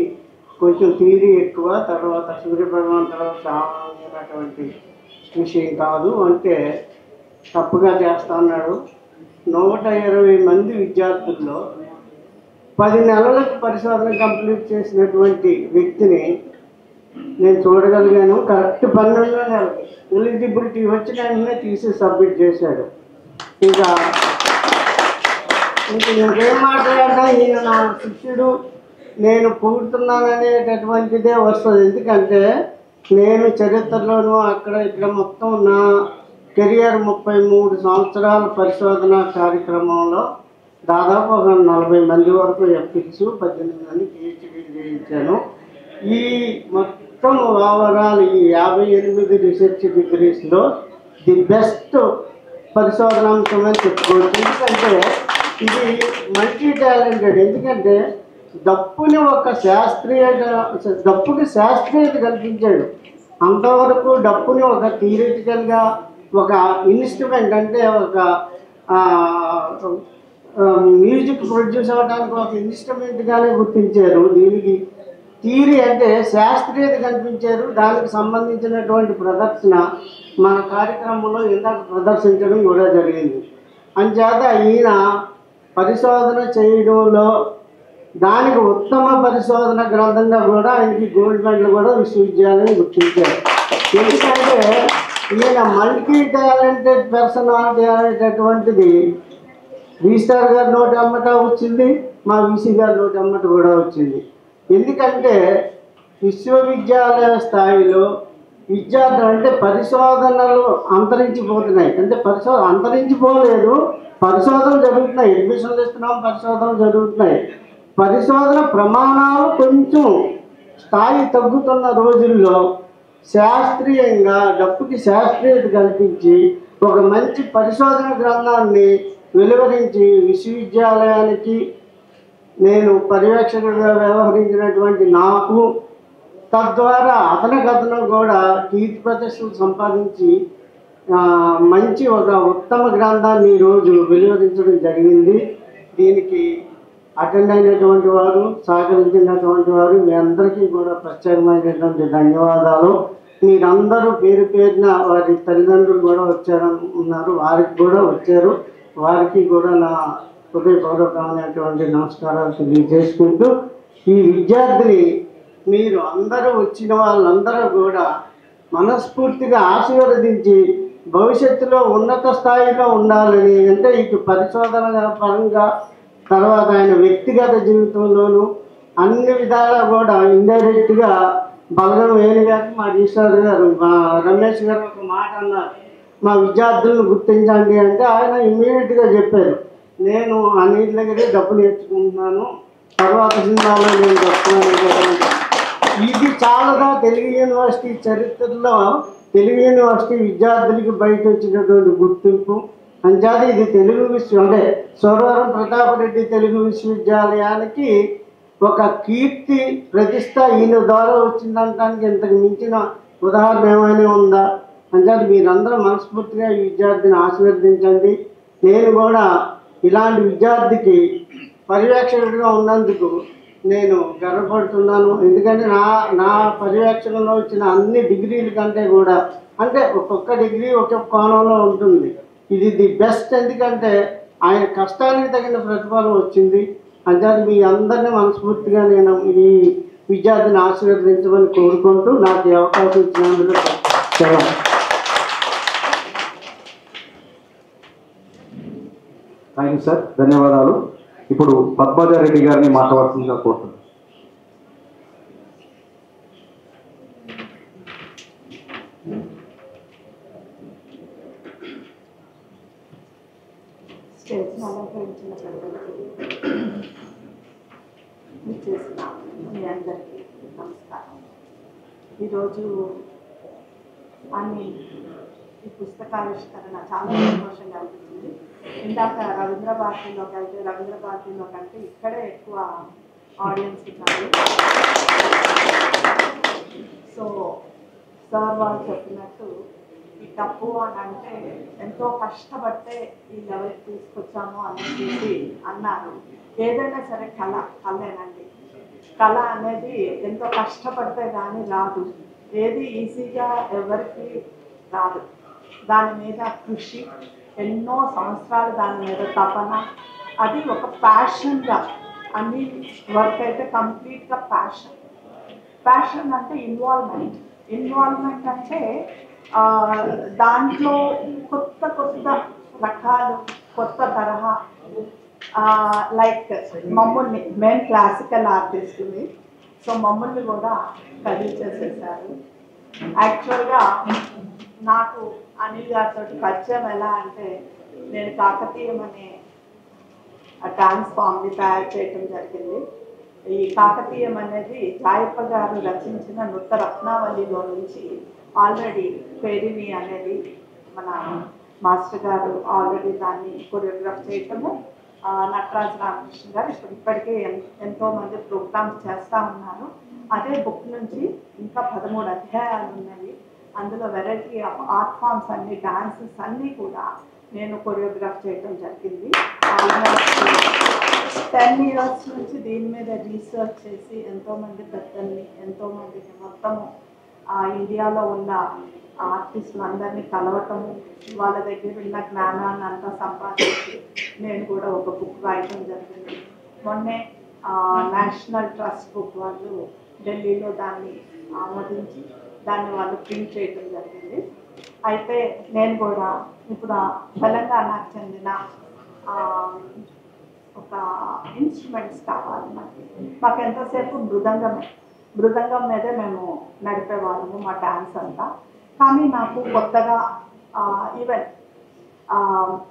కొంచెం థియరీ ఎక్కువ, తర్వాత సూర్యభగవాన్ తర్వాత సామాన్యమైనటువంటి విషయం కాదు అంటే తప్పుగా చేస్తా అన్నాడు. 120 మంది విద్యార్థుల్లో 10 నెలలకు పరిశోధన కంప్లీట్ చేసినటువంటి వ్యక్తిని నేను చూడగలిగాను. కరెక్ట్ 12 నెలలకి ఎలిజిబిలిటీ వచ్చిన వెంటనే తీసి సబ్మిట్ చేశాడు. ఇంకేం మాట్లాడినా ఈయన నా శిష్యుడు, నేను పొగుడుతున్నాననేటటువంటిదే వస్తుంది. ఎందుకంటే నేను చరిత్రలోనూ అక్కడ ఇక్కడ మొత్తం నా కెరియర్ 33 సంవత్సరాల పరిశోధన కార్యక్రమంలో దాదాపు ఒక 40 మంది వరకు ఎఫ్పిక్స్, 18 మంది పిహెచ్డీ చేయించాను. ఈ మొత్తం ఓవరాల్ ఈ 58 రీసెర్చ్ డిగ్రీస్లో ది బెస్ట్ పరిశోధనాంశం అని చెప్పుకోవచ్చు. ఎందుకంటే ఇది మల్టీ టాలెంటెడ్. ఎందుకంటే డప్పుని ఒక డప్పుకి శాస్త్రీయత కల్పించాడు. అంతవరకు డప్పుని ఒక థియరిటికల్గా ఒక ఇన్స్ట్రుమెంట్ అంటే ఒక మ్యూజిక్ ప్రొడ్యూస్ అవ్వడానికి ఒక ఇన్స్ట్రుమెంట్గానే గుర్తించారు. దీనికి థియరీ అంటే శాస్త్రీయత కల్పించారు. దానికి సంబంధించినటువంటి ప్రదర్శన మన కార్యక్రమంలో ఇందాక ప్రదర్శించడం కూడా జరిగింది. అంచేత ఈయన పరిశోధన చేయడంలో దానికి ఉత్తమ పరిశోధన గ్రంథంగా కూడా ఆయనకి గోల్డ్ మెడల్ కూడా విశ్వవిద్యాలయం గుర్తించారు. ఎందుకంటే ఈయన మల్టీ టాలెంటెడ్ పర్సనాలిటీ అనేటటువంటిది రిజిస్ట్రార్ గారి నోటి అమ్మట వచ్చింది, మా వీసీ గారి నోటి అమ్మట కూడా వచ్చింది. ఎందుకంటే విశ్వవిద్యాలయ స్థాయిలో విద్యార్థులు అంటే పరిశోధనలు అంతరించిపోతున్నాయి. అంటే అంతరించిపోలేదు, పరిశోధనలు జరుగుతున్నాయి, అడ్మిషన్లు ఇస్తున్నాం, పరిశోధనలు జరుగుతున్నాయి. పరిశోధన ప్రమాణాలు కొంచెం స్థాయి తగ్గుతున్న రోజుల్లో శాస్త్రీయంగా డప్పుకి శాస్త్రీయత కల్పించి ఒక మంచి పరిశోధన గ్రంథాన్ని వెలువరించి విశ్వవిద్యాలయానికి నేను పర్యవేక్షకుడిగా వ్యవహరించినటువంటి నాకు, తద్వారా అతను కూడా కీర్తి ప్రతిష్టలు సంపాదించి మంచి ఒక ఉత్తమ గ్రంథాన్ని ఈరోజు వెలువరించడం జరిగింది. దీనికి అటెండ్ అయినటువంటి వారు, సహకరించినటువంటి వారు మీ అందరికీ కూడా ప్రత్యేకమైనటువంటి ధన్యవాదాలు. మీరందరూ పేరు పేరున వారి తల్లిదండ్రులు కూడా ఉన్నారు, వారికి కూడా వచ్చారు, వారికి కూడా నా హృదయపూర్వకమైనటువంటి నమస్కారాలు తెలియజేసుకుంటూ ఈ విద్యార్థిని మీరు అందరూ వచ్చిన వాళ్ళందరూ కూడా మనస్ఫూర్తిగా ఆశీర్వదించి భవిష్యత్తులో ఉన్నత స్థాయిలో ఉండాలని, అంటే ఇటు పరిశోధన పరంగా తర్వాత ఆయన వ్యక్తిగత జీవితంలోనూ అన్ని విధాలా కూడా ఇండైరెక్ట్గా బలగం వేణు గారు, మా రిజిస్ట్రార్ గారు, మా రమేష్ గారు ఒక మాట అన్నారు, మా విద్యార్థులను గుర్తించండి అంటే ఆయన ఇమ్మీడియట్గా చెప్పారు, నేను అన్నిటి దగ్గరే డబ్బు నేర్చుకుంటున్నాను, తర్వాత సినిమాలో నేను చెప్తున్నాను. ఇది చాలాగా తెలుగు యూనివర్సిటీ చరిత్రలో తెలుగు యూనివర్సిటీ విద్యార్థులకి బయట వచ్చినటువంటి గుర్తింపు. అంచేత ఇది తెలుగు అంటే సోరవరం ప్రతాపరెడ్డి తెలుగు విశ్వవిద్యాలయానికి ఒక కీర్తి ప్రతిష్ట ఈయన ద్వారా వచ్చిందనడానికి ఇంతకు మించిన ఉదాహరణ ఏమైనా ఉందా? అంచేత మీరందరూ మనస్ఫూర్తిగా ఈ విద్యార్థిని ఆశీర్వదించండి. నేను కూడా ఇలాంటి విద్యార్థికి పర్యవేక్షకుడిగా ఉన్నందుకు నేను గర్వపడుతున్నాను. ఎందుకంటే నా పర్యవేక్షణలో వచ్చిన అన్ని డిగ్రీల కంటే కూడా, అంటే ఒక్కొక్క డిగ్రీ ఒక్కొక్క కోణంలో ఉంటుంది, ఇది ది బెస్ట్. ఎందుకంటే ఆయన కష్టానికి తగిన ప్రతిఫలం వచ్చింది. అంచేత మీ అందరినీ మనస్ఫూర్తిగా నేను ఈ విద్యార్థిని ఆశీర్వదించమని కోరుకుంటూ నాకు ఈ అవకాశం ఇచ్చినందుకు సెలవు. థ్యాంక్ యూ సార్, ధన్యవాదాలు. ఇప్పుడు పద్మజారెడ్డి గారిని మాట్లాడాల్సిందిగా కోరుతున్నాను. స్టేజ్ని అలంకరించిన పెద్దలకి, చేసిన మీ అందరికీ నమస్కారం. ఈరోజు అన్ని ఈ పుస్తకావిష్కరణ చాలా సంతోషంగా అనిపించింది. ఇందాక రవీంద్ర భారతిలో కంటే ఇక్కడే ఎక్కువ ఆడియన్స్ ఉన్నారు. సో సార్ వాళ్ళు చెప్పినట్టు ఈ తప్పు అని అంటే ఎంతో కష్టపడితే ఈ లెవెల్కి తీసుకొచ్చాము అనేసి అన్నారు. ఏదైనా సరే కళేనండి. కళ అనేది ఎంతో కష్టపడితే కానీ రాదు. ఏది ఈజీగా ఎవరికి రాదు. దాని మీద కృషి, ఎన్నో సంవత్సరాలు దాని మీద తపన, అది ఒక ప్యాషన్గా అన్ని వర్క్ అయితే కంప్లీట్గా ప్యాషన్ అంటే ఇన్వాల్వ్మెంట్ అంటే దాంట్లో కొత్త రకాలు, కొత్త తరహా, లైక్ మమ్మల్ని మేము క్లాసికల్ ఆర్టిస్టుని, సో మమ్మల్ని కూడా కదిలి చేసేసారు. యాక్చువల్గా నాకు అనిల్ గారితో పరిచయం ఎలా అంటే, నేను కాకతీయం అనే డాన్స్ ఫామ్ని తయారు చేయటం జరిగింది. ఈ కాకతీయం అనేది రాయప్ప గారు రచించిన నృత్య రత్నావళిలో నుంచి ఆల్రెడీ పేరిని అనేది మన మాస్టర్ గారు ఆల్రెడీ దాన్ని కొరియోగ్రాఫ్ చేయటము, నటరాజ రామకృష్ణ గారు ఇప్పటికే ఎంతోమంది ప్రోగ్రామ్స్ చేస్తూ ఉన్నారు. అదే బుక్ నుంచి ఇంకా 13 అధ్యాయాలు ఉన్నాయి. అందులో వెరైటీ ఆఫ్ ఆర్ట్ ఫామ్స్ అన్ని, డాన్సెస్ అన్నీ కూడా నేను కొరియోగ్రాఫ్ చేయడం జరిగింది. ఆల్మోస్ట్ 10 years నుంచి దీని మీద రీసెర్చ్ చేసి ఎంతోమంది పెద్దల్ని, ఎంతోమందికి మొత్తము ఇండియాలో ఉన్న ఆర్టిస్టులు అందరినీ కలవటము, వాళ్ళ దగ్గర ఉన్న జ్ఞానాన్ని అంతా సంపాదించి నేను కూడా ఒక బుక్ రాయటం జరిగింది. మొన్నే నేషనల్ ట్రస్ట్ బుక్ వాళ్ళు ఢిల్లీలో దాన్ని ఆమోదించి దాన్ని వాళ్ళు ప్రింట్ చేయటం జరిగింది. అయితే నేను కూడా ఇప్పుడు తెలంగాణకు చెందిన ఒక ఇన్స్ట్రుమెంట్స్ కావాలి మాకు ఎంతసేపు మృదంగం మీదే మేము నడిపేవాళ్ళము మా డ్యాన్స్ అంతా. కానీ నాకు కొత్తగా ఈవెన్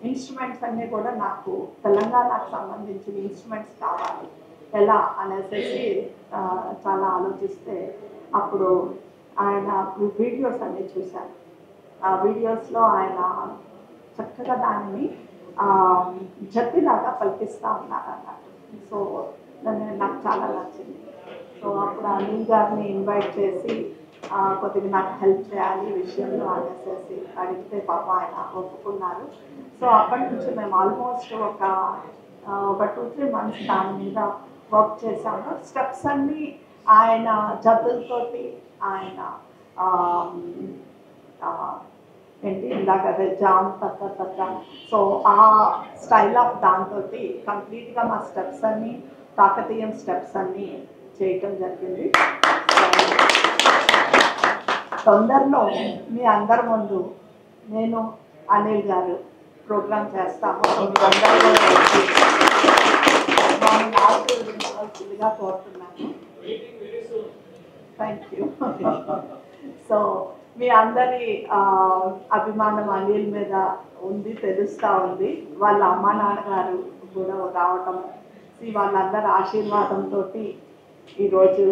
ఇన్స్ట్రుమెంట్స్ అన్నీ కూడా నాకు తెలంగాణకు సంబంధించిన ఇన్స్ట్రుమెంట్స్ కావాలి ఎలా అనేసి చాలా ఆలోచిస్తే అప్పుడు ఆయన వీడియోస్ అన్నీ చూశాను. ఆ వీడియోస్లో ఆయన చక్కగా దానిని జతిలాగా పలికిస్తూ ఉన్నారు అన్నట్టు. సో నాకు చాలా నచ్చింది. సో అప్పుడు అనిల్ గారిని ఇన్వైట్ చేసి కొద్దిగా నాకు హెల్ప్ చేయాలి ఈ విషయంలో అనేసి అడిగితే పాప ఆయన ఒప్పుకున్నారు. సో అప్పటి నుంచి మేము ఆల్మోస్ట్ ఒక 2-3 months దాని మీద వర్క్ చేశాము. స్టెప్స్ అన్నీ ఆయన జతులతోటి, ఆయన ఏంటి ఇందాక అదే జామ్ తత్త, సో ఆ స్టైల్ ఆఫ్ దాంతో కంప్లీట్గా మా స్టెప్స్ అన్నీ కాకతీయం స్టెప్స్ అన్నీ చేయటం జరిగింది. తొందరలో మీ అందరి ముందు నేను అనిల్ గారు ప్రోగ్రామ్ చేస్తాము. అందరిలో మమ్మల్ని ఆశీర్వదించవలసిందిగా కోరుతున్నాను. Thank you. సో మీ అందరి అభిమానం అనిల్ మీద ఉంది, తెలుస్తూ ఉంది. వాళ్ళ అమ్మ నాన్నగారు కూడా రావటం, వాళ్ళందరి ఆశీర్వాదంతో ఈరోజు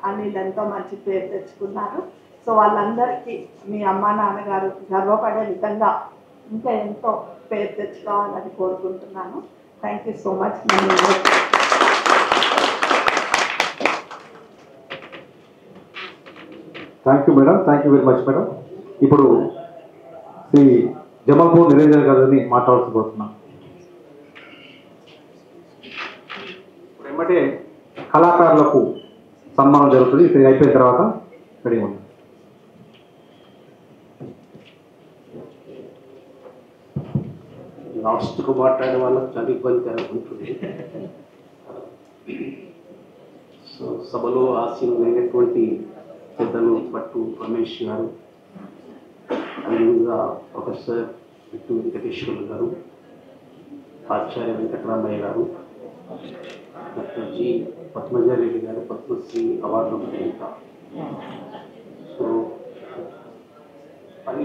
అనిల్ ఎంతో మంచి పేరు తెచ్చుకున్నారు. సో వాళ్ళందరికీ మీ అమ్మ నాన్నగారు గర్వపడే విధంగా ఇంకా ఎంతో పేరు తెచ్చుకోవాలని కోరుకుంటున్నాను. Thank you so much. Thank you madam, thank you very much madam. ఇప్పుడు శ్రీ జమల్పూర్ నిరంజన్ గారిని మాట్లాడుకోబోతున్నాం. ఇప్పుడు ఏమంటే కళాకారులకు సన్మానం జరుగుతుంది. ఇది అయిపోయిన తర్వాత రెడీ ఉంది. లాస్ట్కు మాట్లాడే వాళ్ళకి చాలా ఇబ్బందికరంగా ఉంటుంది. సో సభలో ఆశీనులైనటువంటి పెద్దలు పట్టు రమేష్ గారు, అదేవిధంగా ప్రొఫెసర్ బిట్టు వెంకటేశ్వర్లు గారు, ఆచార్య వెంకటరామయ్య గారు, డాక్టర్ జి పద్మజారెడ్డి గారు, పద్మశ్రీ అవార్డు గ్రహీత. So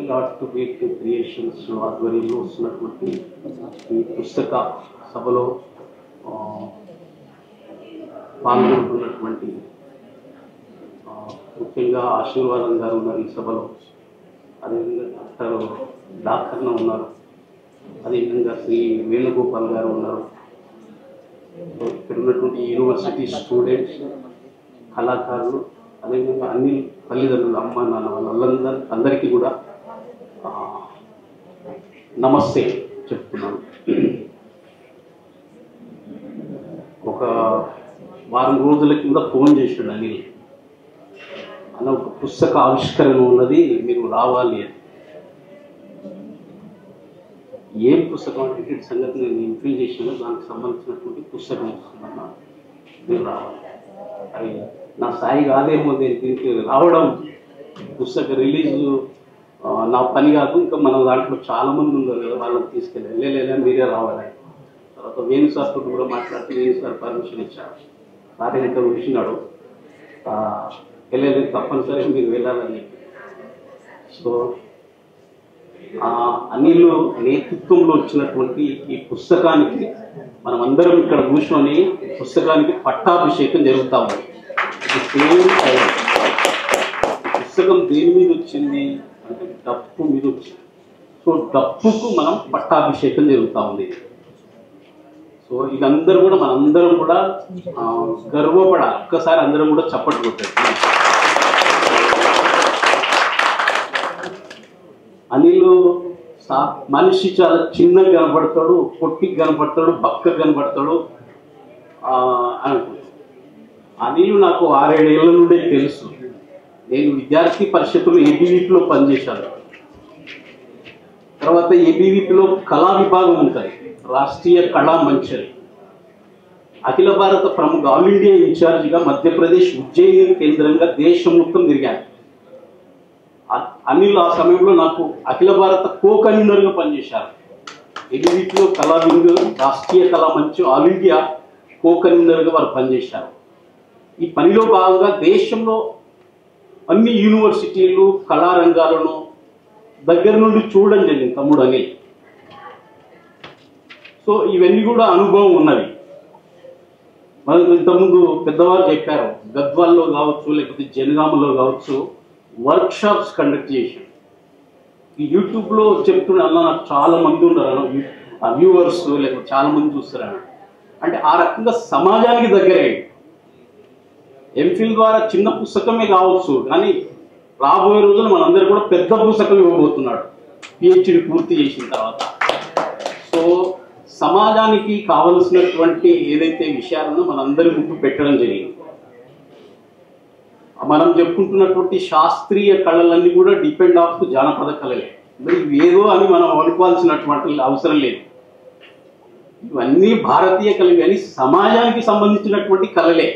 lot to beat creations ఆధ్వర్యంలో వస్తున్నటువంటి ఈ పుస్తక సభలో పాల్గొంటున్నటువంటి ముఖ్యంగా ఆశీర్వాదం గారు ఉన్నారు ఈ సభలో, అదేవిధంగా డాక్టర్ డాకర్ణ ఉన్నారు, అదేవిధంగా శ్రీ వేణుగోపాల్ గారు ఉన్నారు. ఇక్కడ ఉన్నటువంటి యూనివర్సిటీ స్టూడెంట్స్, కళాకారులు, అదేవిధంగా అన్ని తల్లిదండ్రులు, అమ్మ నాన్న వాళ్ళందరూ అందరికీ కూడా నమస్తే చెప్తున్నాను. ఒక వారం రోజుల కింద ఫోన్ చేసాడు అనిల్ అన్న, ఒక పుస్తక ఆవిష్కరణ ఉన్నది, మీరు రావాలి అని. ఏం పుస్తకం అంటే ఇటు సంగతి నేను ఇంప్రూవ్ చేసిన, దానికి సంబంధించినటువంటి పుస్తకం వస్తుందన్న, మీరు రావాలి. అది నా స్థాయి కాదేమో, నేను దీనికి రావడం, పుస్తక రిలీజ్ నా పని కాదు, ఇంకా మన దాంట్లో చాలామంది ఉన్నారు కదా, వాళ్ళని తీసుకెళ్ళి లేదా మీరే రావాలి. తర్వాత వేణు సార్ తోటి కూడా మాట్లాడితే వేణు సార్ పర్మిషన్ ఇచ్చారు. సార్ ఇంకా వచ్చినాడు, వెళ్ళలేదు, తప్పనిసరిగా మీరు వెళ్ళాలని చెప్పి. సో అనిల్ నేతృత్వంలో వచ్చినటువంటి ఈ పుస్తకానికి మనం అందరం ఇక్కడ కూర్చొని పుస్తకానికి పట్టాభిషేకం జరుగుతూ ఉంది. సేమ్ టైం పుస్తకం దేని మీద వచ్చింది అంటే డప్పు మీద వచ్చింది. సో డప్పుకు మనం పట్టాభిషేకం జరుగుతూ ఉంది. సో ఇదందరూ కూడా మనందరం కూడా గర్వపడాలి. ఒక్కసారి అందరం కూడా చప్పట్లు కొట్టారు. అనిల్ మనిషి చాలా చిన్నగా కనపడతాడు, పొట్టికి కనపడతాడు, బక్కగా కనపడతాడు అనుకుంటాడు. అనిల్ నాకు 6-7 ఏళ్ళ నుండే తెలుసు. నేను విద్యార్థి పరిషత్తులో ఏబీవీపీలో పనిచేశాను. తర్వాత ఏబీవీపీలో కళా విభాగం ఉంటుంది, రాష్ట్రీయ కళా మంచరి, అఖిల భారత ప్రముఖ ఆల్ ఇండియా ఇన్ఛార్జిగా మధ్యప్రదేశ్ ఉజ్జయిని కేంద్రంగా దేశం మొత్తం తిరిగాను. అనిల్ ఆ సమయంలో నాకు అఖిల భారత కో కన్వీనర్గా పనిచేశారు. ఏబీవీపీలో కళా వింగ్, రాష్ట్రీయ కళా మంచ్, ఆల్ ఇండియా కో కన్వీనర్గా వారు పనిచేశారు. ఈ పనిలో భాగంగా దేశంలో అన్ని యూనివర్సిటీలు కళారంగాలను దగ్గర నుండి చూడడం జరిగింది తమ్ముడు అనిల్. సో ఇవన్నీ కూడా అనుభవం ఉన్నది. మనకు ఇంతకుముందు పెద్దవారు చెప్పారు, గద్వాల్లో కావచ్చు లేకపోతే జనగామలో కావచ్చు వర్క్ షాప్స్ కండక్ట్ చేశాం. ఈ యూట్యూబ్లో చెప్తున్నా నాకు చాలా మంది ఉన్నారు వ్యూవర్స్, లేకపోతే చాలా మంది చూస్తారు. అంటే ఆ రకంగా సమాజానికి దగ్గరే. ఎంఫిల్ ద్వారా చిన్న పుస్తకమే కావచ్చు, కానీ రాబోయే రోజులు మనందరూ కూడా పెద్ద పుస్తకం ఇవ్వబోతున్నాడు పిహెచ్డి పూర్తి చేసిన తర్వాత. సో సమాజానికి కావలసినటువంటి ఏదైతే విషయాలను మనందరి ముందు పెట్టడం జరిగింది. మనం చెప్పుకుంటున్నటువంటి శాస్త్రీయ కళలన్నీ కూడా డిపెండ్ ఆఫ్ జానపద కళలే. మరి ఏదో అని మనం అనుకోవాల్సినటువంటి అవసరం లేదు. ఇవన్నీ భారతీయ కళలు కానీ సమాజానికి సంబంధించినటువంటి కళలే.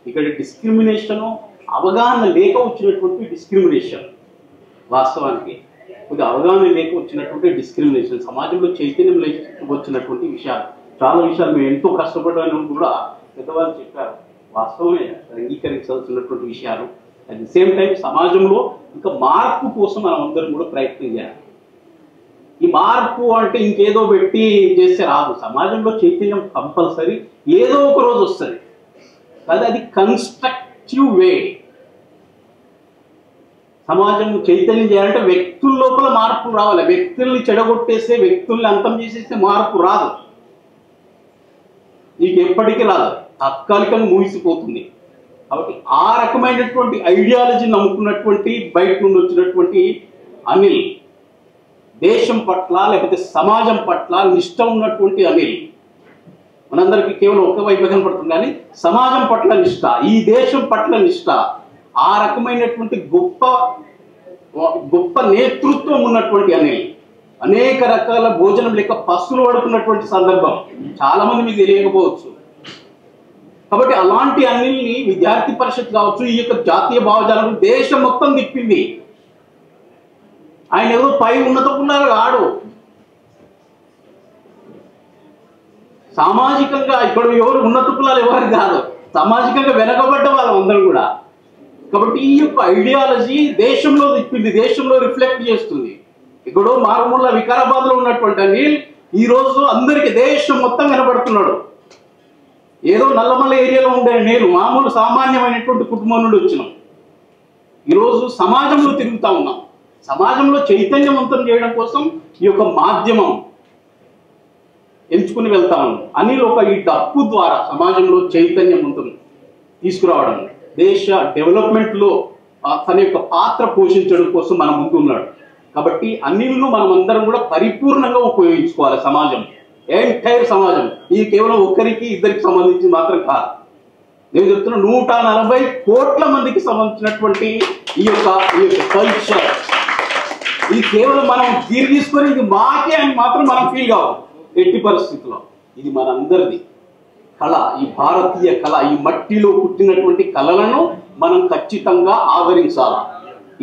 ఇక్కడ డిస్క్రిమినేషను అవగాహన లేక వచ్చినటువంటి డిస్క్రిమినేషన్, వాస్తవానికి కొద్దిగా అవగాహన లేక వచ్చినటువంటి డిస్క్రిమినేషన్, సమాజంలో చైతన్యం లేక వచ్చినటువంటి విషయాలు. చాలా విషయాలు మేము ఎంతో కష్టపడని కూడా పెద్దవాళ్ళు చెప్పారు, వాస్తవమే, అంగీకరించాల్సినటువంటి విషయాలు. అట్ ది సేమ్ టైం సమాజంలో ఇంకా మార్పు కోసం మనం అందరం కూడా ప్రయత్నం చేయాలి. ఈ మార్పు అంటే ఇంకేదో పెట్టి చేస్తే రాదు. సమాజంలో చైతన్యం కంపల్సరీ ఏదో ఒక రోజు వస్తుంది. కానీ అది కన్స్ట్రక్టివ్ వే. సమాజం చైతన్యం చేయాలంటే వ్యక్తుల లోపల మార్పు రావాలి. వ్యక్తుల్ని చెడగొట్టేస్తే, వ్యక్తుల్ని అంతం చేసేస్తే మార్పు రాదు. నీకు ఎప్పటికీ రాదు, తాత్కాలికంగా ముగిసిపోతుంది. కాబట్టి ఆ రకమైనటువంటి ఐడియాలజీ నమ్ముకున్నటువంటి బయట నుండి వచ్చినటువంటి అనిల్, దేశం పట్ల లేకపోతే సమాజం పట్ల నిష్ట ఉన్నటువంటి అనిల్, మనందరికీ కేవలం ఒక వైపు కనపడుతుంది కానీ సమాజం పట్ల నిష్ట, ఈ దేశం పట్ల నిష్ట, ఆ రకమైనటువంటి గొప్ప నేతృత్వం ఉన్నటువంటి అనిల్ అనేక రకాల భోజనం లేక పస్తులు పడుతున్నటువంటి సందర్భం చాలా మంది మీకు తెలియకపోవచ్చు. కాబట్టి అలాంటి అనిల్ని విద్యార్థి పరిషత్ కావచ్చు, ఈ యొక్క జాతీయ భావజాలం దేశం మొత్తం తిప్పింది. ఆయన ఏదో పై ఉన్నత కులాలు కాడు, సామాజికంగా ఇక్కడ ఎవరు ఉన్నత కులాలు ఎవరు కాదు, సామాజికంగా వెనకబడ్డ వాళ్ళందరూ కూడా. కాబట్టి ఈ యొక్క ఐడియాలజీ దేశంలో తిప్పింది, దేశంలో రిఫ్లెక్ట్ చేస్తుంది. ఇక్కడ మారుమూల వికారాబాద్ లో ఉన్నటువంటి అనిల్ ఈ రోజు అందరికి దేశం మొత్తం కనబడుతున్నాడు. ఏదో నల్లమల్ల ఏరియాలో ఉండే నేను మామూలు సామాన్యమైనటువంటి కుటుంబం నుండి వచ్చినాం. ఈరోజు సమాజంలో తిరుగుతా ఉన్నాం. సమాజంలో చైతన్యవంతం చేయడం కోసం ఈ యొక్క మాధ్యమం ఎంచుకుని వెళ్తా ఉన్నాం. అనిల్ ఒక ఈ డప్పు ద్వారా సమాజంలో చైతన్యవంతం తీసుకురావడం, దేశ డెవలప్మెంట్లో తన యొక్క పాత్ర పోషించడం కోసం మన ముందు ఉన్నాడు. కాబట్టి అనిల్ను మనం అందరం కూడా పరిపూర్ణంగా ఉపయోగించుకోవాలి. సమాజం, ఎంటైర్ సమాజం, ఇది కేవలం ఒక్కరికి ఇద్దరికి సంబంధించి మాత్రం కాదు. నేను చెప్తున్నా 140 కోట్ల మందికి సంబంధించినటువంటి ఈ యొక్క కల్చర్, ఇది కేవలం మనం తీసుకొని ఇది మాకే అని మాత్రం మనం ఫీల్ కావాలి ఎట్టి పరిస్థితుల్లో. ఇది మనందరిది కళ, ఈ భారతీయ కళ, ఈ మట్టిలో పుట్టినటువంటి కళలను మనం ఖచ్చితంగా ఆదరించాలి.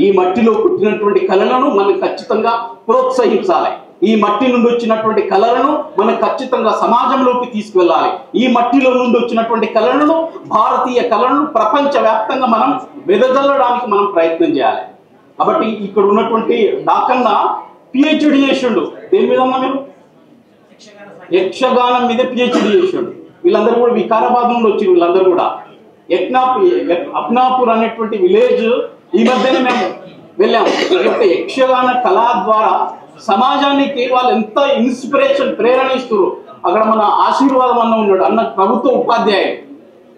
ఈ మట్టిలో పుట్టినటువంటి కళలను మనం ఖచ్చితంగా ప్రోత్సహించాలి. ఈ మట్టి నుండి వచ్చినటువంటి కళలను మనం ఖచ్చితంగా సమాజంలోకి తీసుకువెళ్ళాలి. ఈ మట్టిలో నుండి వచ్చినటువంటి కళలను, భారతీయ కళలను ప్రపంచవ్యాప్తంగా మనం వెదజల్లడానికి మనం ప్రయత్నం చేయాలి. కాబట్టి ఇక్కడ ఉన్నటువంటి డాకన్న పిహెచ్డి చేసిండు. దేని మీద అన్నా మీరు? యక్షగానం మీద పిహెచ్డి చేసిండు. వీళ్ళందరూ కూడా వికారాబాద్ నుండి వచ్చి వీళ్ళందరూ కూడా అప్నాపూర్ అనేటువంటి విలేజ్ ఈ మధ్యనే మేము వెళ్ళాము. యక్షగాన కళ ద్వారా సమాజానికి వాళ్ళు ఎంత ఇన్స్పిరేషన్, ప్రేరణ ఇస్తారు. అక్కడ మన ఆశీర్వాదం అన్న ఉన్నాడు, అన్న ప్రభుత్వ ఉపాధ్యాయుడు.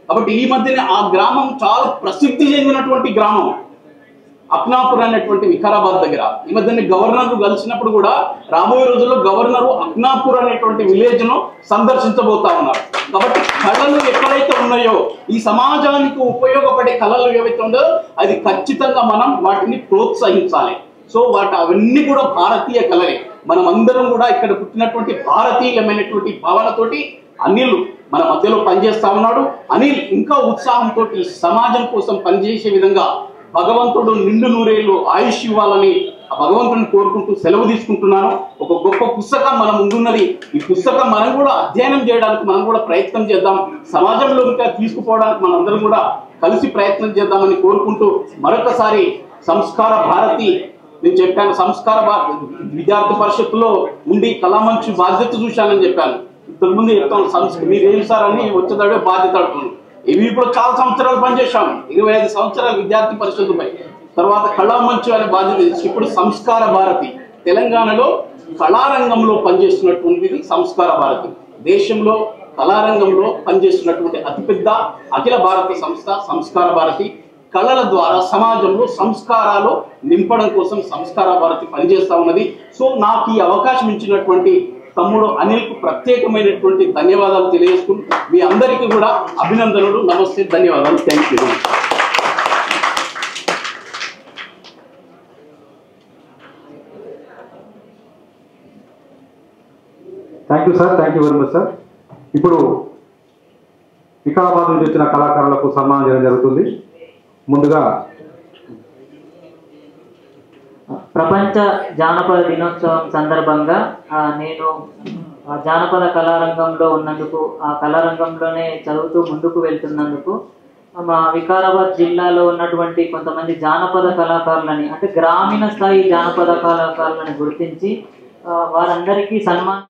కాబట్టి ఈ మధ్యనే ఆ గ్రామం చాలా ప్రసిద్ధి చెందినటువంటి గ్రామం అప్నాపూర్ అనేటువంటి వికారాబాద్ దగ్గర. ఈ మధ్యనే గవర్నర్ కలిసినప్పుడు కూడా రాబోయే రోజుల్లో గవర్నరు అప్నాపూర్ అనేటువంటి విలేజ్ ను సందర్శించబోతా ఉన్నారు. కాబట్టి కళలు ఎక్కడైతే ఉన్నాయో, ఈ సమాజానికి ఉపయోగపడే కళలు ఏవైతే ఉన్నాయో అది ఖచ్చితంగా మనం వాటిని ప్రోత్సహించాలి. సో అవన్నీ కూడా భారతీయ కళలే. మనం అందరం కూడా ఇక్కడ పుట్టినటువంటి భారతీయమైనటువంటి భావనతోటి అనిల్ మన మధ్యలో పనిచేస్తా ఉన్నాడు. అనిల్ ఇంకా ఉత్సాహంతో సమాజం కోసం పనిచేసే విధంగా భగవంతుడు నిండు నూరేళ్ళు ఆయుష్ ఇవ్వాలని ఆ భగవంతుడిని కోరుకుంటూ సెలవు తీసుకుంటున్నాను. ఒక గొప్ప పుస్తకం మన ముందున్నది. ఈ పుస్తకం మనం కూడా అధ్యయనం చేయడానికి మనం కూడా ప్రయత్నం చేద్దాం. సమాజంలో ఇంకా తీసుకుపోవడానికి మనందరం కూడా కలిసి ప్రయత్నం చేద్దామని కోరుకుంటూ మరొకసారి సంస్కార భారతి, నేను చెప్పాను సంస్కార విద్యార్థి పరిషత్తులో ఉండి కళామంచి బాధ్యత చూశానని చెప్పాను. ఇంతకుముందు చెప్తాను మీరు ఏం సార్ అని వచ్చేదాడే బాధ్యత అడుగుతున్నాను. ఇవి ఇప్పుడు చాలా సంవత్సరాలు పనిచేశాము, 25 సంవత్సరాలు విద్యార్థి పరిషత్తుపై. తర్వాత కళామంచు అనే బాధ్యత. ఇప్పుడు సంస్కార భారతి, తెలంగాణలో కళారంగంలో పనిచేస్తున్నటువంటిది సంస్కార భారతి. దేశంలో కళారంగంలో పనిచేస్తున్నటువంటి అతిపెద్ద అఖిల భారత సంస్థ సంస్కార భారతి. కళల ద్వారా సమాజంలో సంస్కారాలు నింపడం కోసం సంస్కార భారతి పనిచేస్తా ఉన్నది. సో నాకు ఈ అవకాశం ఇచ్చినటువంటి తమ్ముడు అనిల్కు ప్రత్యేకమైనటువంటి ధన్యవాదాలు తెలియజేసుకుంటూ మీ అందరికీ కూడా అభినందనలు, నమస్తే, ధన్యవాదాలు. Thank you. Thank you sir, thank you very much sir. ఇప్పుడు వికారాబాద్ నుంచి వచ్చిన కళాకారులకు సన్మానం చేయడం జరుగుతుంది. ముందుగా ప్రపంచ జానపద దినోత్సవం సందర్భంగా నేను జానపద కళారంగంలో ఉన్నందుకు, ఆ కళారంగంలోనే చదువుతూ ముందుకు వెళ్తున్నందుకు మా వికారాబాద్ జిల్లాలో ఉన్నటువంటి కొంతమంది జానపద కళాకారులని అంటే గ్రామీణ స్థాయి జానపద కళాకారులని గుర్తించి వారందరికీ సన్మానం